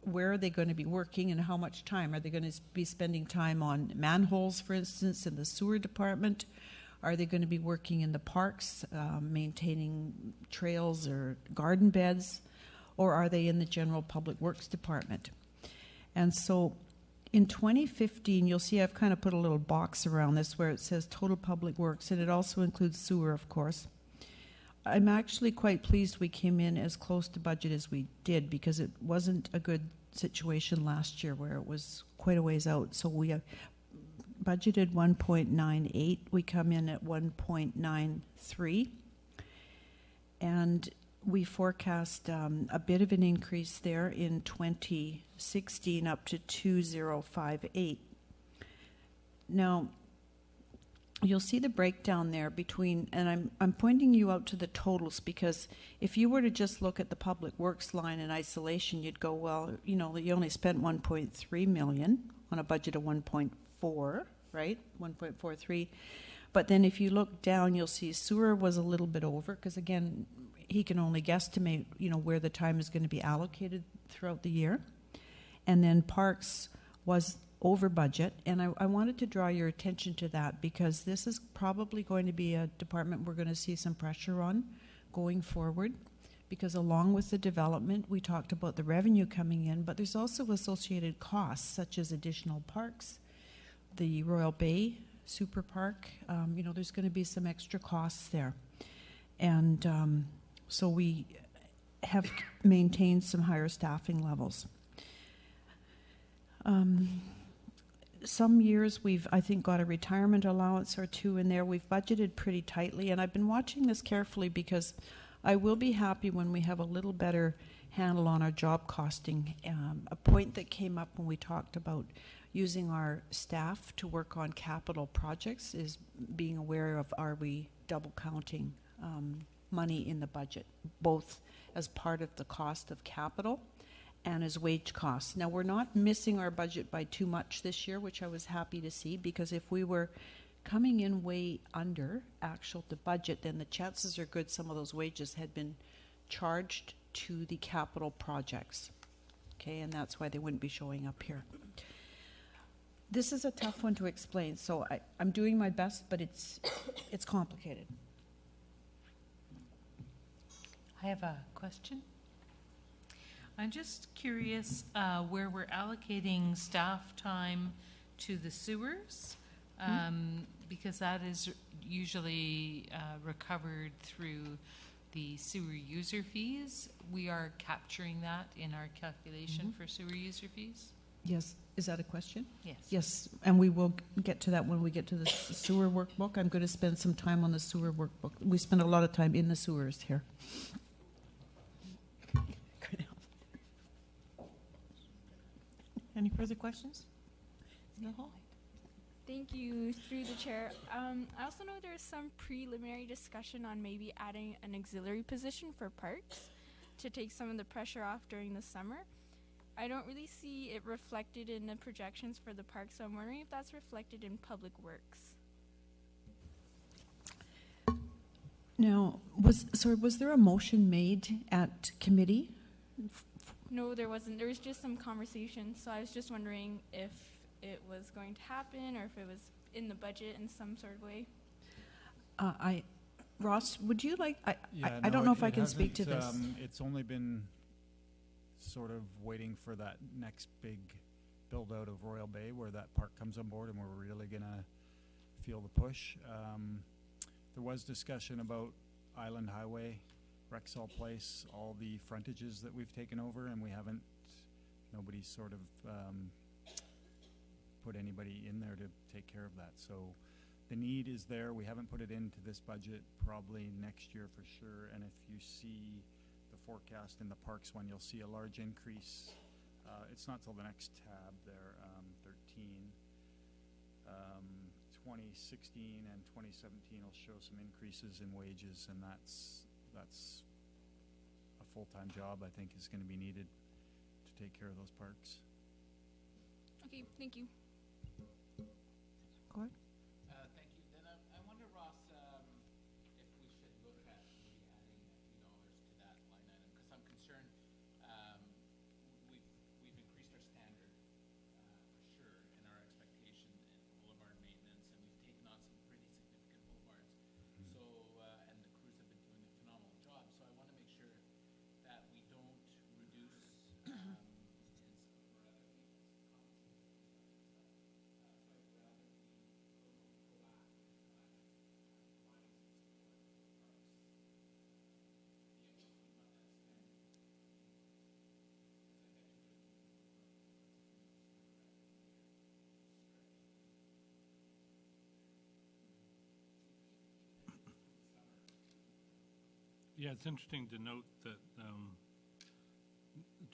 where are they going to be working and how much time. Are they going to be spending time on manholes, for instance, in the sewer department? Are they going to be working in the parks, maintaining trails or garden beds? Or are they in the general Public Works department? And so in 2015, you'll see I've kind of put a little box around this where it says total Public Works, and it also includes sewer, of course. I'm actually quite pleased we came in as close to budget as we did, because it wasn't a good situation last year where it was quite a ways out. So we budgeted 1.98. We come in at 1.93. And we forecast a bit of an increase there in 2016 up to 2058. Now, you'll see the breakdown there between, and I'm pointing you out to the totals, because if you were to just look at the Public Works line in isolation, you'd go, well, you only spent 1.3 million on a budget of 1.4, right? 1.43. But then if you look down, you'll see sewer was a little bit over, because again, he can only guesstimate, where the time is going to be allocated throughout the year. And then parks was over budget. And I wanted to draw your attention to that, because this is probably going to be a department we're going to see some pressure on going forward, because along with the development, we talked about the revenue coming in, but there's also associated costs, such as additional parks, the Royal Bay Super Park. There's going to be some extra costs there. And so we have maintained some higher staffing levels. Some years we've, I think, got a retirement allowance or two in there. We've budgeted pretty tightly, and I've been watching this carefully because I will be happy when we have a little better handle on our job costing. A point that came up when we talked about using our staff to work on capital projects is being aware of, are we double counting money in the budget, both as part of the cost of capital and as wage costs. Now, we're not missing our budget by too much this year, which I was happy to see, because if we were coming in way under actual the budget, then the chances are good some of those wages had been charged to the capital projects. Okay, and that's why they wouldn't be showing up here. This is a tough one to explain, so I'm doing my best, but it's complicated. I have a question. I'm just curious where we're allocating staff time to the sewers, because that is usually recovered through the sewer user fees. We are capturing that in our calculation for sewer user fees? Yes. Is that a question? Yes. Yes, and we will get to that when we get to the sewer workbook. I'm going to spend some time on the sewer workbook. We spend a lot of time in the sewers here. Any further questions? No. Thank you, through the chair. I also know there's some preliminary discussion on maybe adding an auxiliary position for parks to take some of the pressure off during the summer. I don't really see it reflected in the projections for the parks, so I'm wondering if that's reflected in public works. Now, was there a motion made at committee? No, there wasn't. There was just some conversation, so I was just wondering if it was going to happen or if it was in the budget in some sort of way. Ross, would you like, I don't know if I can speak to this. It's only been sort of waiting for that next big build out of Royal Bay where that park comes on board and we're really going to feel the push. There was discussion about Island Highway, Rexall Place, all the frontages that we've taken over, and nobody's sort of put anybody in there to take care of that. So the need is there. We haven't put it into this budget, probably next year for sure. And if you see the forecast in the parks one, you'll see a large increase. It's not till the next tab there, 13. 2016 and 2017 will show some increases in wages, and that's a full-time job I think is going to be needed to take care of those parks. Okay, thank you. Go ahead. Thank you. Then I wonder, Ross, if we should look at maybe adding a few dollars to that line item, because I'm concerned we've increased our standard for sure in our expectation in boulevard maintenance, and we've taken on some pretty significant boulevards. So and the crews have been doing a phenomenal job. So I want to make sure that we don't reduce Yeah, it's interesting to note that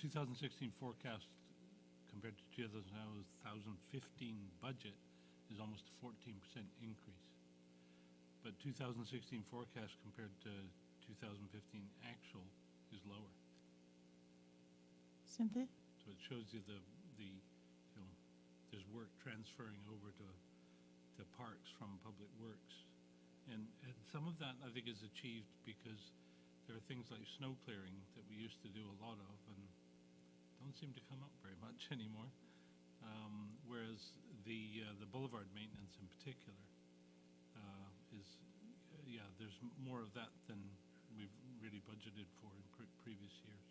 2016 forecast compared to 2015 budget is almost a 14% increase. But 2016 forecast compared to 2015 actual is lower. Cynthia? So it shows you there's work transferring over to parks from public works. And some of that I think is achieved because there are things like snow clearing that we used to do a lot of and don't seem to come up very much anymore. Whereas the boulevard maintenance in particular there's more of that than we've really budgeted for in previous years.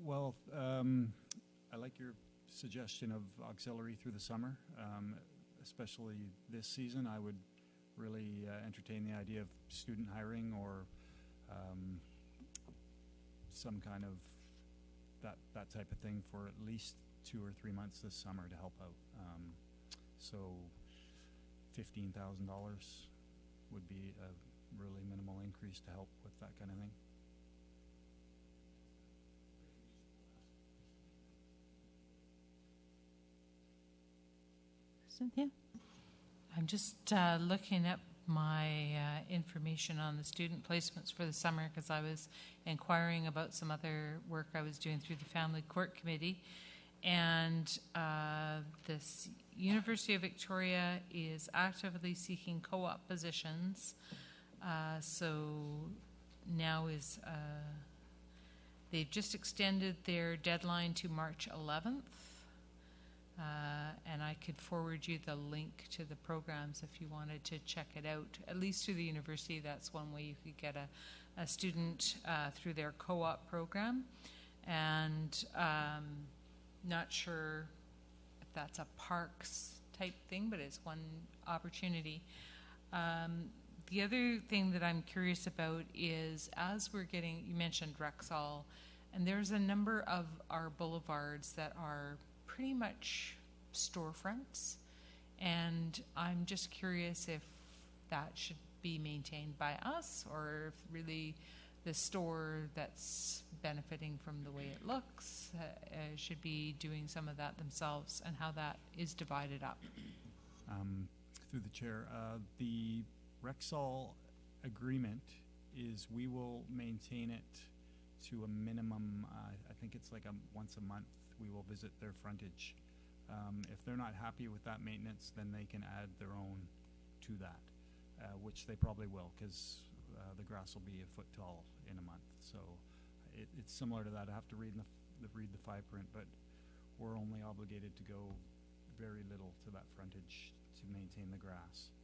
Well, I like your suggestion of auxiliary through the summer, especially this season. I would really entertain the idea of student hiring or some kind of that type of thing for at least 2 or 3 months this summer to help out. So $15,000 would be a really minimal increase to help with that kind of thing. Cynthia? I'm just looking at my information on the student placements for the summer because I was inquiring about some other work I was doing through the Family Court Committee. And this University of Victoria is actively seeking co-op positions. So now they've just extended their deadline to March 11th. And I could forward you the link to the programs if you wanted to check it out. At least through the university, that's one way you could get a student through their co-op program. And not sure if that's a parks type thing, but it's one opportunity. The other thing that I'm curious about is as we're getting, you mentioned Rexall, and there's a number of our boulevards that are pretty much storefronts, and I'm just curious if that should be maintained by us or if really the store that's benefiting from the way it looks should be doing some of that themselves, and how that is divided up. Through the chair, the Rexall agreement is we will maintain it to a minimum, I think it's like once a month we will visit their frontage. If they're not happy with that maintenance, then they can add their own to that, which they probably will, because the grass will be a foot tall in a month. So it's similar to that. I have to read the fine print, but we're only obligated to go very little to that frontage to maintain the grass.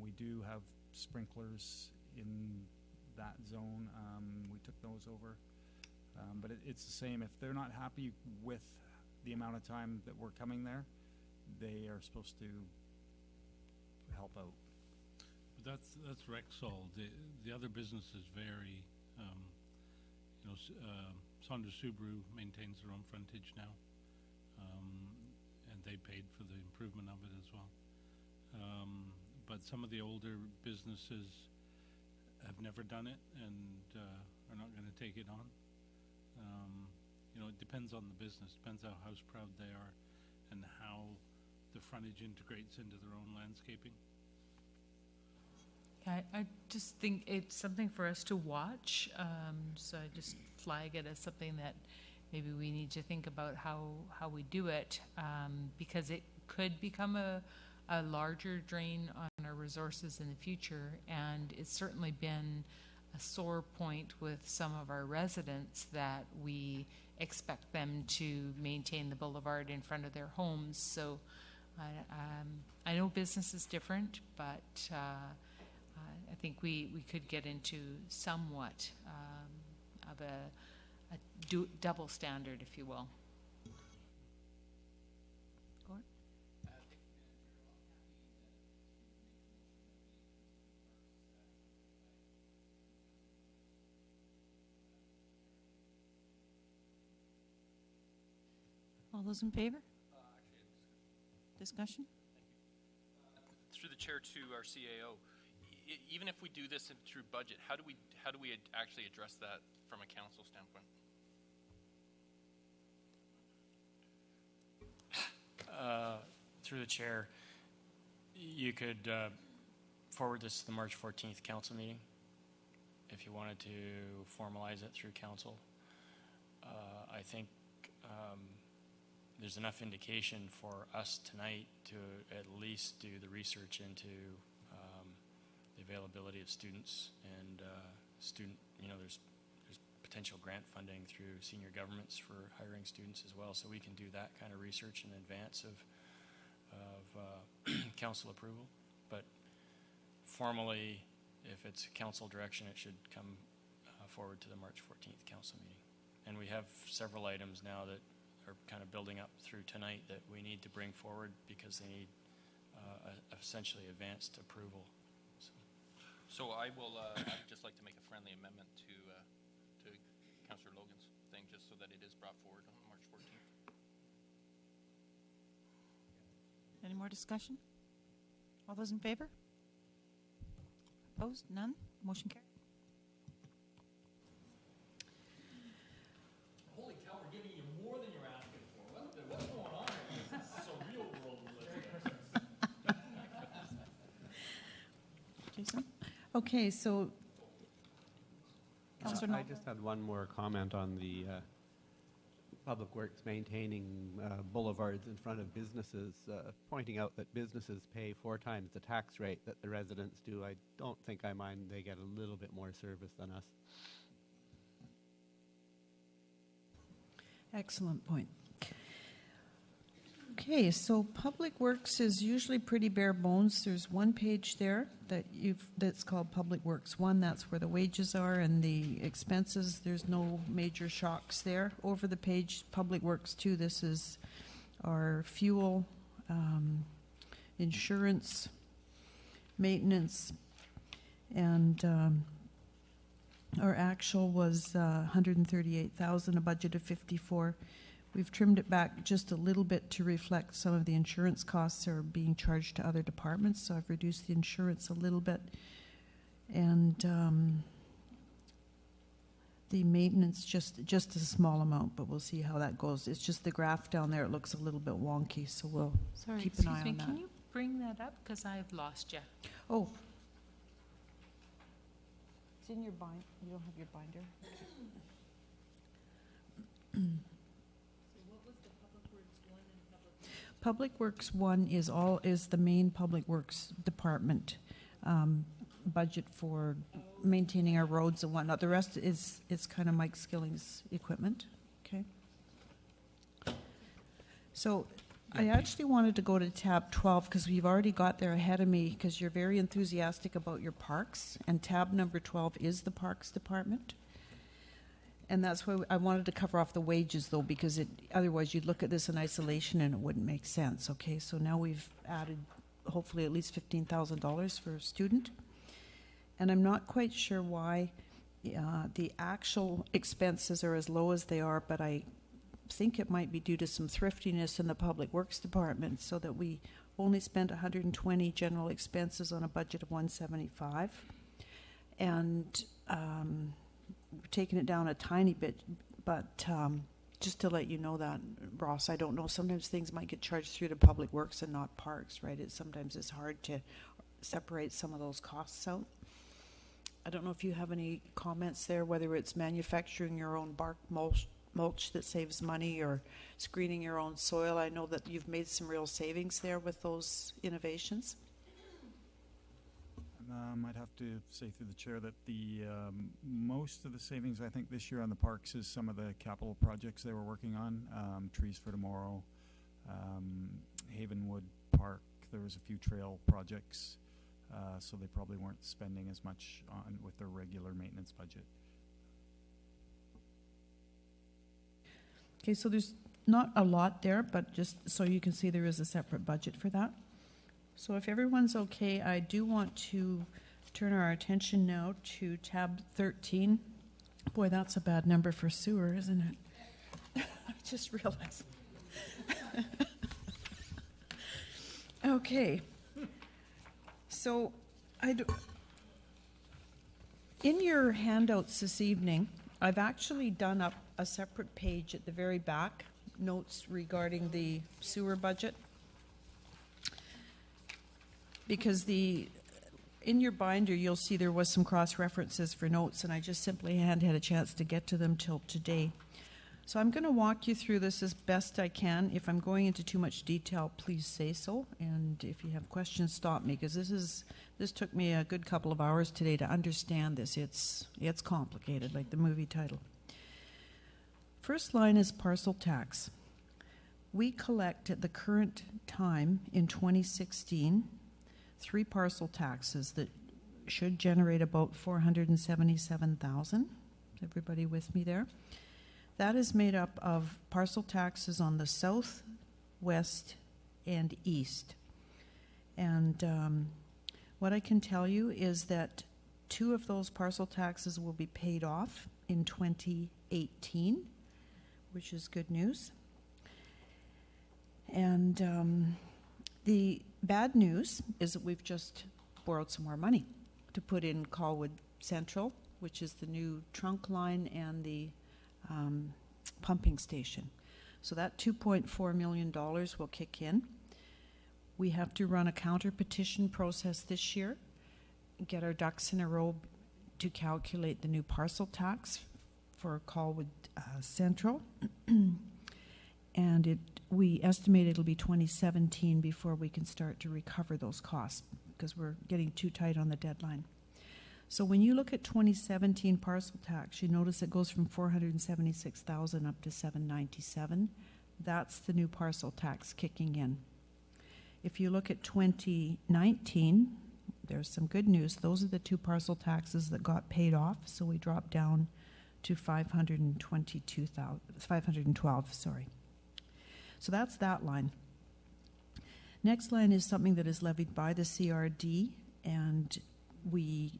We do have sprinklers in that zone. We took those over. But it's the same. If they're not happy with the amount of time that we're coming there, they are supposed to help out. That's Rexall. The other businesses vary. Saunders Subaru maintains their own frontage now, and they paid for the improvement of it as well. But some of the older businesses have never done it and are not going to take it on. It depends on the business, depends how house proud they are and how the frontage integrates into their own landscaping. I just think it's something for us to watch, so I just flag it as something that maybe we need to think about how we do it, because it could become a larger drain on our resources in the future, and it's certainly been a sore point with some of our residents that we expect them to maintain the boulevard in front of their homes. So I know business is different, but I think we could get into somewhat of a double standard, if you will. Gordon? All those in favor? Discussion? Through the chair to our CAO, even if we do this through budget, how do we actually address that from a council standpoint? Through the chair, you could forward this to the March 14th council meeting if you wanted to formalize it through council. I think there's enough indication for us tonight to at least do the research into the availability of students and there's potential grant funding through senior governments for hiring students as well, so we can do that kind of research in advance of council approval. But formally, if it's council direction, it should come forward to the March 14th council meeting. and we have several items now that are kind of building up through tonight that we need to bring forward because they need essentially advanced approval. So I will, I'd just like to make a friendly amendment to Councillor Logan's thing, just so that it is brought forward on March 14th. Any more discussion? All those in favor? Opposed? None? Motion carried. Holy cow, we're giving you more than you're asking for. What's going on here? This is so real world we live in. Jason? Okay, so Councillor I Noel? just had one more comment on the Public Works maintaining boulevards in front of businesses, pointing out that businesses pay 4 times the tax rate that the residents do. I don't think I mind they get a little bit more service than us. excellent point. Okay, so Public Works is usually pretty bare bones. There's one page there that's called Public Works 1. That's where the wages are and the expenses. There's no major shocks there. Over the page, Public Works 2, this is our fuel, insurance, maintenance, and our actual was 138,000, a budget of 54. We've trimmed it back just a little bit to reflect some of the insurance costs that are being charged to other departments, so I've reduced the insurance a little bit. And the maintenance, just a small amount, but we'll see how that goes. It's just the graph down there, it looks a little bit wonky, so we'll Sorry, keep an eye on that. Can you bring that up? Because I've lost you. Oh. It's in your binder. You don't have your binder? Public Works 1 is the main Public Works department budget for maintaining our roads and whatnot. The rest is kind of Mike Skilling's equipment. Okay. So I actually wanted to go to tab 12 because we've already got there ahead of me because you're very enthusiastic about your parks, and tab number 12 is the Parks Department. And that's why I wanted to cover off the wages, though, because otherwise you'd look at this in isolation and it wouldn't make sense. Okay, so now we've added hopefully at least $15,000 for a student. And I'm not quite sure why the actual expenses are as low as they are, but I think it might be due to some thriftiness in the Public Works Department, so that we only spent 120 general expenses on a budget of 175. And taking it down a tiny bit, but just to let you know that, Ross, I don't know, sometimes things might get charged through to Public Works and not Parks, right? Sometimes it's hard to separate some of those costs out. I don't know if you have any comments there, whether it's manufacturing your own bark mulch that saves money, or screening your own soil. I know that you've made some real savings there with those innovations. I'd have to say through the chair that the most of the savings I think this year on the parks is some of the capital projects they were working on, Trees for Tomorrow, Havenwood Park. There was a few trail projects, so they probably weren't spending as much on with their regular maintenance budget. Okay, so there's not a lot there, but just so you can see there is a separate budget for that. So if everyone's okay, I do want to turn our attention now to tab 13. Boy, that's a bad number for sewer, isn't it? I just realized. Okay. So in your handouts this evening, I've actually done up a separate page at the very back, notes regarding the sewer budget. Because in your binder, you'll see there was some cross-references for notes, and I just simply hadn't had a chance to get to them till today. So I'm going to walk you through this as best I can. If I'm going into too much detail, please say so. And if you have questions, stop me, because this took me a good couple of hours today to understand this. It's complicated, like the movie title. First line is parcel tax. We collect at the current time in 2016 3 parcel taxes that should generate about $477,000. Everybody with me there? That is made up of parcel taxes on the south, west, and east. And what I can tell you is that 2 of those parcel taxes will be paid off in 2018, which is good news. And the bad news is that we've just borrowed some more money to put in Colwood Central, which is the new trunk line and the pumping station. So that $2.4 million will kick in. We have to run a counter petition process this year, get our ducks in a row to calculate the new parcel tax for Colwood Central. And we estimate it'll be 2017 before we can start to recover those costs, because we're getting too tight on the deadline. So when you look at 2017 parcel tax, you notice it goes from 476,000 up to 797. That's the new parcel tax kicking in. If you look at 2019, there's some good news. Those are the 2 parcel taxes that got paid off, so we dropped down to 512, sorry. So that's that line. Next line is something that is levied by the CRD, and we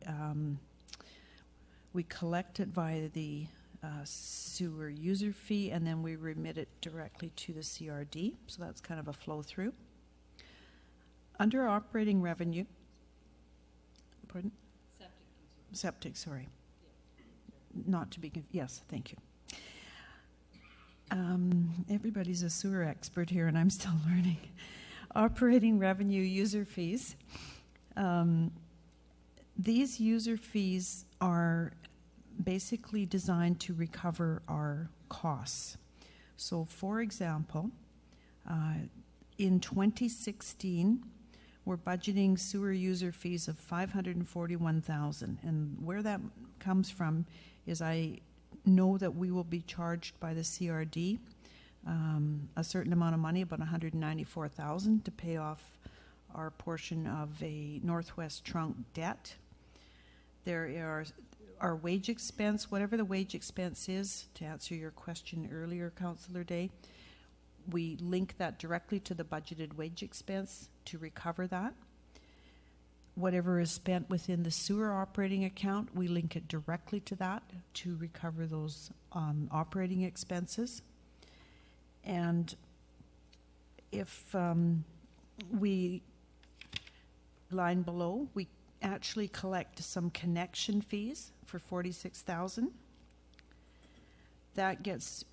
collect it via the sewer user fee, and then we remit it directly to the CRD. So that's kind of a flow through. Under operating revenue, pardon? Septic, sorry. Not to be, yes, thank you. Everybody's a sewer expert here, and I'm still learning. Operating revenue user fees. These user fees are basically designed to recover our costs. So, for example, in 2016, we're budgeting sewer user fees of $541,000, and where that comes from is I know that we will be charged by the CRD a certain amount of money, about $194,000, to pay off our portion of a Northwest Trunk debt. There are our wage expense, whatever the wage expense is, to answer your question earlier, Councillor Day, we link that directly to the budgeted wage expense to recover that. Whatever is spent within the sewer operating account, we link it directly to that to recover those operating expenses. And if we, line below, we actually collect some connection fees for $46,000. That gets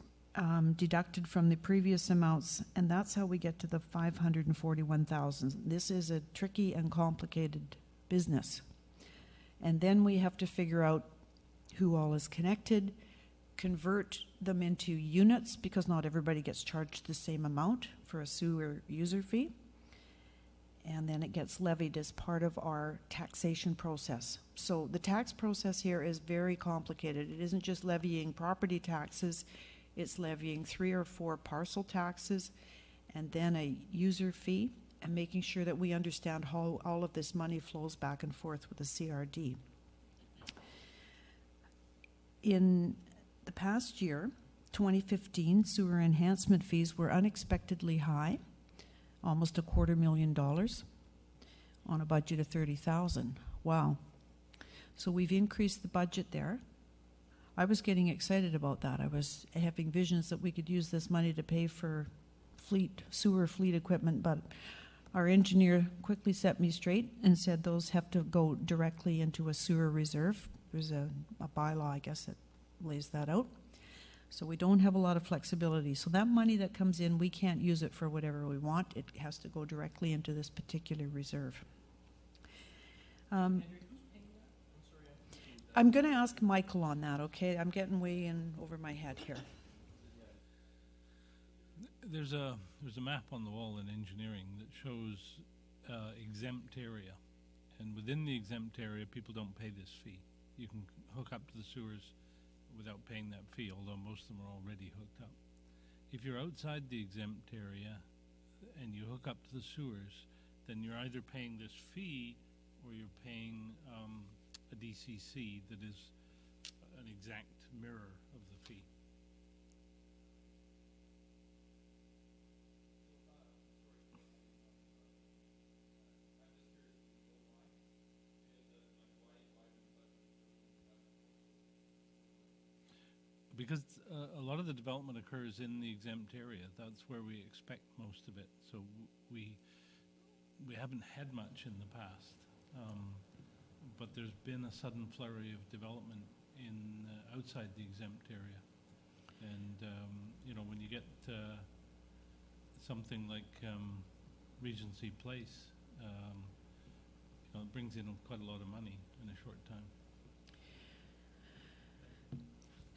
deducted from the previous amounts, and that's how we get to the $541,000. This is a tricky and complicated business. And then we have to figure out who all is connected, convert them into units, because not everybody gets charged the same amount for a sewer user fee. And then it gets levied as part of our taxation process. So the tax process here is very complicated. It isn't just levying property taxes, it's levying 3 or 4 parcel taxes and then a user fee, and making sure that we understand how all of this money flows back and forth with the CRD. In the past year, 2015, sewer enhancement fees were unexpectedly high, almost $250,000 on a budget of $30,000. Wow. So we've increased the budget there. I was getting excited about that. I was having visions that we could use this money to pay for sewer fleet equipment, but our engineer quickly set me straight and said those have to go directly into a sewer reserve. There's a bylaw, I guess, that lays that out. So we don't have a lot of flexibility. So that money that comes in, we can't use it for whatever we want. It has to go directly into this particular reserve. I'm going to ask Michael on that, okay? I'm getting way in over my head here. There's a map on the wall in engineering that shows exempt area, and within the exempt area, people don't pay this fee. You can hook up to the sewers without paying that fee, although most of them are already hooked up. If you're outside the exempt area and you hook up to the sewers, then you're either paying this fee or you're paying a DCC that is an exact mirror of the fee. because a lot of the development occurs in the exempt area. That's where we expect most of it. So we haven't had much in the past, but there's been a sudden flurry of development in outside the exempt area. And you know, when you get something like Regency Place, you know, it brings in quite a lot of money in a short time.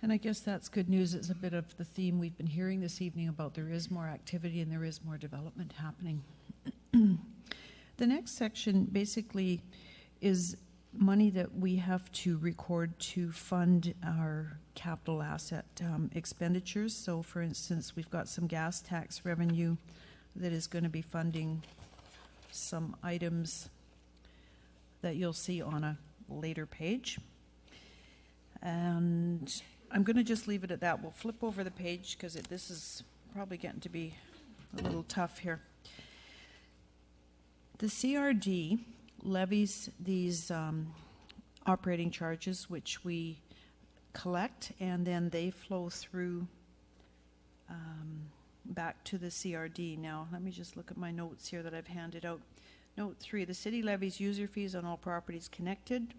And I guess that's good news. It's a bit of the theme we've been hearing this evening about there is more activity and there is more development happening. The next section basically is money that we have to record to fund our capital asset expenditures. So for instance, we've got some gas tax revenue that is going to be funding some items that you'll see on a later page. And I'm going to just leave it at that. We'll flip over the page because this is probably getting to be a little tough here. The CRD levies these operating charges, which we collect, and then they flow through back to the CRD. Now, let me just look at my notes here that I've handed out. Note 3, the city levies user fees on all properties connected,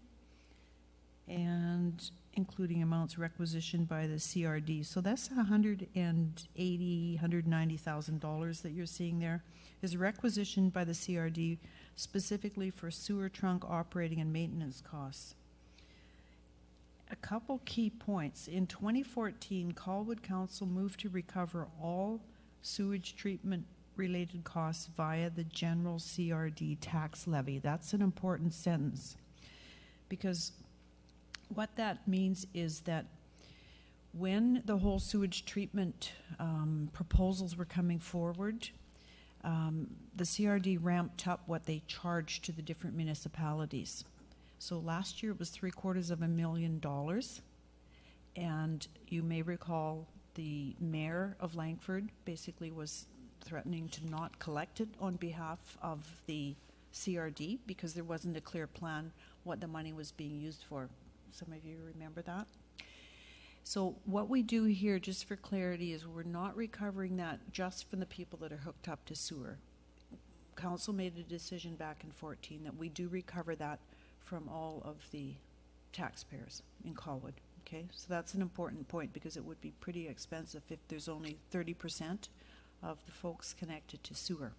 and including amounts requisitioned by the CRD. So that's $190,000 that you're seeing there is requisitioned by the CRD specifically for sewer trunk operating and maintenance costs. A couple key points. In 2014, Colwood Council moved to recover all sewage treatment related costs via the general CRD tax levy. That's an important sentence because what that means is that when the whole sewage treatment proposals were coming forward, the CRD ramped up what they charged to the different municipalities. So last year it was $750,000, and you may recall the mayor of Langford basically was threatening to not collect it on behalf of the CRD because there wasn't a clear plan what the money was being used for. Some of you remember that? So what we do here, just for clarity, is we're not recovering that just from the people that are hooked up to sewer. Council made a decision back in 2014 that we do recover that from all of the taxpayers in Colwood. Okay, so that's an important point because it would be pretty expensive if there's only 30% of the folks connected to sewer.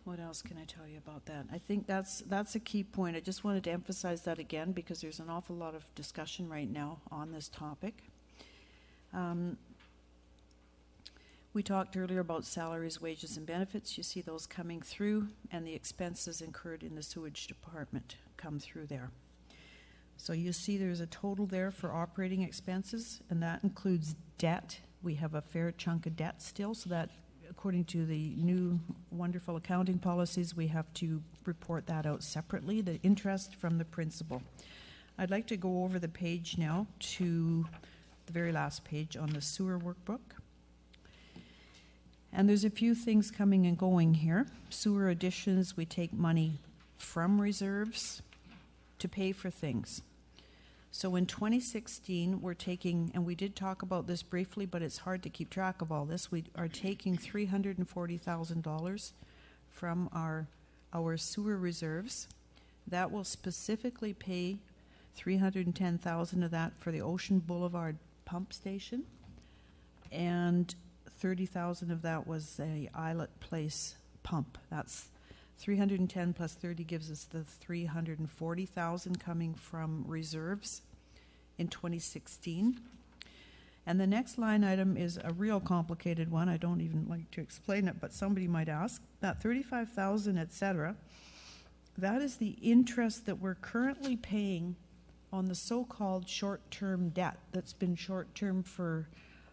What else can I tell you about that? I think that's a key point. I just wanted to emphasize that again because there's an awful lot of discussion right now on this topic. We talked earlier about salaries, wages, and benefits. You see those coming through, and the expenses incurred in the sewage department come through there. So you see there's a total there for operating expenses, and that includes debt. We have a fair chunk of debt still, so that according to the new wonderful accounting policies, we have to report that out separately, the interest from the principal. I'd like to go over the page now to the very last page on the sewer workbook. And there's a few things coming and going here. Sewer additions, we take money from reserves to pay for things. So in 2016, we're taking, and we did talk about this briefly, but it's hard to keep track of all this. We are taking $340,000 from our sewer reserves. That will specifically pay $310,000 of that for the Ocean Boulevard pump station, and $30,000 of that was a Islet Place pump. That's 310 plus 30 gives us the 340,000 coming from reserves in 2016. And the next line item is a real complicated one. I don't even like to explain it, but somebody might ask. That 35,000, etc., that is the interest that we're currently paying on the so-called short-term debt that's been short-term for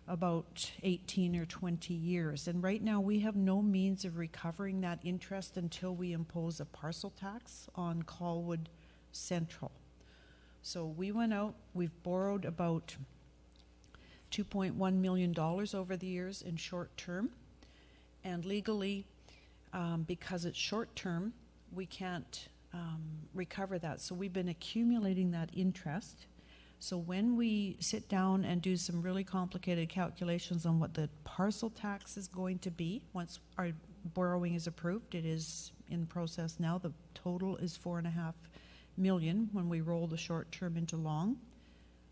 about 18 or 20 years. And right now we have no means of recovering that interest until we impose a parcel tax on Colwood Central. So we went out, we've borrowed about $2.1 million over the years in short term. And legally, because it's short term, we can't recover that. So we've been accumulating that interest. So when we sit down and do some really complicated calculations on what the parcel tax is going to be, once our borrowing is approved, it is in process now, the total is $4.5 million when we roll the short term into long.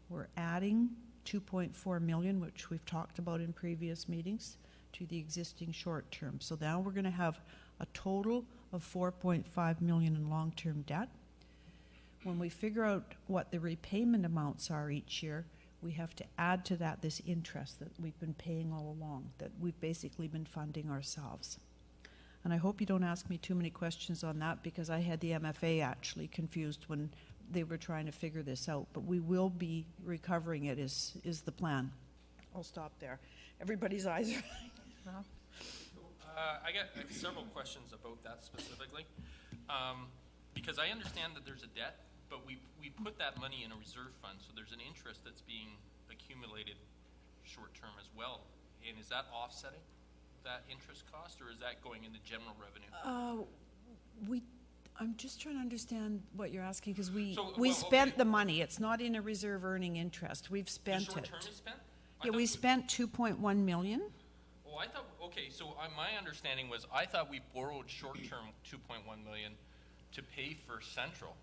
We're adding $2.4 million, which we've talked about in previous meetings, to the existing short term. So now we're going to have a total of $4.5 million in long-term debt. When we figure out what the repayment amounts are each year, we have to add to that this interest that we've been paying all along, that we've basically been funding ourselves. And I hope you don't ask me too many questions on that, because I had the MFA actually confused when they were trying to figure this out. But we will be recovering it is the plan. I'll stop there. Everybody's eyes are I got several questions about that specifically, because I understand that there's a debt, but we put that money in a reserve fund, so there's an interest that's being accumulated short term as well. And is that offsetting that interest cost, or is that going into general revenue? I'm just trying to understand what you're asking, because we well, spent the money. It's not in a reserve earning interest. We've spent The short it. term is spent? Yeah, we spent $2.1 million. Oh, I thought, okay, so my understanding was, I thought we borrowed short-term $2.1 million to pay for Central.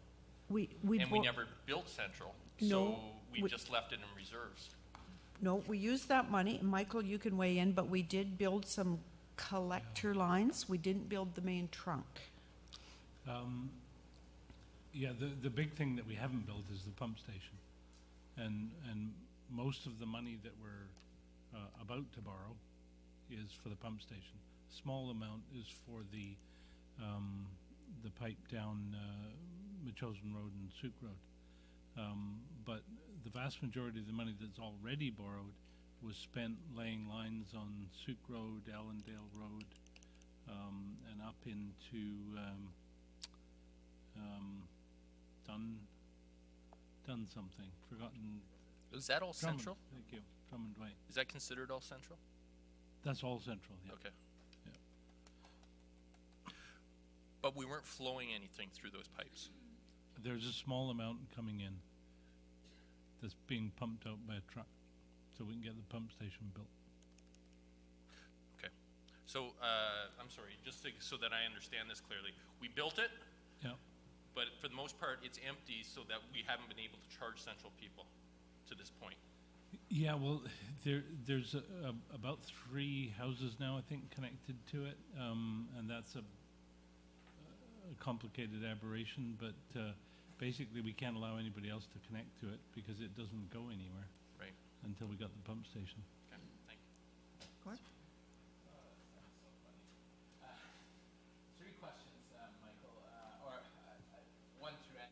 We never built Central, No, so we we- just left it in reserves. No, we used that money. Michael, you can weigh in, but we did build some collector lines. We didn't build the main trunk. Yeah, the big thing that we haven't built is the pump station. And most of the money that we're about to borrow is for the pump station. A small amount is for the pipe down Machosen Road and Souk Road. But the vast majority of the money that's already borrowed was spent laying lines on Souk Road, Allendale Road, and up into done something. Forgotten. Is that all Drummond. Central? Thank you. Drummond Way. Is that considered all Central? That's all Central, yeah. Okay. Yeah. But we weren't flowing anything through those pipes. There's a small amount coming in that's being pumped out by a truck, so we can get the pump station built. Okay. So, I'm sorry, just so that I understand this clearly. We built it, Yeah. but for the most part, it's empty, so that we haven't been able to charge Central people to this point. Yeah, well, there's about 3 houses now, I think, connected to it, and that's a complicated aberration, but basically we can't allow anybody else to connect to it because it doesn't go anywhere. Right. Until we got the pump station. Okay, thank you. Gord? 3 questions, Michael, or one through Andrea.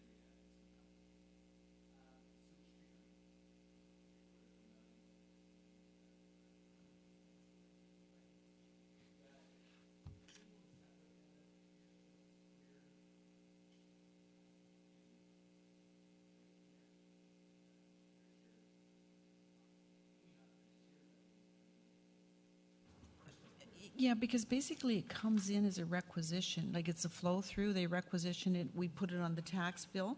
Yeah, because basically it comes in as a requisition, like it's a flow through, they requisition it, we put it on the tax bill.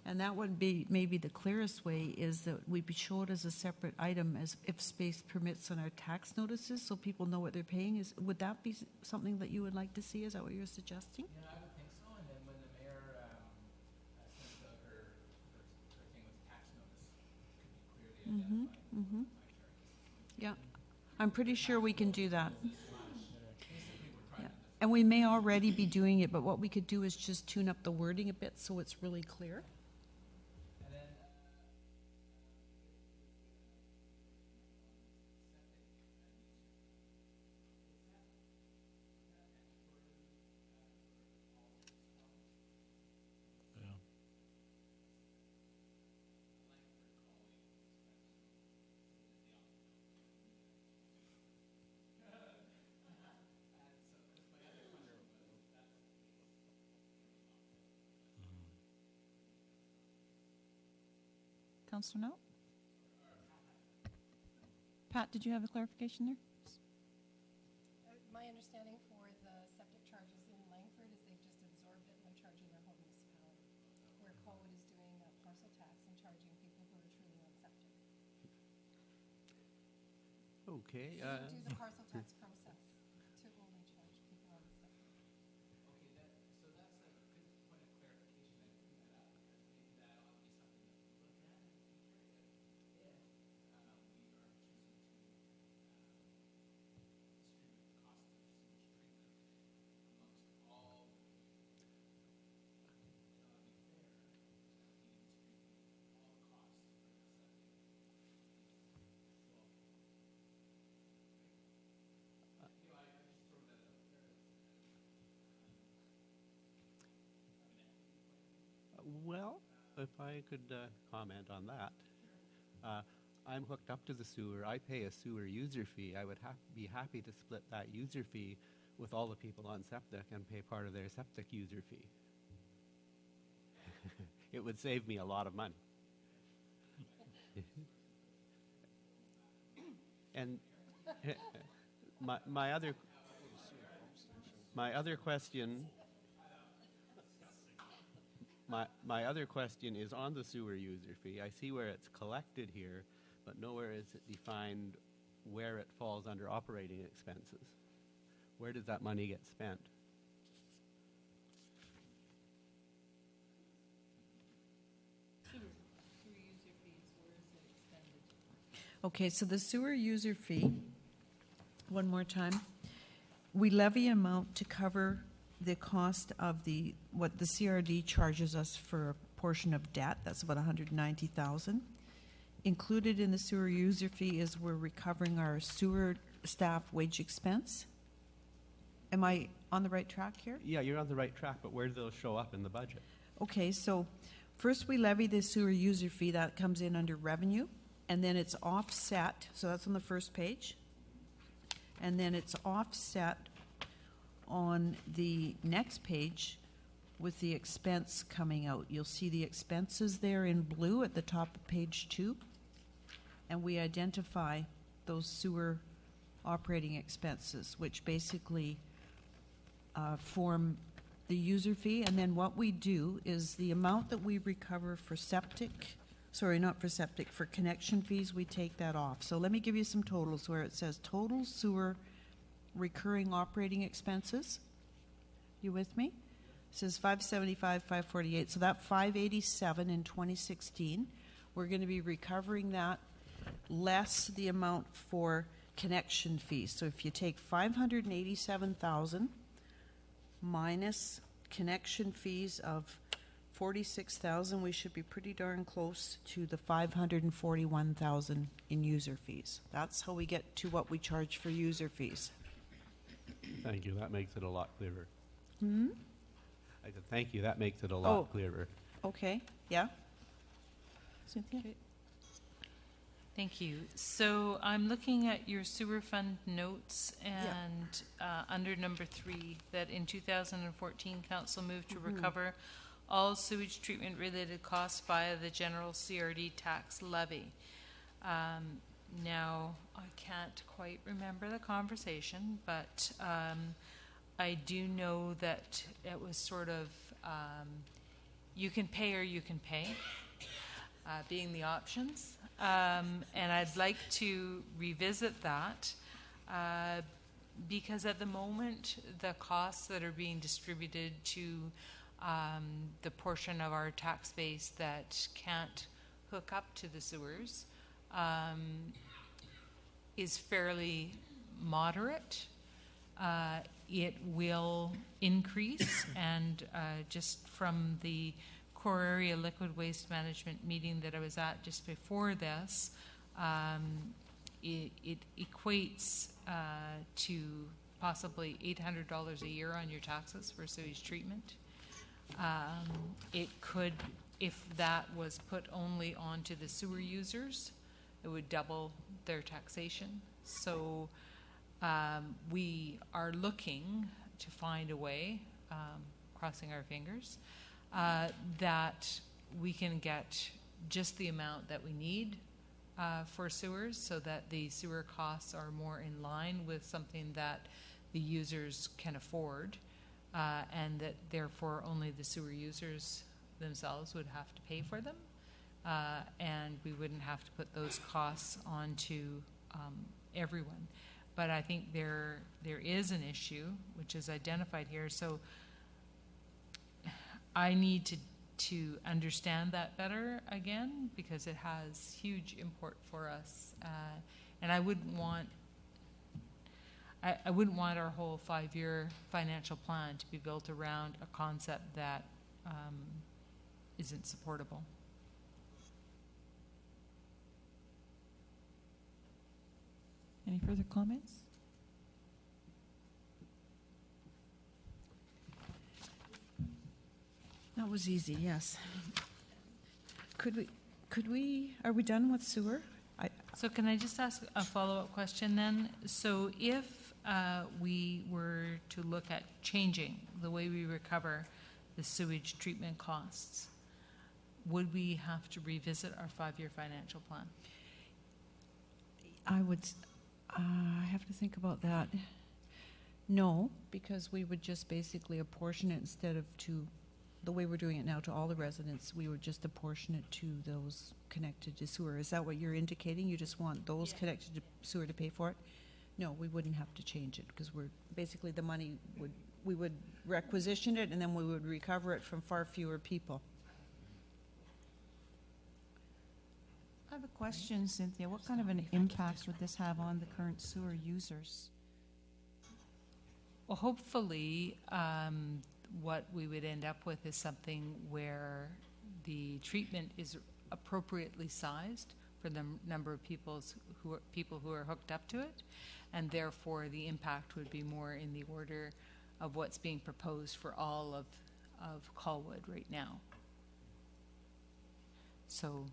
And that would be maybe the clearest way, is that we show it as a separate item as if space permits on our tax notices, so people know what they're paying. Would that be something that you would like to see? Is that what you're suggesting? Yeah, I would think so. And then when the mayor sends out her thing with tax notice, it could be clearly identified. Yeah, I'm pretty sure we can do that. Yeah. And we may already be doing it, but what we could do is just tune up the wording a bit so it's really clear. And then Councillor Note? Pat, did you have a clarification there? My understanding for the septic charges in Langford is they've just absorbed it and they're charging their whole municipality, where Colwood is doing a parcel tax and charging people who are truly Okay. We would do the parcel tax process to only charge people on the septic. Okay, so that's a good point of clarification. I bring that up because maybe that ought to be something that we look at in the future if we are choosing to distribute the cost of sewage treatment amongst all the community. It ought to be fair that we distribute all the costs for the septic as well. I just throw that out there. Well, if I could comment on that. I'm hooked up to the sewer. I pay a sewer user fee. I would be happy to split that user fee with all the people on septic and pay part of their septic user fee. It would save me a lot of money. And my other question my other question is on the sewer user fee. I see where it's collected here, but nowhere is it defined where it falls under operating expenses. Where does that money get spent? Okay, so the sewer user fee, one more time, we levy amount to cover the cost of what the CRD charges us for a portion of debt. That's about $190,000. Included in the sewer user fee is we're recovering our sewer staff wage expense. Am I on the right track here? Yeah, you're on the right track, but where do those show up in the budget? Okay, so first we levy the sewer user fee. That comes in under revenue, and then it's offset. So that's on the first page. And then it's offset on the next page with the expense coming out. You'll see the expenses there in blue at the top of page 2. And we identify those sewer operating expenses, which basically form the user fee. And then what we do is the amount that we recover for for connection fees, we take that off. So let me give you some totals where it says total sewer recurring operating expenses. You with me? It says 575, 548. So that 587 in 2016, we're going to be recovering that less the amount for connection fees. So if you take 587,000 minus connection fees of 46,000, we should be pretty darn close to the 541,000 in user fees. That's how we get to what we charge for user fees. Thank you. That makes it a lot clearer. Hmm? I said, thank you. That makes it a lot clearer. Okay. Yeah. Cynthia? Okay. Thank you. So I'm looking at your sewer fund notes, and under number 3, that in 2014, council moved to recover all sewage treatment related costs via the general CRD tax levy. Now, I can't quite remember the conversation, but I do know that it was sort of you can pay or you can pay, being the options. And I'd like to revisit that because at the moment, the costs that are being distributed to the portion of our tax base that can't hook up to the sewers is fairly moderate. It will increase, and just from the core area liquid waste management meeting that I was at just before this, it equates to possibly $800 a year on your taxes for sewage treatment. It could, if that was put only onto the sewer users, it would double their taxation. So we are looking to find a way, crossing our fingers, that we can get just the amount that we need for sewers, so that the sewer costs are more in line with something that the users can afford, and that therefore only the sewer users themselves would have to pay for them, and we wouldn't have to put those costs onto everyone. But I think there is an issue, which is identified here. So I need to understand that better again, because it has huge import for us. And I wouldn't want our whole 5-year financial plan to be built around a concept that isn't supportable. Any further comments? That was easy, yes. Are we done with sewer? So can I just ask a follow-up question then? So if we were to look at changing the way we recover the sewage treatment costs, would we have to revisit our 5-year financial plan? I have to think about that. No, because we would just basically apportion it instead of the way we're doing it now to all the residents, we would just apportion it to those connected to sewer. Is that what you're indicating? You just want those connected to sewer to pay for it? No, we wouldn't have to change it, because we're basically the money we would requisition it and then we would recover it from far fewer people. I have a question, Cynthia. What kind of an impact would this have on the current sewer users? Well, hopefully, what we would end up with is something where the treatment is appropriately sized for the number of people who are hooked up to it, and therefore the impact would be more in the order of what's being proposed for all of Colwood right now. So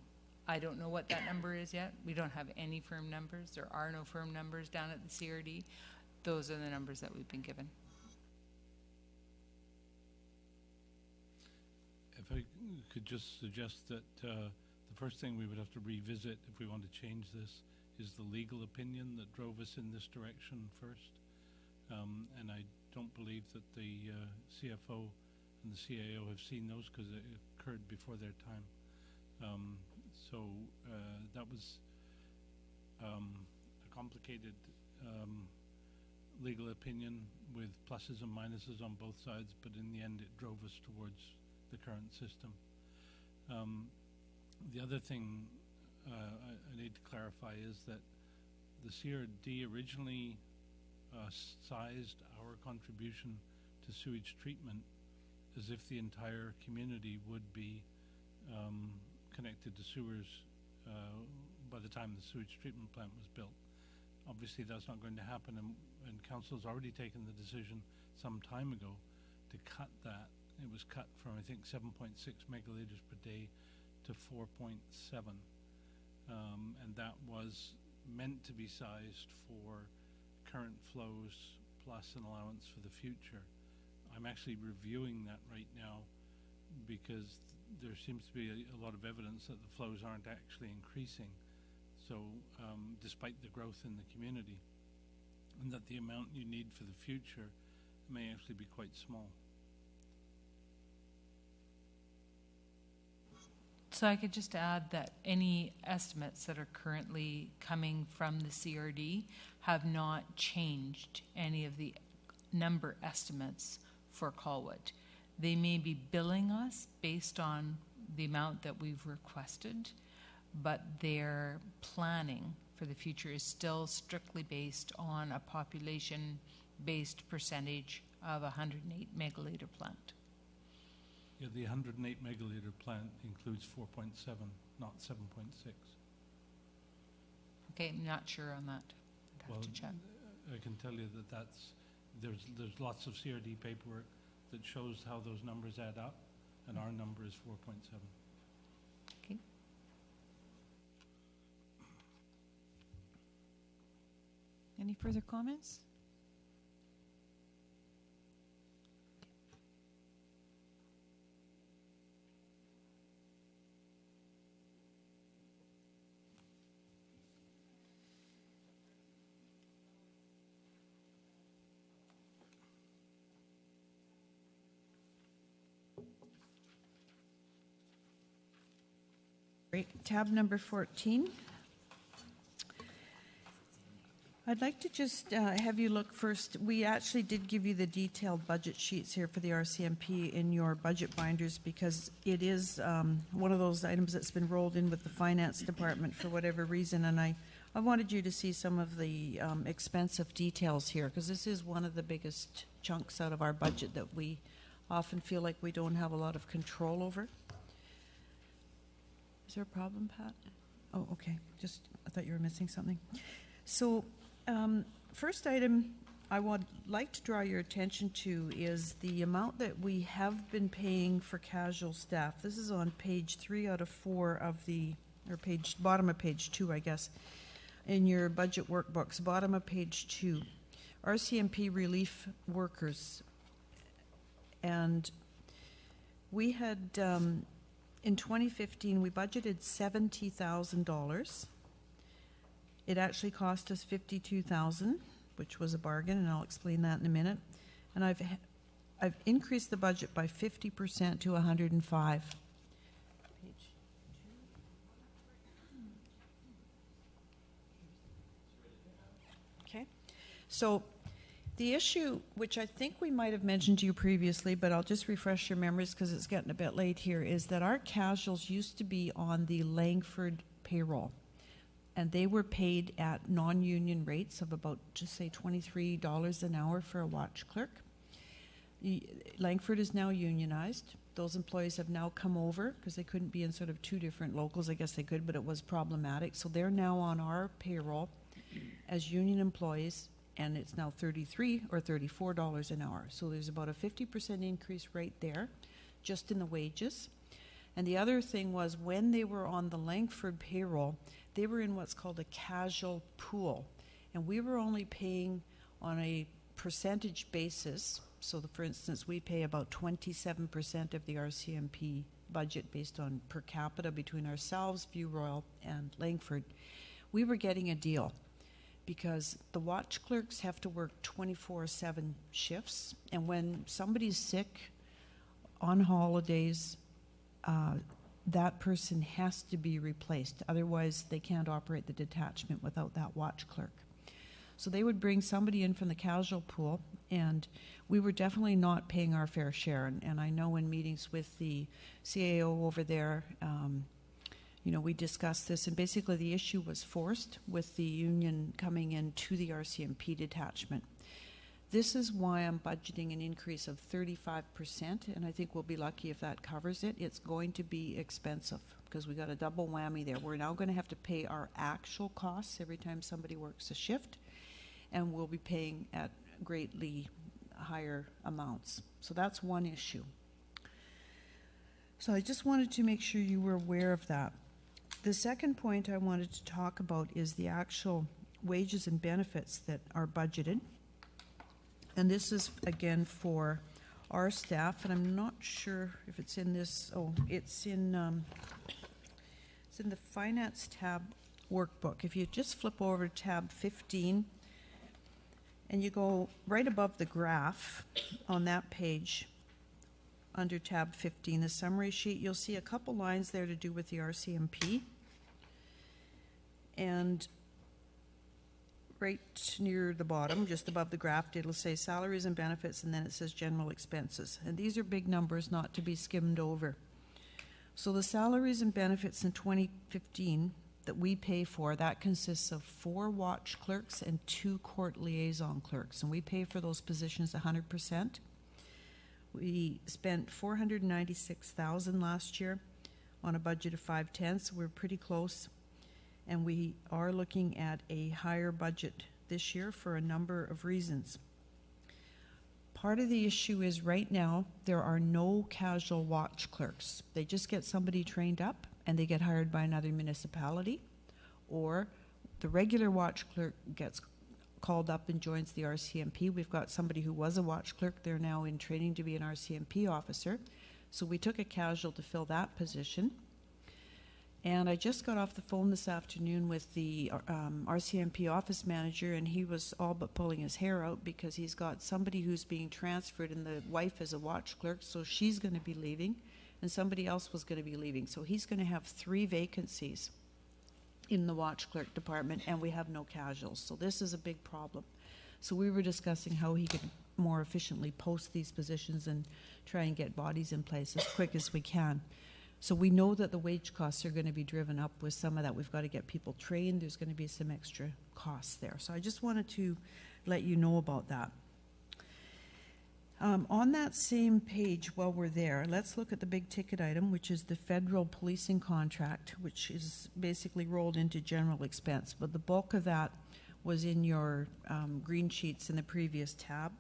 I don't know what that number is yet. We don't have any firm numbers. There are no firm numbers down at the CRD. Those are the numbers that we've been given. If I could just suggest that the first thing we would have to revisit if we want to change this is the legal opinion that drove us in this direction first. And I don't believe that the CFO and the CAO have seen those, because it occurred before their time. So that was a complicated legal opinion with pluses and minuses on both sides, but in the end it drove us towards the current system. The other thing I need to clarify is that the CRD originally sized our contribution to sewage treatment as if the entire community would be connected to sewers by the time the sewage treatment plant was built. Obviously that's not going to happen, and Council's already taken the decision some time ago to cut that. It was cut from, I think, 7.6 megaliters per day to 4.7, and that was meant to be sized for current flows plus an allowance for the future. I'm actually reviewing that right now, because there seems to be a lot of evidence that the flows aren't actually increasing, so despite the growth in the community, and that the amount you need for the future may actually be quite small. So I could just add that any estimates that are currently coming from the CRD have not changed any of the number estimates for Colwood. They may be billing us based on the amount that we've requested, but their planning for the future is still strictly based on a population-based percentage of 108 megaliter plant. Yeah, the 108 megaliter plant includes 4.7, not 7.6. Okay, I'm not sure on that. I'd have to check. I can tell you that there's lots of CRD paperwork that shows how those numbers add up, and our number is 4.7. Okay. Any further comments? Great. Tab number 14. I'd like to just have you look first. We actually did give you the detailed budget sheets here for the RCMP in your budget binders because it is one of those items that's been rolled in with the finance department for whatever reason, and I wanted you to see some of the expensive details here because this is one of the biggest chunks out of our budget that we often feel like we don't have a lot of control over. Is there a problem, Pat? Oh, okay. I thought you were missing something. So, first item I would like to draw your attention to is the amount that we have been paying for casual staff. This is on page 3 out of 4 of bottom of page 2, I guess, in your budget workbooks, bottom of page 2. RCMP relief workers. And we had, in 2015, we budgeted $70,000. It actually cost us $52,000, which was a bargain, and I'll explain that in a minute. And I've increased the budget by 50% to $105. Okay, so the issue, which I think we might have mentioned to you previously, but I'll just refresh your memories because it's getting a bit late here, is that our casuals used to be on the Langford payroll. And they were paid at non-union rates of about, just say, $23 an hour for a watch clerk. Langford is now unionized. Those employees have now come over because they couldn't be in sort of two different locals. I guess they could, but it was problematic. So they're now on our payroll as union employees, and it's now $33 or $34 an hour. So there's about a 50% increase right there, just in the wages. And the other thing was when they were on the Langford payroll, they were in what's called a casual pool. And we were only paying on a percentage basis. So for instance, we pay about 27% of the RCMP budget based on per capita between ourselves, View Royal, and Langford. We were getting a deal because the watch clerks have to work 24/7 shifts. And when somebody's sick on holidays, that person has to be replaced. Otherwise, they can't operate the detachment without that watch clerk. So they would bring somebody in from the casual pool, and we were definitely not paying our fair share. And I know in meetings with the CAO over there, we discussed this, and basically the issue was forced with the union coming in to the RCMP detachment. This is why I'm budgeting an increase of 35%, and I think we'll be lucky if that covers it. It's going to be expensive because we got a double whammy there. We're now going to have to pay our actual costs every time somebody works a shift, and we'll be paying at greatly higher amounts. So that's one issue. So I just wanted to make sure you were aware of that. The second point I wanted to talk about is the actual wages and benefits that are budgeted. And this is, again, for our staff, and I'm not sure if it's in this. Oh, it's in the Finance tab workbook. If you just flip over to tab 15, and you go right above the graph on that page, under tab 15, the summary sheet, you'll see a couple lines there to do with the RCMP. And right near the bottom, just above the graph, it'll say salaries and benefits, and then it says general expenses. And these are big numbers not to be skimmed over. So the salaries and benefits in 2015 that we pay for, that consists of 4 watch clerks and 2 court liaison clerks. And we pay for those positions 100%. We spent $496,000 last year on a budget of $510, so we're pretty close. And we are looking at a higher budget this year for a number of reasons. Part of the issue is right now there are no casual watch clerks. They just get somebody trained up and they get hired by another municipality, or the regular watch clerk gets called up and joins the RCMP. We've got somebody who was a watch clerk. They're now in training to be an RCMP officer. So we took a casual to fill that position. And I just got off the phone this afternoon with the RCMP office manager, and he was all but pulling his hair out because he's got somebody who's being transferred, and the wife is a watch clerk, so she's going to be leaving, and somebody else was going to be leaving. So he's going to have 3 vacancies in the watch clerk department, and we have no casuals. So this is a big problem. So we were discussing how he could more efficiently post these positions and try and get bodies in place as quick as we can. So we know that the wage costs are going to be driven up with some of that. We've got to get people trained. There's going to be some extra costs there. So I just wanted to let you know about that. On that same page, while we're there, let's look at the big ticket item, which is the federal policing contract, which is basically rolled into general expense. But the bulk of that was in your green sheets in the previous tab.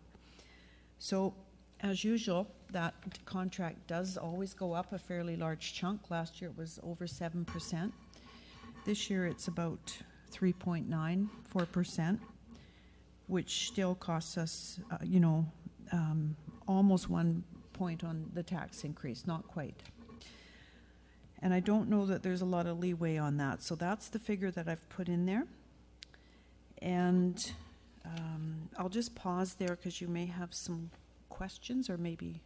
So, as usual, that contract does always go up a fairly large chunk. Last year it was over 7%. This year it's about 3.94%, which still costs us, almost 1 point on the tax increase, not quite. And I don't know that there's a lot of leeway on that. So that's the figure that I've put in there. And I'll just pause there because you may have some questions or maybe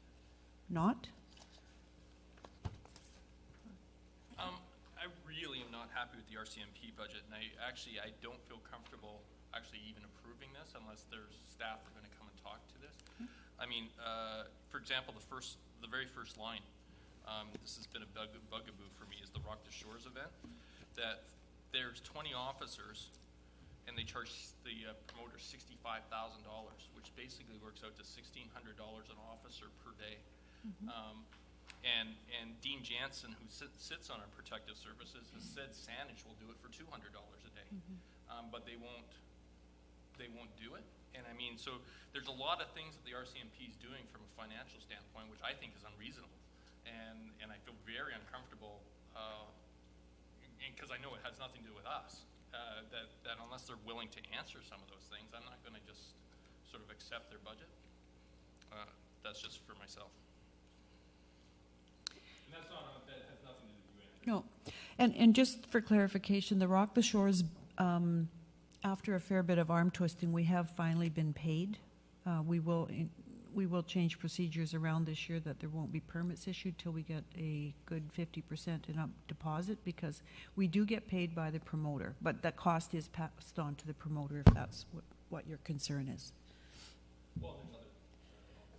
not. I really am not happy with the RCMP budget, and I don't feel comfortable actually even approving this unless there's staff that are going to come and talk to this. I mean, for example, the very first line, this has been a bugaboo for me, is the Rock the Shores event, that there's 20 officers and they charge the promoter $65,000, which basically works out to $1,600 an officer per day. And Dean Jansen, who sits on our protective services, has said Saanich will do it for $200 a day, but they won't do it. And I mean, so there's a lot of things that the RCMP is doing from a financial standpoint, which I think is unreasonable, and I feel very uncomfortable, because I know it has nothing to do with us. That unless they're willing to answer some of those things, I'm not going to just sort of accept their budget. That's just for myself. And that has nothing to do with it. No. And just for clarification, the Rock the Shores, after a fair bit of arm twisting, we have finally been paid. We will change procedures around this year that there won't be permits issued till we get a good 50% in up deposit, because we do get paid by the promoter, but that cost is passed on to the promoter if that's what your concern is. Well, there's other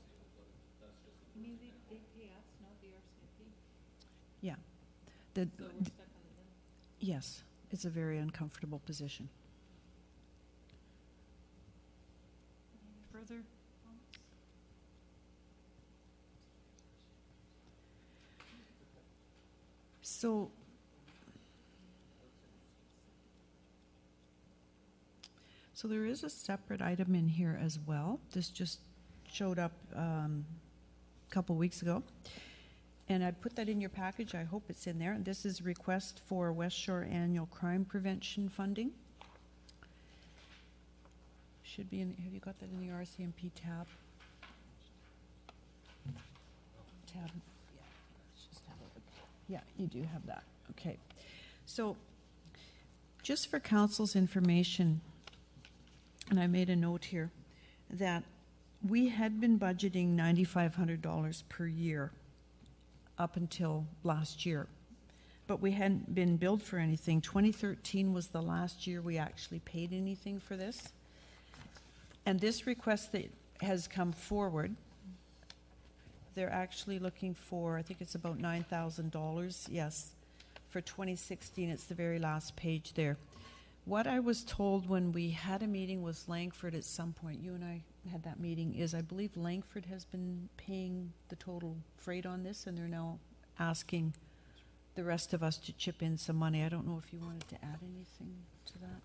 that's just. You mean they pay us, not the RCMP? Yeah. So we're stuck on the bill. Yes, it's a very uncomfortable position. Any further? So there is a separate item in here as well. This just showed up a couple weeks ago. And I put that in your package. I hope it's in there. And this is request for West Shore annual crime prevention funding. Should be in, have you got that in the RCMP tab? Yeah, let's just have a look. Yeah, you do have that. Okay. So just for council's information, and I made a note here, that we had been budgeting $9,500 per year up until last year, but we hadn't been billed for anything. 2013 was the last year we actually paid anything for this. And this request that has come forward, they're actually looking for, I think it's about $9,000, yes. For 2016, it's the very last page there. What I was told when we had a meeting with Langford at some point, you and I had that meeting, is I believe Langford has been paying the total freight on this, and they're now asking the rest of us to chip in some money. I don't know if you wanted to add anything to that.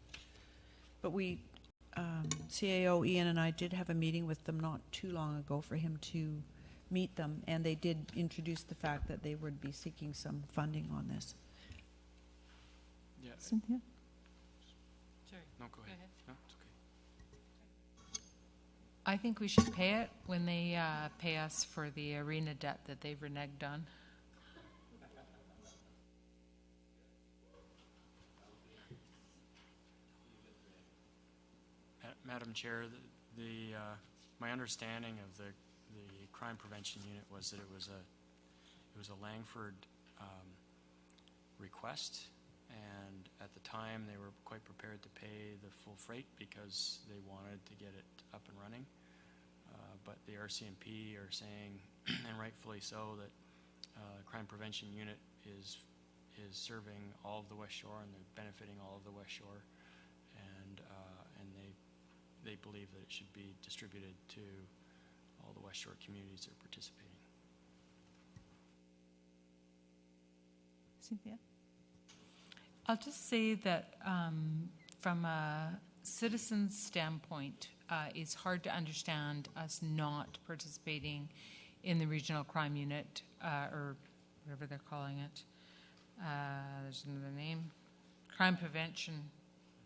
But we, CAO Ian and I did have a meeting with them not too long ago for him to meet them, and they did introduce the fact that they would be seeking some funding on this. Yeah. Cynthia? Sorry. No, go ahead. No, it's okay. I think we should pay it when they pay us for the arena debt that they've reneged on. Madam Chair, my understanding of the crime prevention unit was that it was a Langford request, and at the time, they were quite prepared to pay the full freight because they wanted to get it up and running. But the RCMP are saying, and rightfully so, that crime prevention unit is serving all of the West Shore, and they're benefiting all of the West Shore, and they believe that it should be distributed to all the West Shore communities that are participating. Cynthia? I'll just say that from a citizen's standpoint, it's hard to understand us not participating in the regional crime unit, or whatever they're calling it. There's another name, crime prevention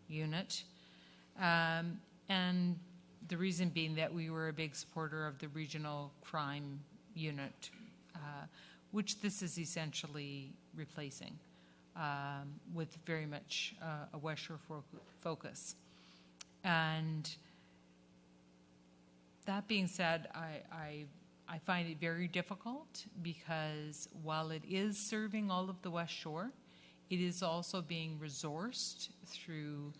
unit. And the reason being that we were a big supporter of the regional crime unit, which this is essentially replacing, with very much a West Shore focus. And that being said, I find it very difficult because while it is serving all of the West Shore, it is also being resourced through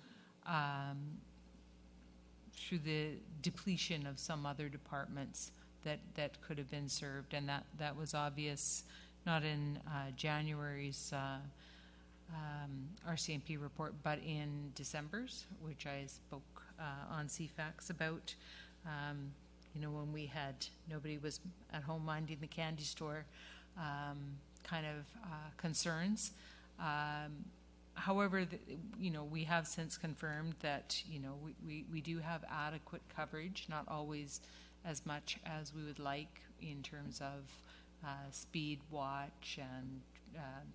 the depletion of some other departments that could have been served, and that was obvious not in January's RCMP report, but in December's, which I spoke on CFAX about. When we had, nobody was at home minding the candy store kind of concerns. However, we have since confirmed that, we do have adequate coverage, not always as much as we would like in terms of speed watch and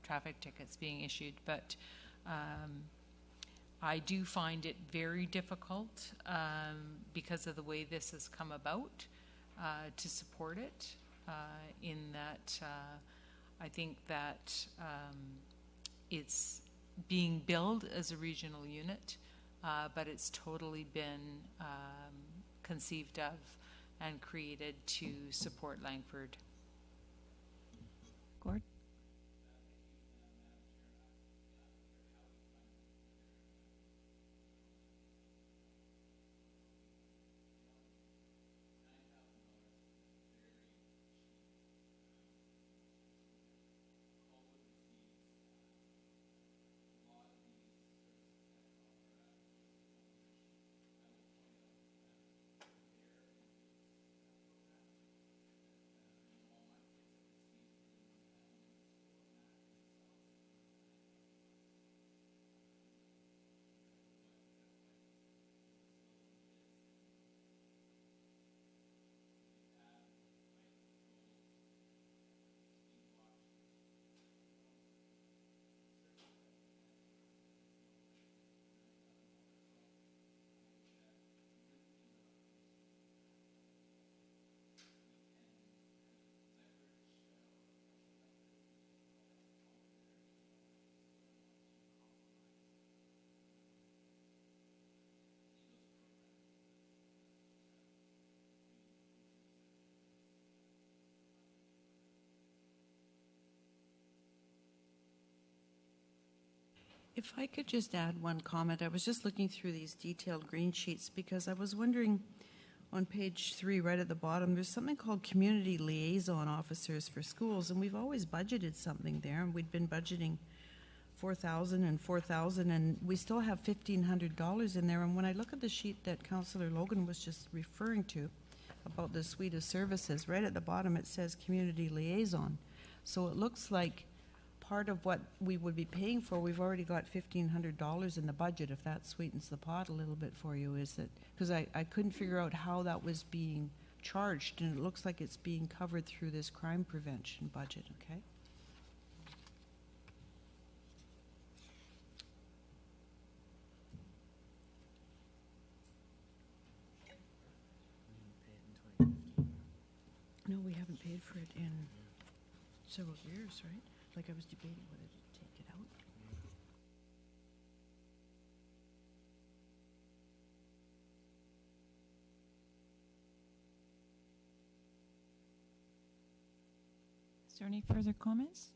traffic tickets being issued. But I do find it very difficult because of the way this has come about to support it, in that I think that it's being billed as a regional unit, but it's totally been conceived of and created to support Langford. Gord? If I could just add one comment. I was just looking through these detailed green sheets because I was wondering on page 3, right at the bottom, there's something called community liaison officers for schools, and we've always budgeted something there, and we'd been budgeting $4,000 and $4,000, and we still have $1,500 in there. And when I look at the sheet that Councillor Logan was just referring to about the suite of services, right at the bottom it says community liaison. So it looks like part of what we would be paying for, we've already got $1,500 in the budget, if that sweetens the pot a little bit for you. Is that because I couldn't figure out how that was being charged, and it looks like it's being covered through this crime prevention budget. Okay. No, we haven't paid for it in several years, right? Like I was debating whether to take it out. Is there any further comments?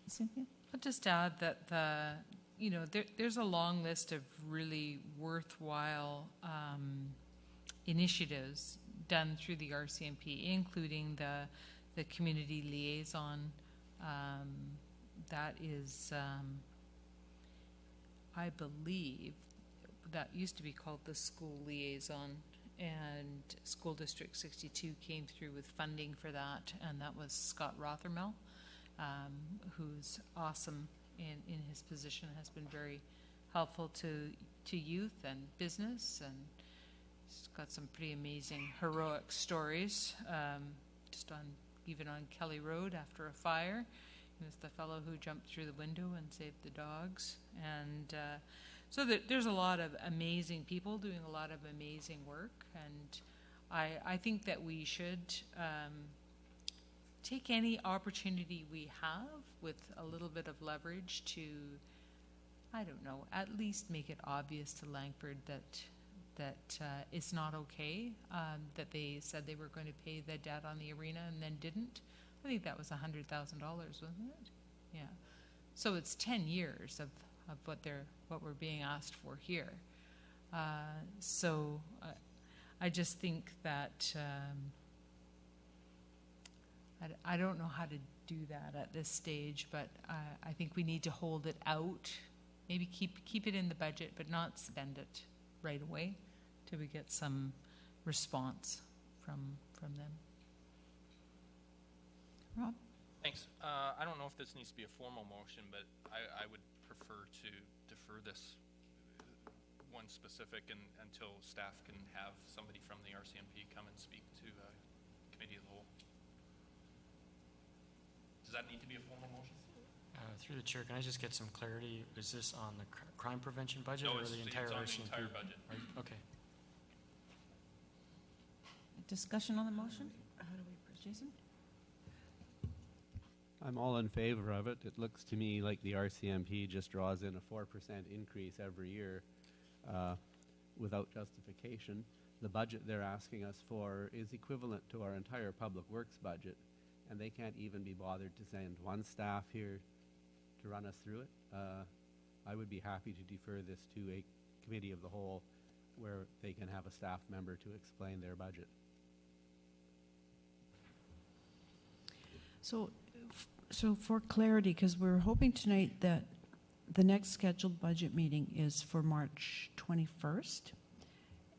Cynthia? I'll just add that you know, there's a long list of really worthwhile initiatives done through the RCMP, including the community liaison. That is, I believe, that used to be called the school liaison, and School District 62 came through with funding for that, and that was Scott Rothermel, who's awesome in his position, has been very helpful to youth and business, and he's got some pretty amazing heroic stories, just even on Kelly Road after a fire. He was the fellow who jumped through the window and saved the dogs. And so there's a lot of amazing people doing a lot of amazing work. And I think that we should take any opportunity we have with a little bit of leverage to, I don't know, at least make it obvious to Langford that it's not okay, that they said they were going to pay the debt on the arena and then didn't. I think that was $100,000, wasn't it? Yeah. So it's 10 years of what we're being asked for here. So I just think that I don't know how to do that at this stage, but I think we need to hold it out. Maybe keep it in the budget, but not spend it right away till we get some response from them. Rob? Thanks. I don't know if this needs to be a formal motion, but I would prefer to defer this one specific until staff can have somebody from the RCMP come and speak to Committee of the Whole. Does that need to be a formal motion? Through the chair, can I just get some clarity? Is this on the crime prevention budget No, or the entire it's on RCMP? the entire budget. Okay. Discussion on the motion? How do we, Jason? I'm all in favor of it. It looks to me like the RCMP just draws in a 4% increase every year without justification. The budget they're asking us for is equivalent to our entire public works budget, and they can't even be bothered to send one staff here to run us through it. I would be happy to defer this to a Committee of the Whole where they can have a staff member to explain their budget. So for clarity, because we're hoping tonight that the next scheduled budget meeting is for March 21st,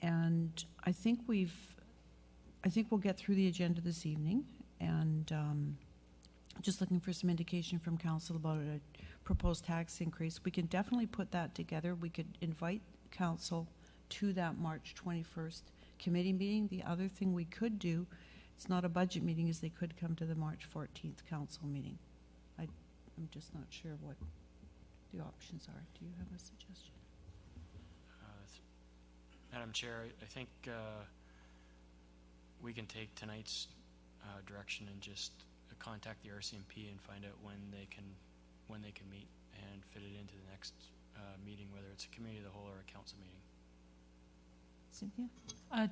and I think we'll get through the agenda this evening, and just looking for some indication from council about a proposed tax increase. We can definitely put that together. We could invite council to that March 21st committee meeting. The other thing we could do, it's not a budget meeting, is they could come to the March 14th council meeting. I'm just not sure what the options are. Do you have a suggestion? Madam Chair, I think we can take tonight's direction and just contact the RCMP and find out when they can meet and fit it into the next meeting, whether it's a Committee of the Whole or a council meeting. Cynthia?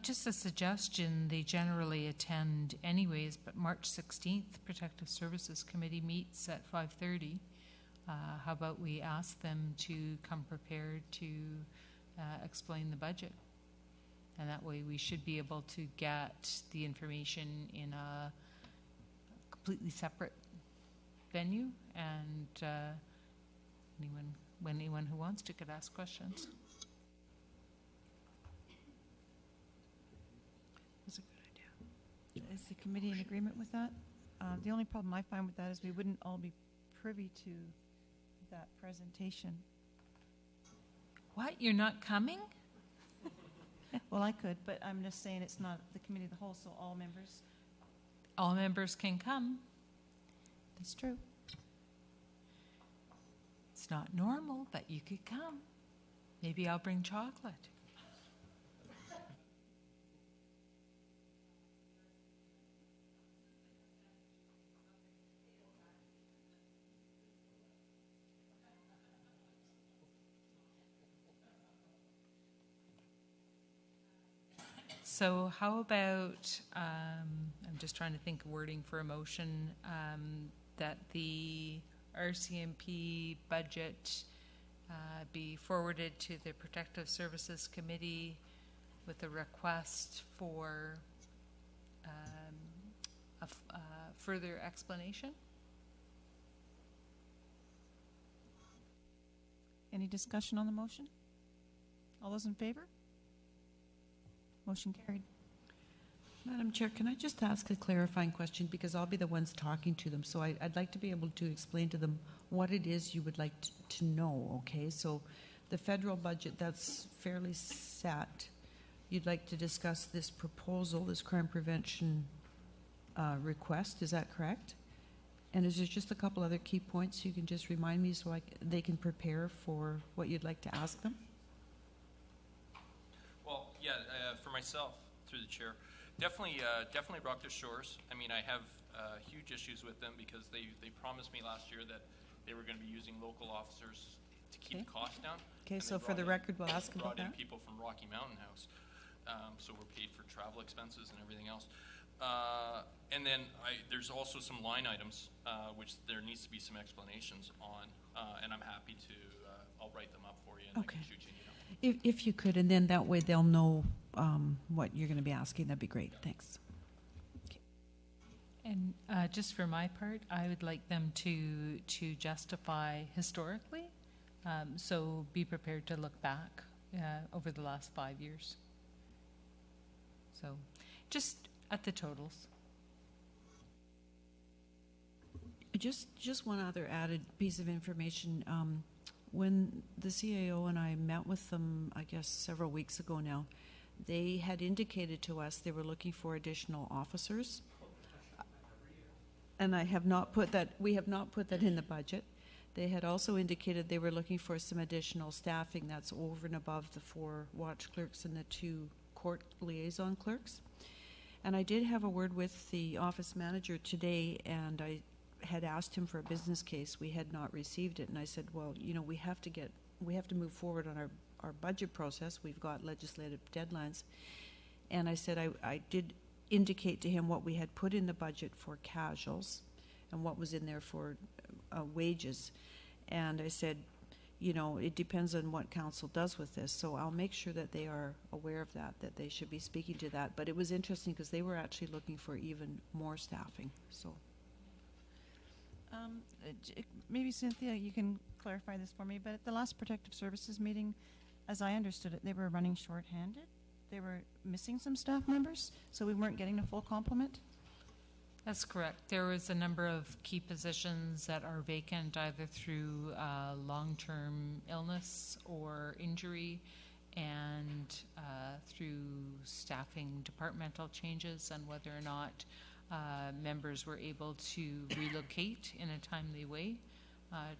Just a suggestion, they generally attend anyways, but March 16th, Protective Services Committee meets at 5:30. How about we ask them to come prepared to explain the budget? And that way we should be able to get the information in a completely separate venue, and anyone who wants to could ask questions. That's a good idea. Is the committee in agreement with that? The only problem I find with that is we wouldn't all be privy to that presentation. What? You're not coming? Well, I could, but I'm just saying it's not the Committee of the Whole, so all members. All members can come. That's true. It's not normal, but you could come. Maybe I'll bring chocolate. So how about, I'm just trying to think of wording for a motion, that the RCMP budget be forwarded to the Protective Services Committee with a request for further explanation. Any discussion on the motion? All those in favor? Motion carried. Madam Chair, can I just ask a clarifying question, because I'll be the ones talking to them, so I'd like to be able to explain to them what it is you would like to know, okay? So the federal budget, that's fairly set. You'd like to discuss this proposal, this crime prevention request, is that correct? And is there just a couple other key points you can just remind me so they can prepare for what you'd like to ask them? Well, yeah, for myself, through the chair, definitely Rock the Shores. I mean, I have huge issues with them because they promised me last year that they were going to be using local officers to keep the costs down. Okay, so for the record, we'll ask about that. Brought in people from Rocky Mountain House, so we're paid for travel expenses and everything else. And then there's also some line items which there needs to be some explanations on, and I'm happy to. I'll write them up for you and I can shoot you an email. If you could, and then that way they'll know what you're going to be asking. That'd be great. Thanks. Okay. And just for my part, I would like them to justify historically. So be prepared to look back over the last 5 years. So just at the totals. Just one other added piece of information. When the CAO and I met with them, I guess several weeks ago now, they had indicated to us they were looking for additional officers. And I have not put that, we have not put that in the budget. They had also indicated they were looking for some additional staffing that's over and above the 4 watch clerks and the 2 court liaison clerks. And I did have a word with the office manager today, and I had asked him for a business case. We had not received it, and I said, well, you know, we have to move forward on our budget process. We've got legislative deadlines. And I said I did indicate to him what we had put in the budget for casuals and what was in there for wages. And I said, you know, it depends on what council does with this. So I'll make sure that they are aware of that they should be speaking to that. But it was interesting because they were actually looking for even more staffing. So maybe Cynthia, you can clarify this for me, but at the last Protective Services meeting, as I understood it, they were running short-handed. They were missing some staff members, so we weren't getting a full complement. That's correct. There was a number of key positions that are vacant either through long-term illness or injury and through staffing departmental changes and whether or not members were able to relocate in a timely way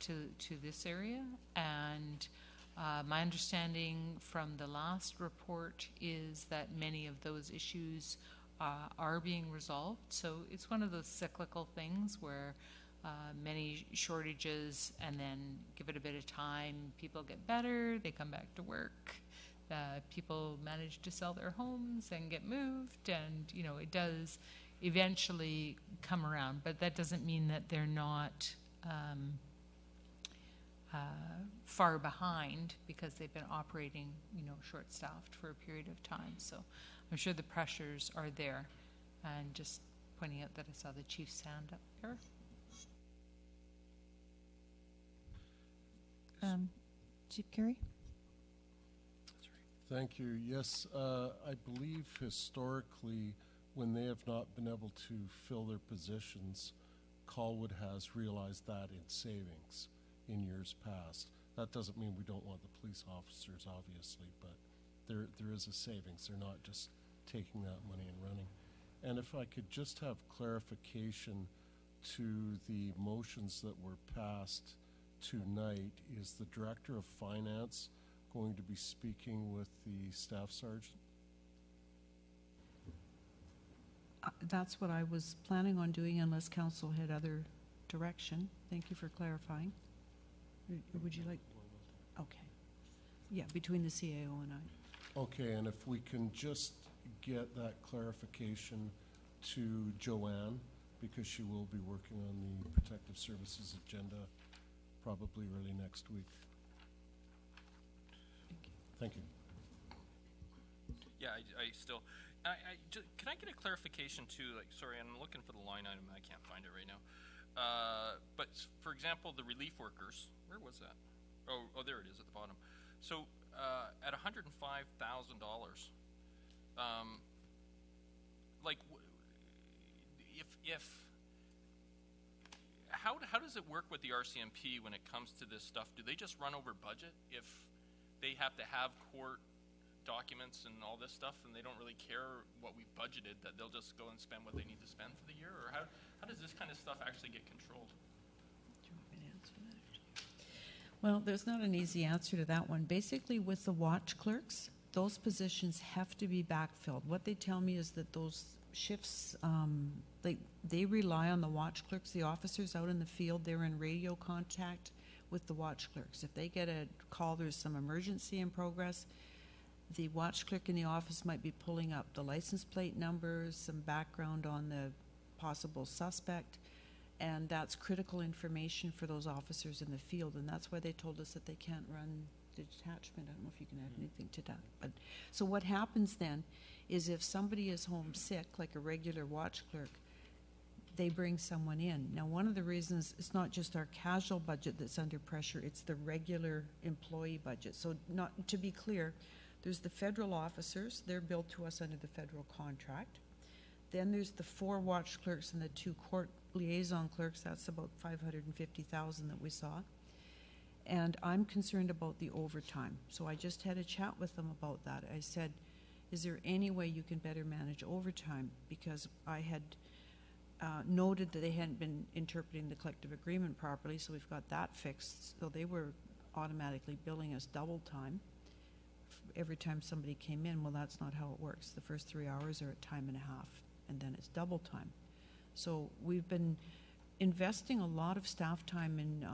to this area. And my understanding from the last report is that many of those issues are being resolved. So it's one of those cyclical things where many shortages and then give it a bit of time, people get better, they come back to work, people manage to sell their homes and get moved, and you know, it does eventually come around, but that doesn't mean that they're not far behind because they've been operating, you know, short-staffed for a period of time. So I'm sure the pressures are there. And just pointing out that I saw the chief's hand up there. Chief Carey? Thank you. Yes, I believe historically, when they have not been able to fill their positions, Colwood has realized that in savings in years past. That doesn't mean we don't want the police officers, obviously, but there is a savings. They're not just taking that money and running. And if I could just have clarification to the motions that were passed tonight, is the Director of Finance going to be speaking with the Staff Sergeant? That's what I was planning on doing unless council had other direction. Thank you for clarifying. Would you like? Okay. Yeah, between the CAO and I. Okay, and if we can just get that clarification to Joanne, because she will be working on the Protective Services agenda probably early next week. Thank you. Yeah, I still, can I get a clarification too? Like, sorry, I'm looking for the line item. I can't find it right now. But for example, the relief workers, where was that? Oh, there it is at the bottom. So at $105,000, like, if how does it work with the RCMP when it comes to this stuff? Do they just run over budget if they have to have court documents and all this stuff, and they don't really care what we budgeted, that they'll just go and spend what they need to spend for the year? Or how does this kind of stuff actually get controlled? Well, there's not an easy answer to that one. Basically, with the watch clerks, those positions have to be backfilled. What they tell me is that those shifts, they rely on the watch clerks, the officers out in the field. They're in radio contact with the watch clerks. If they get a call, there's some emergency in progress, the watch clerk in the office might be pulling up the license plate numbers, some background on the possible suspect, and that's critical information for those officers in the field, and that's why they told us that they can't run the detachment. I don't know if you can add anything to that. But so what happens then is if somebody is home sick, like a regular watch clerk, they bring someone in. Now, one of the reasons, it's not just our casual budget that's under pressure, it's the regular employee budget. So not to be clear, there's the federal officers, they're billed to us under the federal contract. Then there's the 4 watch clerks and the 2 court liaison clerks, that's about $550,000 that we saw. And I'm concerned about the overtime. So I just had a chat with them about that. I said, is there any way you can better manage overtime? Because I had noted that they hadn't been interpreting the collective agreement properly, so we've got that fixed. So they were automatically billing us double time every time somebody came in. Well, that's not how it works. The first 3 hours are at time and a half, and then it's double time. So we've been investing a lot of staff time in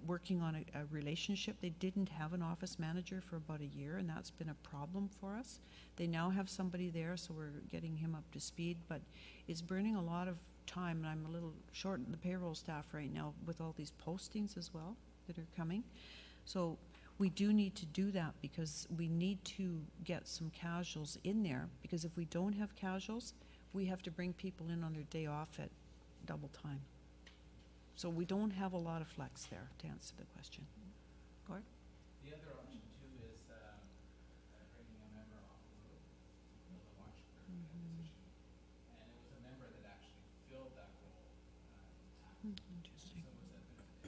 working on a relationship. They didn't have an office manager for about a year, and that's been a problem for us. They now have somebody there, so we're getting him up to speed, but it's burning a lot of time, and I'm a little short in the payroll staff right now with all these postings as well that are coming. So we do need to do that because we need to get some casuals in there, because if we don't have casuals, we have to bring people in on their day off at double time. So we don't have a lot of flex there, to answer the question. Gord? The other option too is bringing a member off the road, the watch clerk position, and it was a member that actually filled that role in town. Interesting. So was that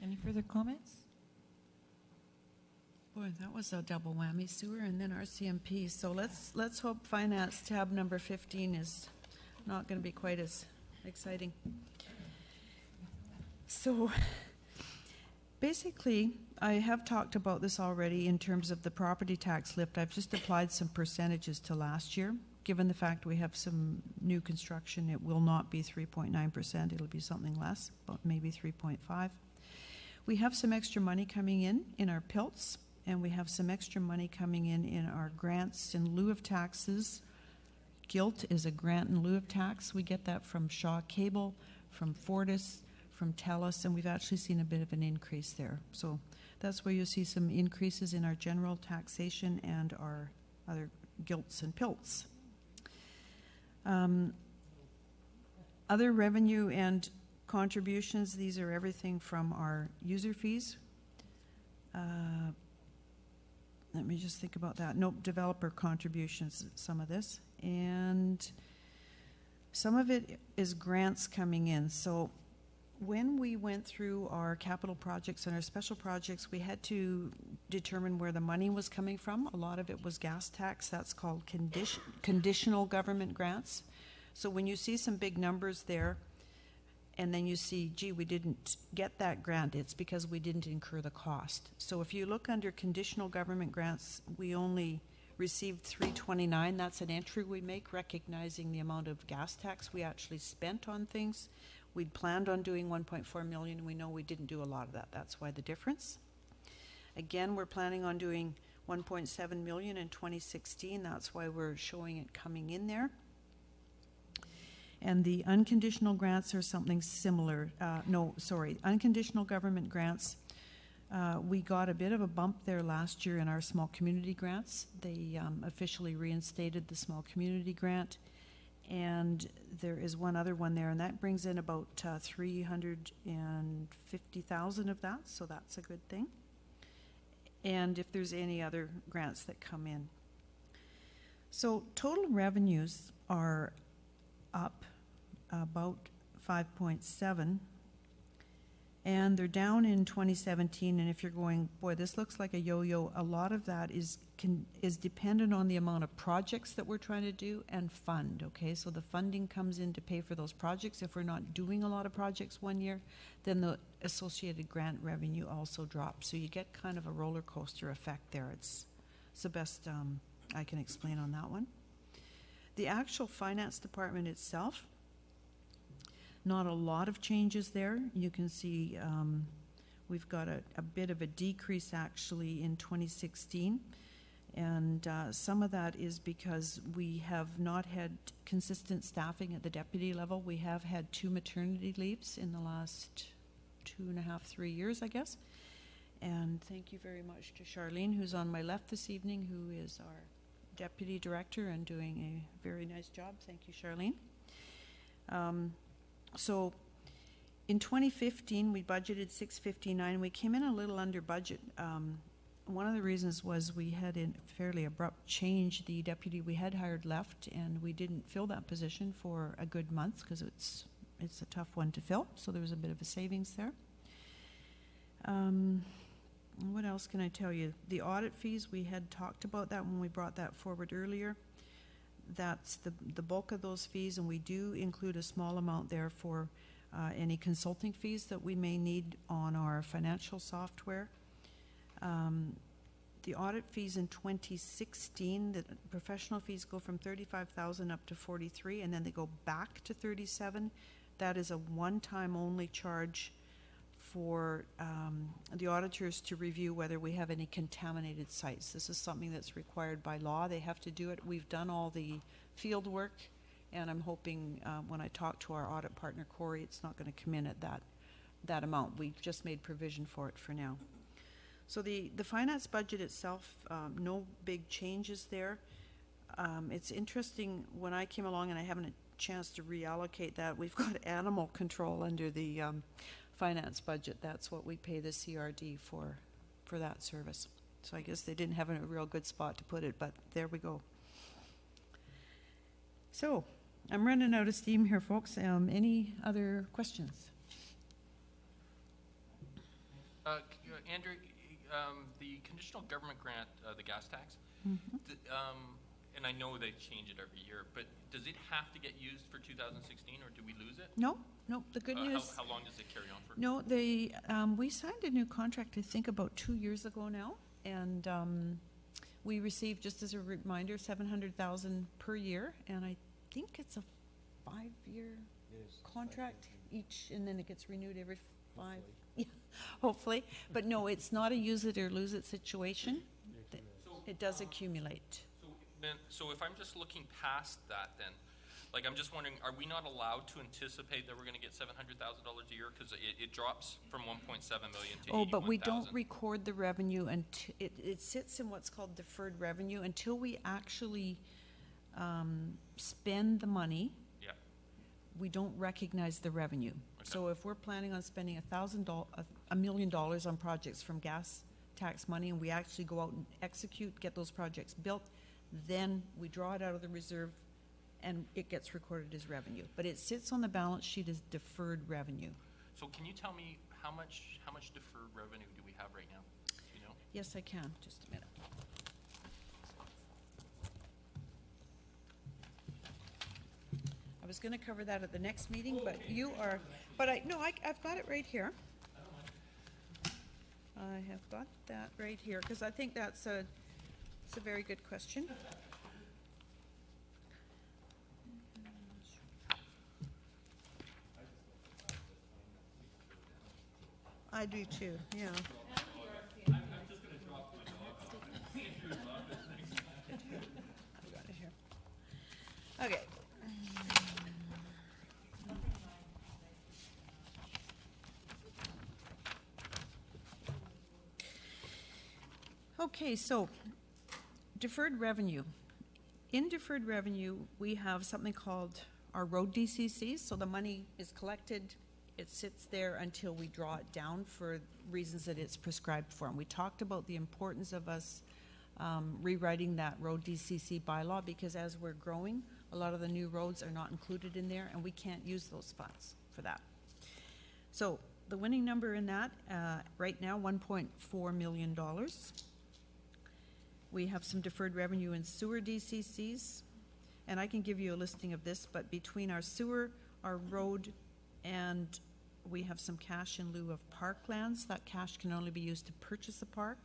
Any further comments? Boy, that was a double whammy, sewer and then RCMP. So let's hope finance tab number 15 is not going to be quite as exciting. So basically, I have talked about this already in terms of the property tax lift. I've just applied some percentages to last year. Given the fact we have some new construction, it will not be 3.9%. It'll be something less, but maybe 3.5. We have some extra money coming in our PILTs, and we have some extra money coming in our grants in lieu of taxes. GILT is a grant in lieu of tax. We get that from Shaw Cable, from Fortis, from TELUS, and we've actually seen a bit of an increase there. So that's where you'll see some increases in our general taxation and our other GILTs and PILTs. Other revenue and contributions, these are everything from our user fees. Let me just think about that. Nope, developer contributions, some of this. And some of it is grants coming in. So when we went through our capital projects and our special projects, we had to determine where the money was coming from. A lot of it was gas tax. That's called conditional government grants. So when you see some big numbers there, and then you see, gee, we didn't get that grant, it's because we didn't incur the cost. So if you look under conditional government grants, we only received $329. That's an entry we make recognizing the amount of gas tax we actually spent on things. We'd planned on doing 1.4 million. We know we didn't do a lot of that. That's why the difference. Again, we're planning on doing 1.7 million in 2016. That's why we're showing it coming in there. And the unconditional grants are something similar. Unconditional government grants. We got a bit of a bump there last year in our small community grants. They officially reinstated the small community grant. And there is one other one there, and that brings in about 350,000 of that, so that's a good thing. And if there's any other grants that come in. So total revenues are up about 5.7, and they're down in 2017. And if you're going, boy, this looks like a yo-yo, a lot of that is dependent on the amount of projects that we're trying to do and fund. Okay, so the funding comes in to pay for those projects. If we're not doing a lot of projects one year, then the associated grant revenue also drops. So you get kind of a roller coaster effect there. It's the best I can explain on that one. The actual finance department itself, not a lot of changes there. You can see we've got a bit of a decrease actually in 2016. And some of that is because we have not had consistent staffing at the deputy level. We have had 2 maternity leaves in the last 2.5, 3 years, I guess. And thank you very much to Charlene, who's on my left this evening, who is our deputy director and doing a very nice job. Thank you, Charlene. So in 2015, we budgeted $659. We came in a little under budget. One of the reasons was we had a fairly abrupt change. The deputy we had hired left, and we didn't fill that position for a good month because it's a tough one to fill. So there was a bit of a savings there. What else can I tell you? The audit fees, we had talked about that when we brought that forward earlier. That's the bulk of those fees, and we do include a small amount there for any consulting fees that we may need on our financial software. The audit fees in 2016, the professional fees go from 35,000 up to 43, and then they go back to 37. That is a one-time only charge for the auditors to review whether we have any contaminated sites. This is something that's required by law. They have to do it. We've done all the field work, and I'm hoping when I talk to our audit partner, Corey, it's not going to come in at that amount. We've just made provision for it for now. So the finance budget itself, no big changes there. It's interesting, when I came along, and I haven't a chance to reallocate that, we've got animal control under the finance budget. That's what we pay the CRD for that service. So I guess they didn't have a real good spot to put it, but there we go. So I'm running out of steam here, folks. Any other questions? Andrew, the conditional government grant, the gas tax, and I know they change it every year, but does it have to get used for 2016, or do we lose it? No. The good news. How long does it carry on for? No, we signed a new contract, I think, about 2 years ago now, and we received, just as a reminder, $700,000 per year, and I think it's a 5-year contract each, and then it gets renewed every 5. Yeah, hopefully. But no, it's not a use it or lose it situation. It does accumulate. So if I'm just looking past that, then, like, I'm just wondering, are we not allowed to anticipate that we're going to get $700,000 a year, because it drops from 1.7 million to 81,000? But we don't record the revenue, and it sits in what's called deferred revenue until we actually spend the money. Yeah. We don't recognize the revenue. Okay. So if we're planning on spending $1 million on projects from gas tax money, and we actually go out and execute, get those projects built, then we draw it out of the reserve and it gets recorded as revenue. But it sits on the balance sheet as deferred revenue. So can you tell me how much deferred revenue do we have right now? Do you know? Yes, I can. Just a minute. I was going to cover that at the next meeting, but you are. But I've got it right here. I have got that right here, because I think that's It's a very good question. I do too, yeah. I'm just gonna drop my dog off. I've got it here. Okay. Okay, so deferred revenue. In deferred revenue, we have something called our road DCCs. So the money is collected, it sits there until we draw it down for reasons that it's prescribed for. And we talked about the importance of us rewriting that road DCC bylaw, because as we're growing, a lot of the new roads are not included in there, and we can't use those funds for that. So the winning number in that, right now, $1.4 million. We have some deferred revenue in sewer DCCs, and I can give you a listing of this, but between our sewer, our road, and we have some cash in lieu of parklands. That cash can only be used to purchase a park.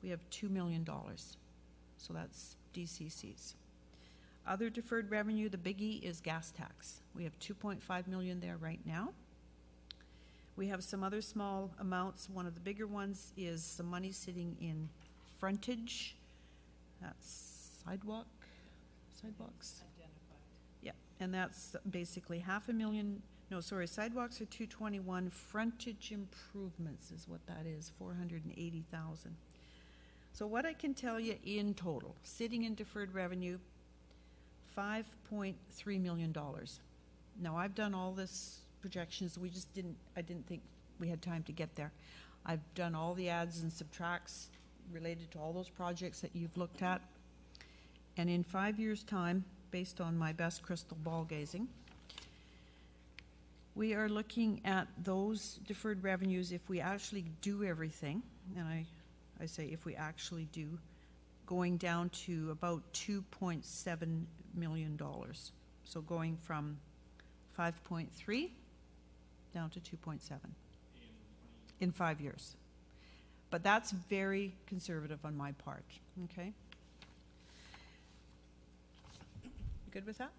We have $2 million, so that's DCCs. Other deferred revenue, the biggie is gas tax. We have $2.5 million there right now. We have some other small amounts. One of the bigger ones is some money sitting in frontage. That's sidewalks. Identified. Yeah, and that's basically $500,000. No, sorry, sidewalks are 221. Frontage improvements is what that is, 480,000. So what I can tell you in total, sitting in deferred revenue, $5.3 million. Now I've done all this projections. I didn't think we had time to get there. I've done all the adds and subtracts related to all those projects that you've looked at. And in 5 years' time, based on my best crystal ball gazing, we are looking at those deferred revenues, if we actually do everything, and I say if we actually do, going down to about $2.7 million. So going from 5.3 down to 2.7 in 5 years. But that's very conservative on my part, okay? Good with that?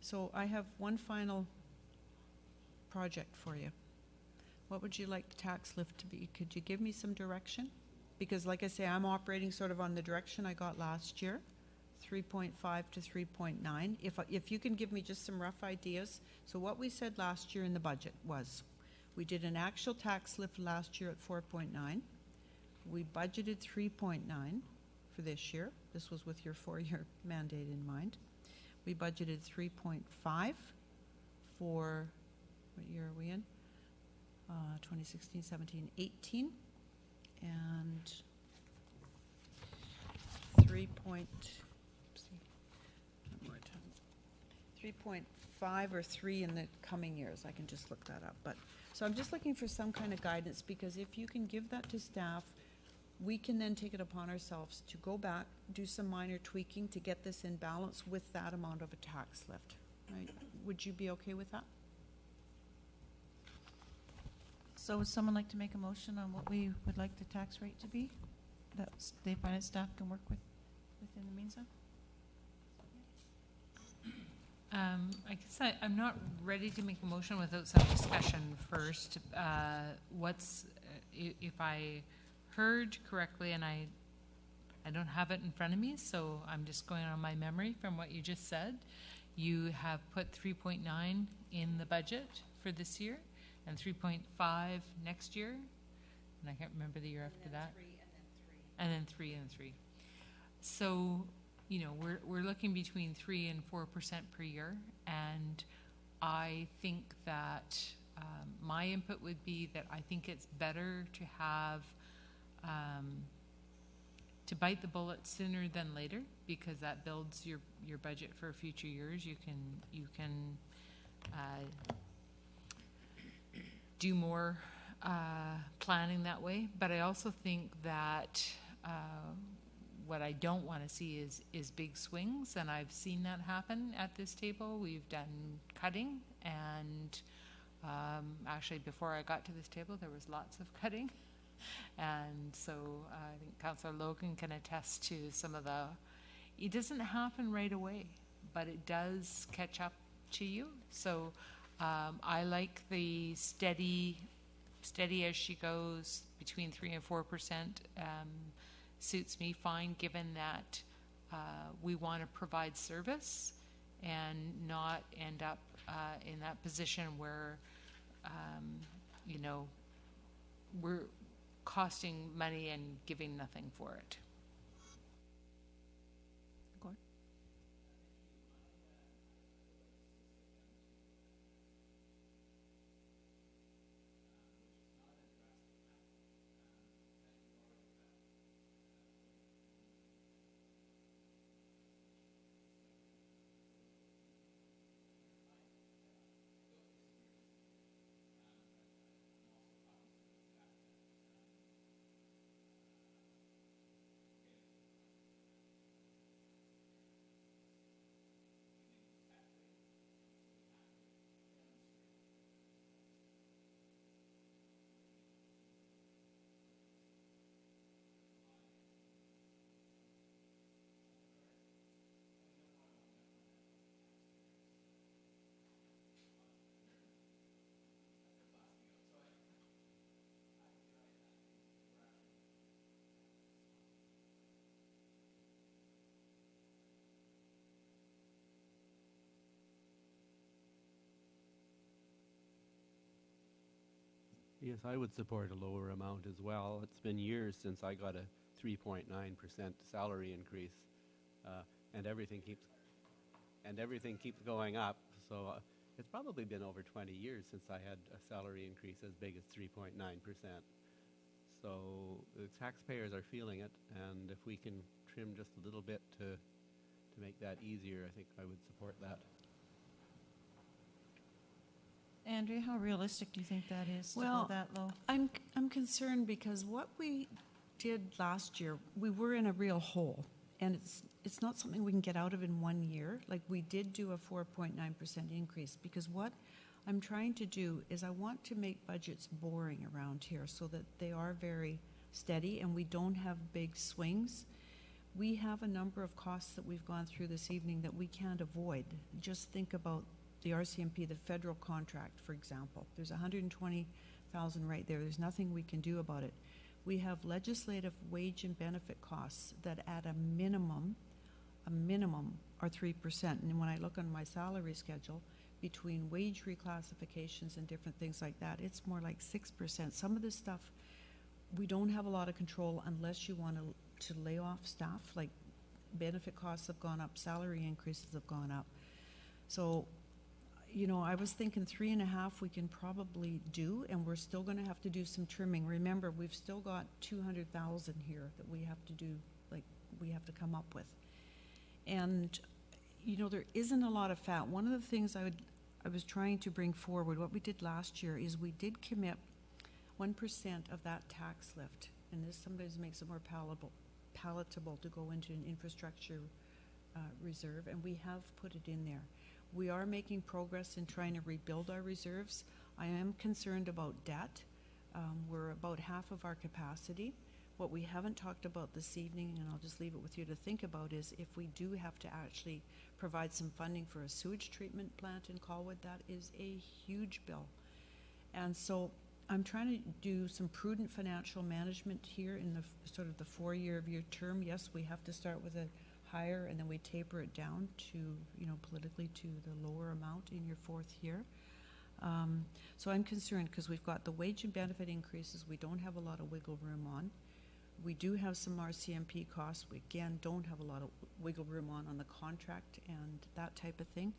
So I have one final project for you. What would you like the tax lift to be? Could you give me some direction? Because like I say, I'm operating sort of on the direction I got last year, 3.5 to 3.9. If you can give me just some rough ideas. So what we said last year in the budget was, we did an actual tax lift last year at 4.9. We budgeted 3.9 for this year. This was with your 4-year mandate in mind. We budgeted 3.5 for, what year are we in? 2016, 17, 18. And 3.5 or 3 in the coming years. I can just look that up. But so I'm just looking for some kind of guidance, because if you can give that to staff, we can then take it upon ourselves to go back, do some minor tweaking to get this in balance with that amount of a tax lift. Right? Would you be okay with that? So would someone like to make a motion on what we would like the tax rate to be? That the finance staff can work with within the meantime? I guess I'm not ready to make a motion without some discussion first. If I heard correctly, and I don't have it in front of me, so I'm just going on my memory from what you just said. You have put 3.9 in the budget for this year, and 3.5 next year, and I can't remember the year after that. 3 and then 3 and 3. So, you know, we're looking between 3 and 4% per year, and I think that my input would be that I think it's better to have to bite the bullet sooner than later, because that builds your budget for future years. You can do more planning that way. But I also think that what I don't want to see is big swings, and I've seen that happen at this table. We've done cutting, and actually before I got to this table there was lots of cutting And so I think Councillor Logan can attest to some of the, it doesn't happen right away, but it does catch up to you. So I like the steady as she goes between 3 and 4%. Suits me fine, given that we want to provide service and not end up in that position where, you know, we're costing money and giving nothing for it. Gord? Yes, I would support a lower amount as well. It's been years since I got a 3.9% salary increase, and everything keeps going up. So it's probably been over 20 years since I had a salary increase as big as 3.9%. So the taxpayers are feeling it, and if we can trim just a little bit to make that easier, I think I would support that. Andrea, how realistic do you think that is to go that low? I'm concerned because what we did last year, we were in a real hole, and it's not something we can get out of in 1 year. Like, we did do a 4.9% increase, because what I'm trying to do is I want to make budgets boring around here so that they are very steady and we don't have big swings. We have a number of costs that we've gone through this evening that we can't avoid. Just think about the RCMP, the federal contract, for example. There's $120,000 right there. There's nothing we can do about it. We have legislative wage and benefit costs that at a minimum are 3%. And when I look on my salary schedule, between wage reclassifications and different things like that, it's more like 6%. Some of this stuff, we don't have a lot of control unless you want to lay off staff. Like, benefit costs have gone up, salary increases have gone up. So, you know, I was thinking 3.5 we can probably do, and we're still going to have to do some trimming. Remember, we've still got 200,000 here that we have to do, like, we have to come up with. And, you know, there isn't a lot of fat. One of the things I was trying to bring forward, what we did last year, is we did commit 1% of that tax lift, and this sometimes makes it more palatable to go into an infrastructure reserve, and we have put it in there. We are making progress in trying to rebuild our reserves. I am concerned about debt. We're about half of our capacity. What we haven't talked about this evening, and I'll just leave it with you to think about, is if we do have to actually provide some funding for a sewage treatment plant in Colwood, that is a huge bill. And so I'm trying to do some prudent financial management here in the sort of the 4-year term. Yes, we have to start with a higher, and then we taper it down to, you know, politically to the lower amount in your 4th year. So I'm concerned because we've got the wage and benefit increases we don't have a lot of wiggle room on. We do have some RCMP costs. We, again, don't have a lot of wiggle room on the contract and that type of thing.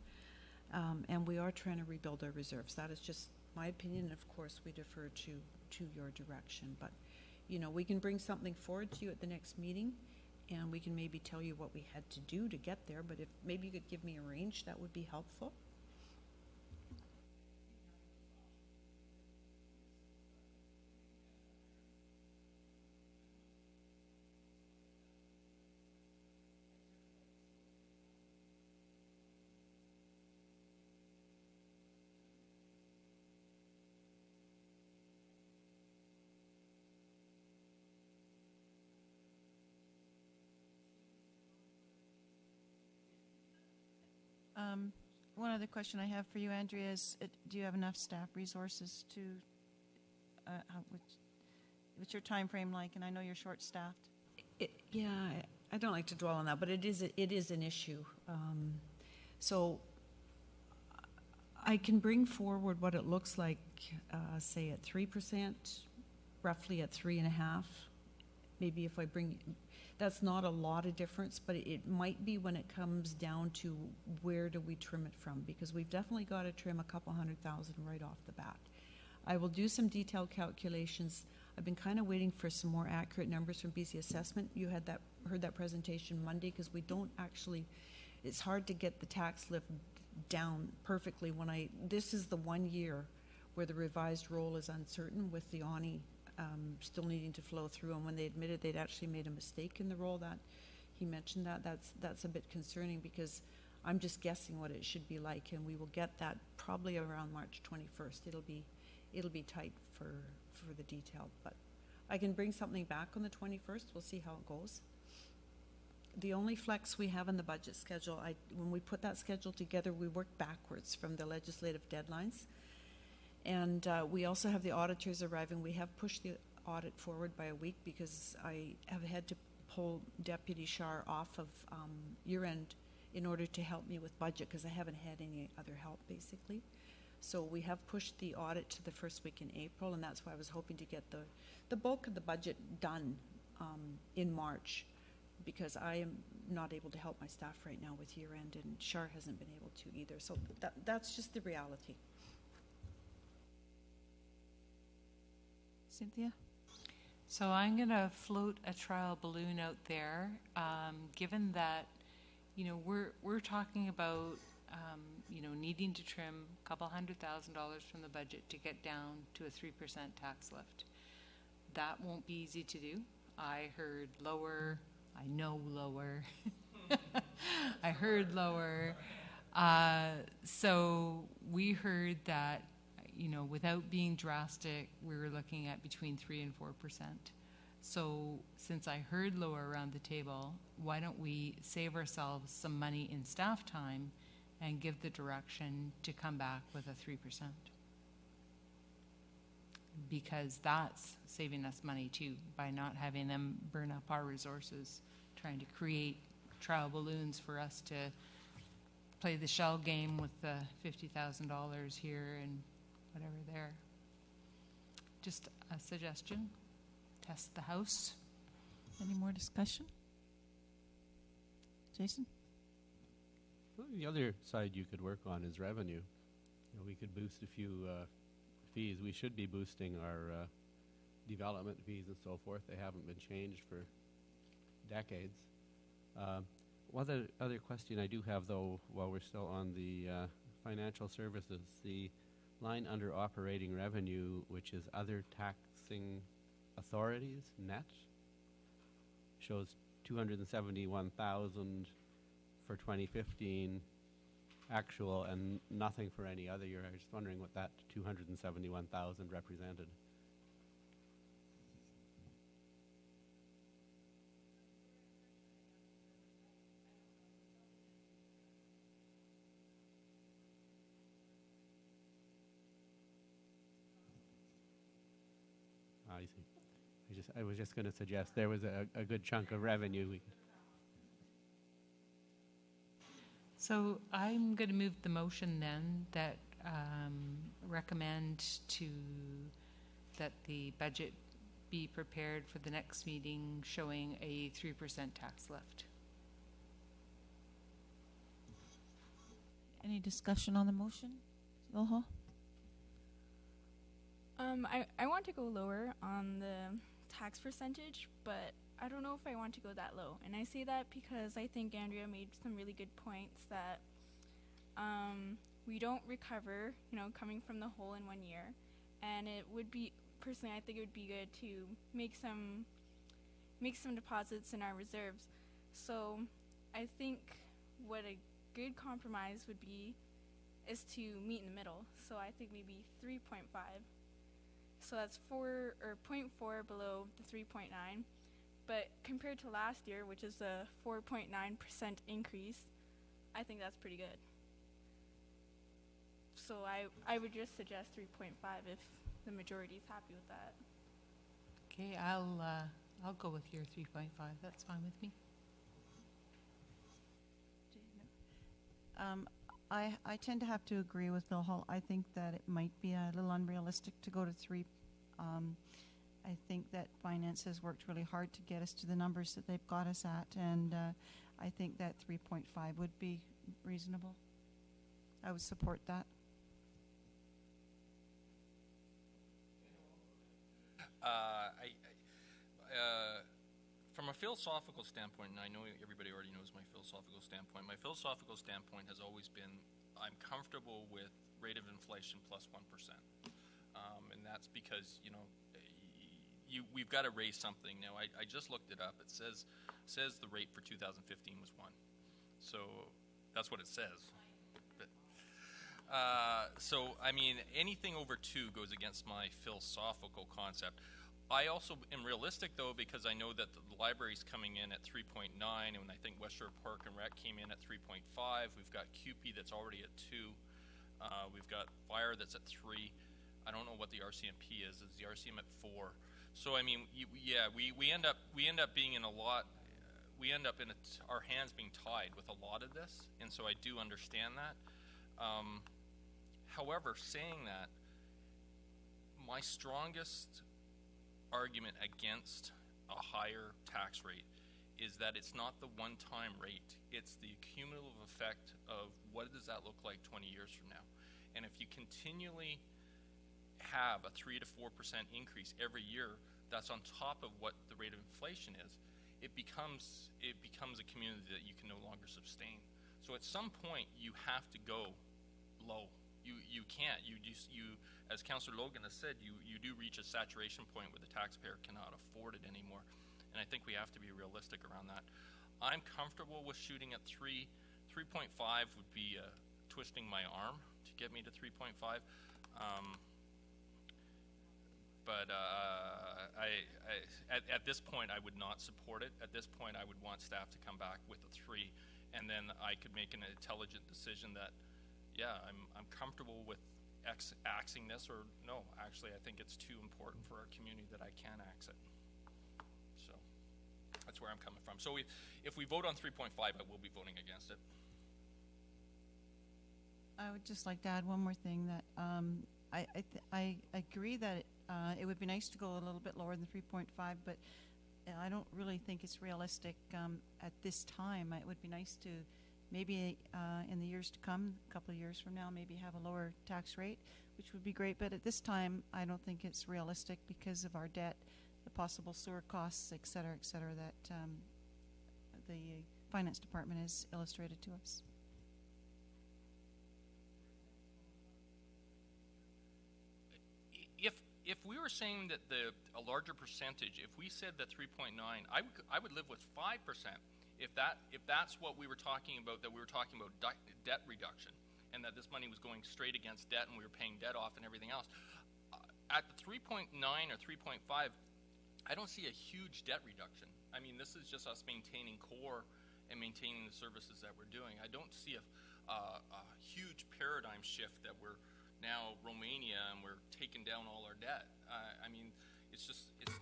And we are trying to rebuild our reserves. That is just my opinion, and of course we defer to your direction. But, you know, we can bring something forward to you at the next meeting, and we can maybe tell you what we had to do to get there, but if maybe you could give me a range, that would be helpful. One other question I have for you, Andrea, is do you have enough staff resources to, what's your time frame like? And I know you're short-staffed. Yeah, I don't like to dwell on that, but it is an issue. So I can bring forward what it looks like, say at 3%, roughly at 3.5%. Maybe if I bring, that's not a lot of difference, but it might be when it comes down to where do we trim it from, because we've definitely got to trim a couple $100,000 right off the bat. I will do some detailed calculations. I've been kind of waiting for some more accurate numbers from BC Assessment. You heard that presentation Monday, because we don't actually, it's hard to get the tax lift down perfectly when this is the 1 year where the revised roll is uncertain with the ONI still needing to flow through, and when they admitted they'd actually made a mistake in the roll, that he mentioned that's a bit concerning, because I'm just guessing what it should be like, and we will get that probably around March 21st. It'll be tight for the detail, but I can bring something back on the 21st. We'll see how it goes. The only flex we have in the budget schedule, when we put that schedule together, we work backwards from the legislative deadlines. And we also have the auditors arriving. We have pushed the audit forward by a week because I have had to pull Deputy Shar off of year-end in order to help me with budget, because I haven't had any other help, basically. So we have pushed the audit to the first week in April, and that's why I was hoping to get the bulk of the budget done in March, because I am not able to help my staff right now with year-end, and Shar hasn't been able to either. So that's just the reality. Cynthia? So I'm going to float a trial balloon out there, given that, we're talking about, needing to trim a couple $100,000 from the budget to get down to a 3% tax lift. That won't be easy to do. I heard lower. I know lower. I heard lower. So we heard that, without being drastic, we were looking at between 3 and 4%. So since I heard lower around the table, why don't we save ourselves some money in staff time and give the direction to come back with a 3%? Because that's saving us money too, by not having them burn up our resources, trying to create trial balloons for us to play the shell game with the $50,000 here and whatever there. Just a suggestion. Test the house. Any more discussion? Jason? Well, the other side you could work on is revenue. We could boost a few fees. We should be boosting our development fees and so forth. They haven't been changed for decades. One other question I do have, though, while we're still on the financial services, the line under operating revenue, which is other taxing authorities, net, shows $271,000 for 2015 actual and nothing for any other year. I was just wondering what that $271,000 represented. I see. I was just going to suggest there was a good chunk of revenue. So I'm going to move the motion then that recommend that the budget be prepared for the next meeting showing a 3% tax lift. Any discussion on the motion? Loho? I want to go lower on the tax percentage, but I don't know if I want to go that low. And I say that because I think Andrea made some really good points that we don't recover, coming from the hole in 1 year. And it would be, personally, I think it would be good to make some deposits in our reserves. So I think what a good compromise would be is to meet in the middle. So I think maybe 3.5. So that's 0.4 below the 3.9. But compared to last year, which is a 4.9% increase, I think that's pretty good. So I would just suggest 3.5 if the majority is happy with that. Okay, I'll go with your 3.5. That's fine with me. I tend to have to agree with Bill Hall. I think that it might be a little unrealistic to go to 3. I think that finance has worked really hard to get us to the numbers that they've got us at, and I think that 3.5 would be reasonable. I would support that. From a philosophical standpoint, and I know everybody already knows my philosophical standpoint, my philosophical standpoint has always been I'm comfortable with rate of inflation plus 1%. And that's because, we've got to raise something. Now, I just looked it up. It says the rate for 2015 was 1. So that's what it says. So, I mean, anything over 2 goes against my philosophical concept. I also am realistic, though, because I know that the library's coming in at 3.9, and I think West Shore Park and Rec came in at 3.5. We've got QP that's already at 2. We've got Fire that's at 3. I don't know what the RCMP is. Is the RCM at 4? So, I mean, we end up being in a lot. We end up in our hands being tied with a lot of this, and so I do understand that. However, saying that, my strongest argument against a higher tax rate is that it's not the one-time rate. It's the cumulative effect of what does that look like 20 years from now. And if you continually have a 3 to 4% increase every year, that's on top of what the rate of inflation is, it becomes a community that you can no longer sustain. So at some point you have to go low. You can't. You as Councillor Logan has said, you do reach a saturation point where the taxpayer cannot afford it anymore. And I think we have to be realistic around that. I'm comfortable with shooting at 3. 3.5 would be twisting my arm to get me to 3.5. But at this point, I would not support it. At this point, I would want staff to come back with a 3, and then I could make an intelligent decision that, yeah, I'm comfortable with axing this, or no, actually, I think it's too important for our community that I can axe it. So that's where I'm coming from. So if we vote on 3.5, I will be voting against it. I would just like to add one more thing, that I agree that it would be nice to go a little bit lower than 3.5, but I don't really think it's realistic at this time. It would be nice to maybe in the years to come, a couple of years from now, maybe have a lower tax rate, which would be great. But at this time, I don't think it's realistic because of our debt, the possible sewer costs, et cetera, that the Finance Department has illustrated to us. If we were saying that a larger percentage, if we said that 3.9, I would live with 5%. If that's what we were talking about, that we were talking about debt reduction, and that this money was going straight against debt, and we were paying debt off and everything else. At the 3.9 or 3.5, I don't see a huge debt reduction. I mean, this is just us maintaining core and maintaining the services that we're doing. I don't see a huge paradigm shift that we're now Romania and we're taking down all our debt. I mean, it's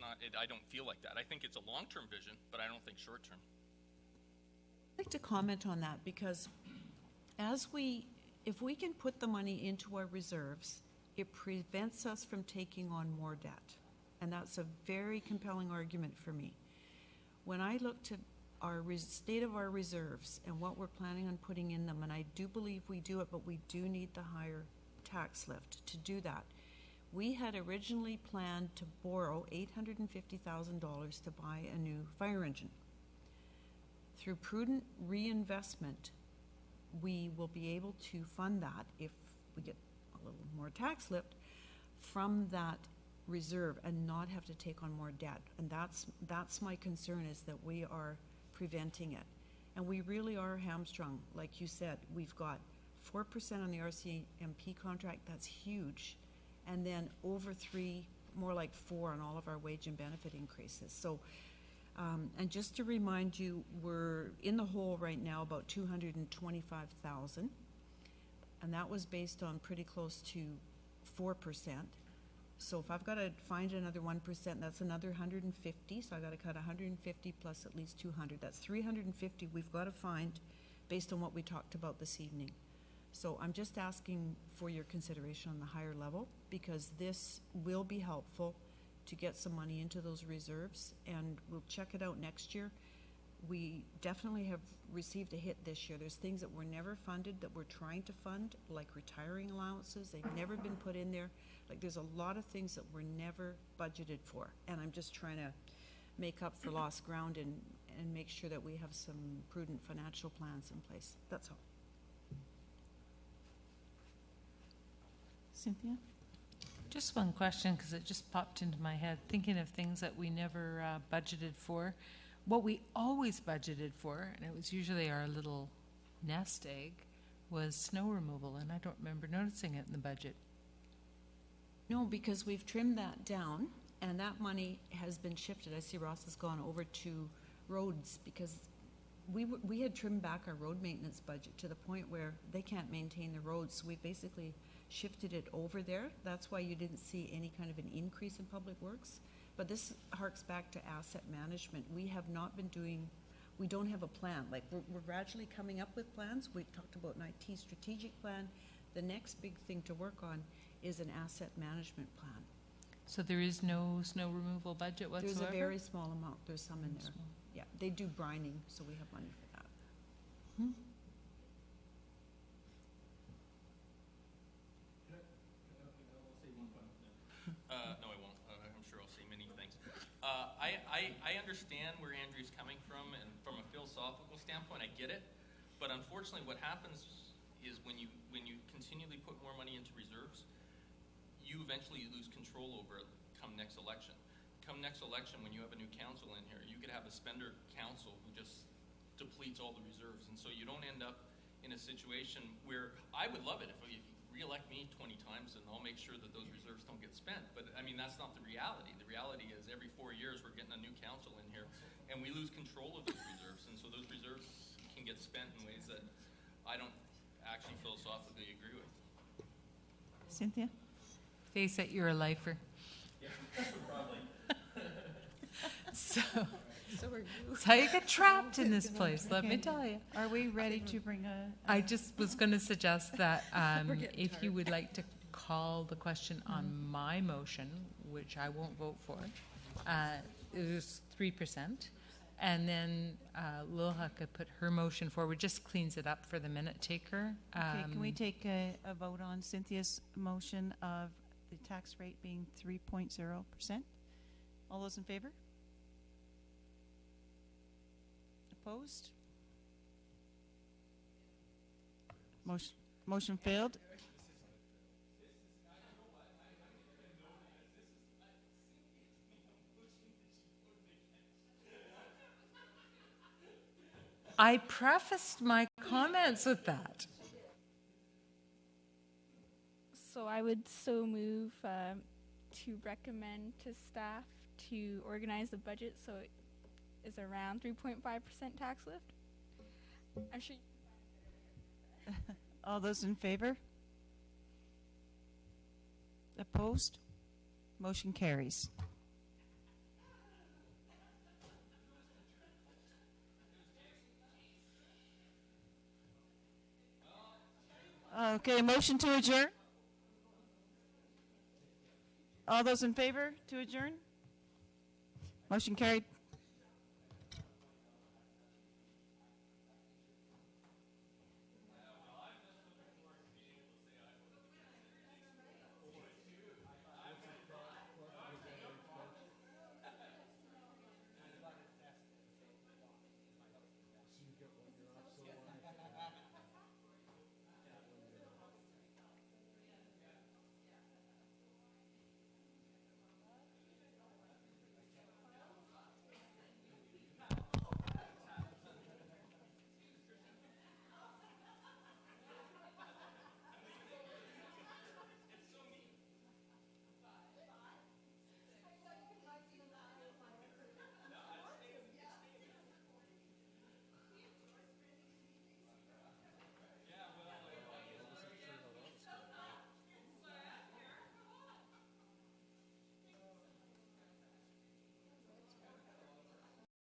not. I don't feel like that. I think it's a long-term vision, but I don't think short-term. I'd like to comment on that, because if we can put the money into our reserves, it prevents us from taking on more debt. And that's a very compelling argument for me. When I looked at our state of our reserves and what we're planning on putting in them, and I do believe we do it, but we do need the higher tax lift to do that. We had originally planned to borrow $850,000 to buy a new fire engine. Through prudent reinvestment, we will be able to fund that if we get a little more tax lift from that reserve and not have to take on more debt. And that's my concern, is that we are preventing it. And we really are hamstrung. Like you said, we've got 4% on the RCMP contract. That's huge. And then over 3, more like 4 on all of our wage and benefit increases. So, and just to remind you, we're in the hole right now about $225,000. and that was based on pretty close to 4%. So if I've got to find another 1%, that's another 150, so I got to cut 150 plus at least 200. That's 350 we've got to find based on what we talked about this evening. So I'm just asking for your consideration on the higher level, because this will be helpful to get some money into those reserves, and we'll check it out next year. We definitely have received a hit this year. There's things that were never funded that we're trying to fund, like retiring allowances. They've never been put in there. Like, there's a lot of things that were never budgeted for, and I'm just trying to make up for lost ground and make sure that we have some prudent financial plans in place. That's all. Cynthia? Just one question, because it just popped into my head, thinking of things that we never budgeted for. What we always budgeted for, and it was usually our little nest egg, was snow removal, and I don't remember noticing it in the budget. No, because we've trimmed that down, and that money has been shifted. I see Ross has gone over to roads, because we had trimmed back our road maintenance budget to the point where they can't maintain the roads, so we basically shifted it over there. That's why you didn't see any kind of an increase in public works. But this harks back to asset management. We have not been doing, we don't have a plan. Like, we're gradually coming up with plans. We talked about an IT strategic plan. The next big thing to work on is an asset management plan. So there is no snow removal budget whatsoever? There's a very small amount. There's some in there. Small. Yeah, they do brining, so we have money for that. No, I won't. I'm sure I'll say many things. I understand where Andrew's coming from, and from a philosophical standpoint, I get it. But unfortunately, what happens is when you continually put more money into reserves, you eventually lose control over it come next election. Come next election, when you have a new council in here, you could have a spender council who just depletes all the reserves, and so you don't end up in a situation where I would love it if you re-elect me 20 times, and I'll make sure that those reserves don't get spent. But I mean, that's not the reality. The reality is every 4 years we're getting a new council in here, and we lose control of those reserves, and so those reserves can get spent in ways that I don't actually philosophically agree with. Cynthia? Face it, you're a lifer. Yeah, probably. So are you. that's how you get trapped in this place, let me tell you. Are we ready to bring I just was going to suggest that We're getting if you tired. would like to call the question on my motion, which I won't vote for, it was 3%, and then Lilha could put her motion forward, just cleans it up for the minute taker. Okay, can we take a vote on Cynthia's motion of the tax rate being 3.0%? All those in favor? Opposed? Motion failed. I prefaced my comments with that. So I would so move to recommend to staff to organize the budget so it is around 3.5% tax lift. I'm sure. All those in favor? Opposed? Motion carries. Okay, motion to adjourn. All those in favor to adjourn? Motion carried.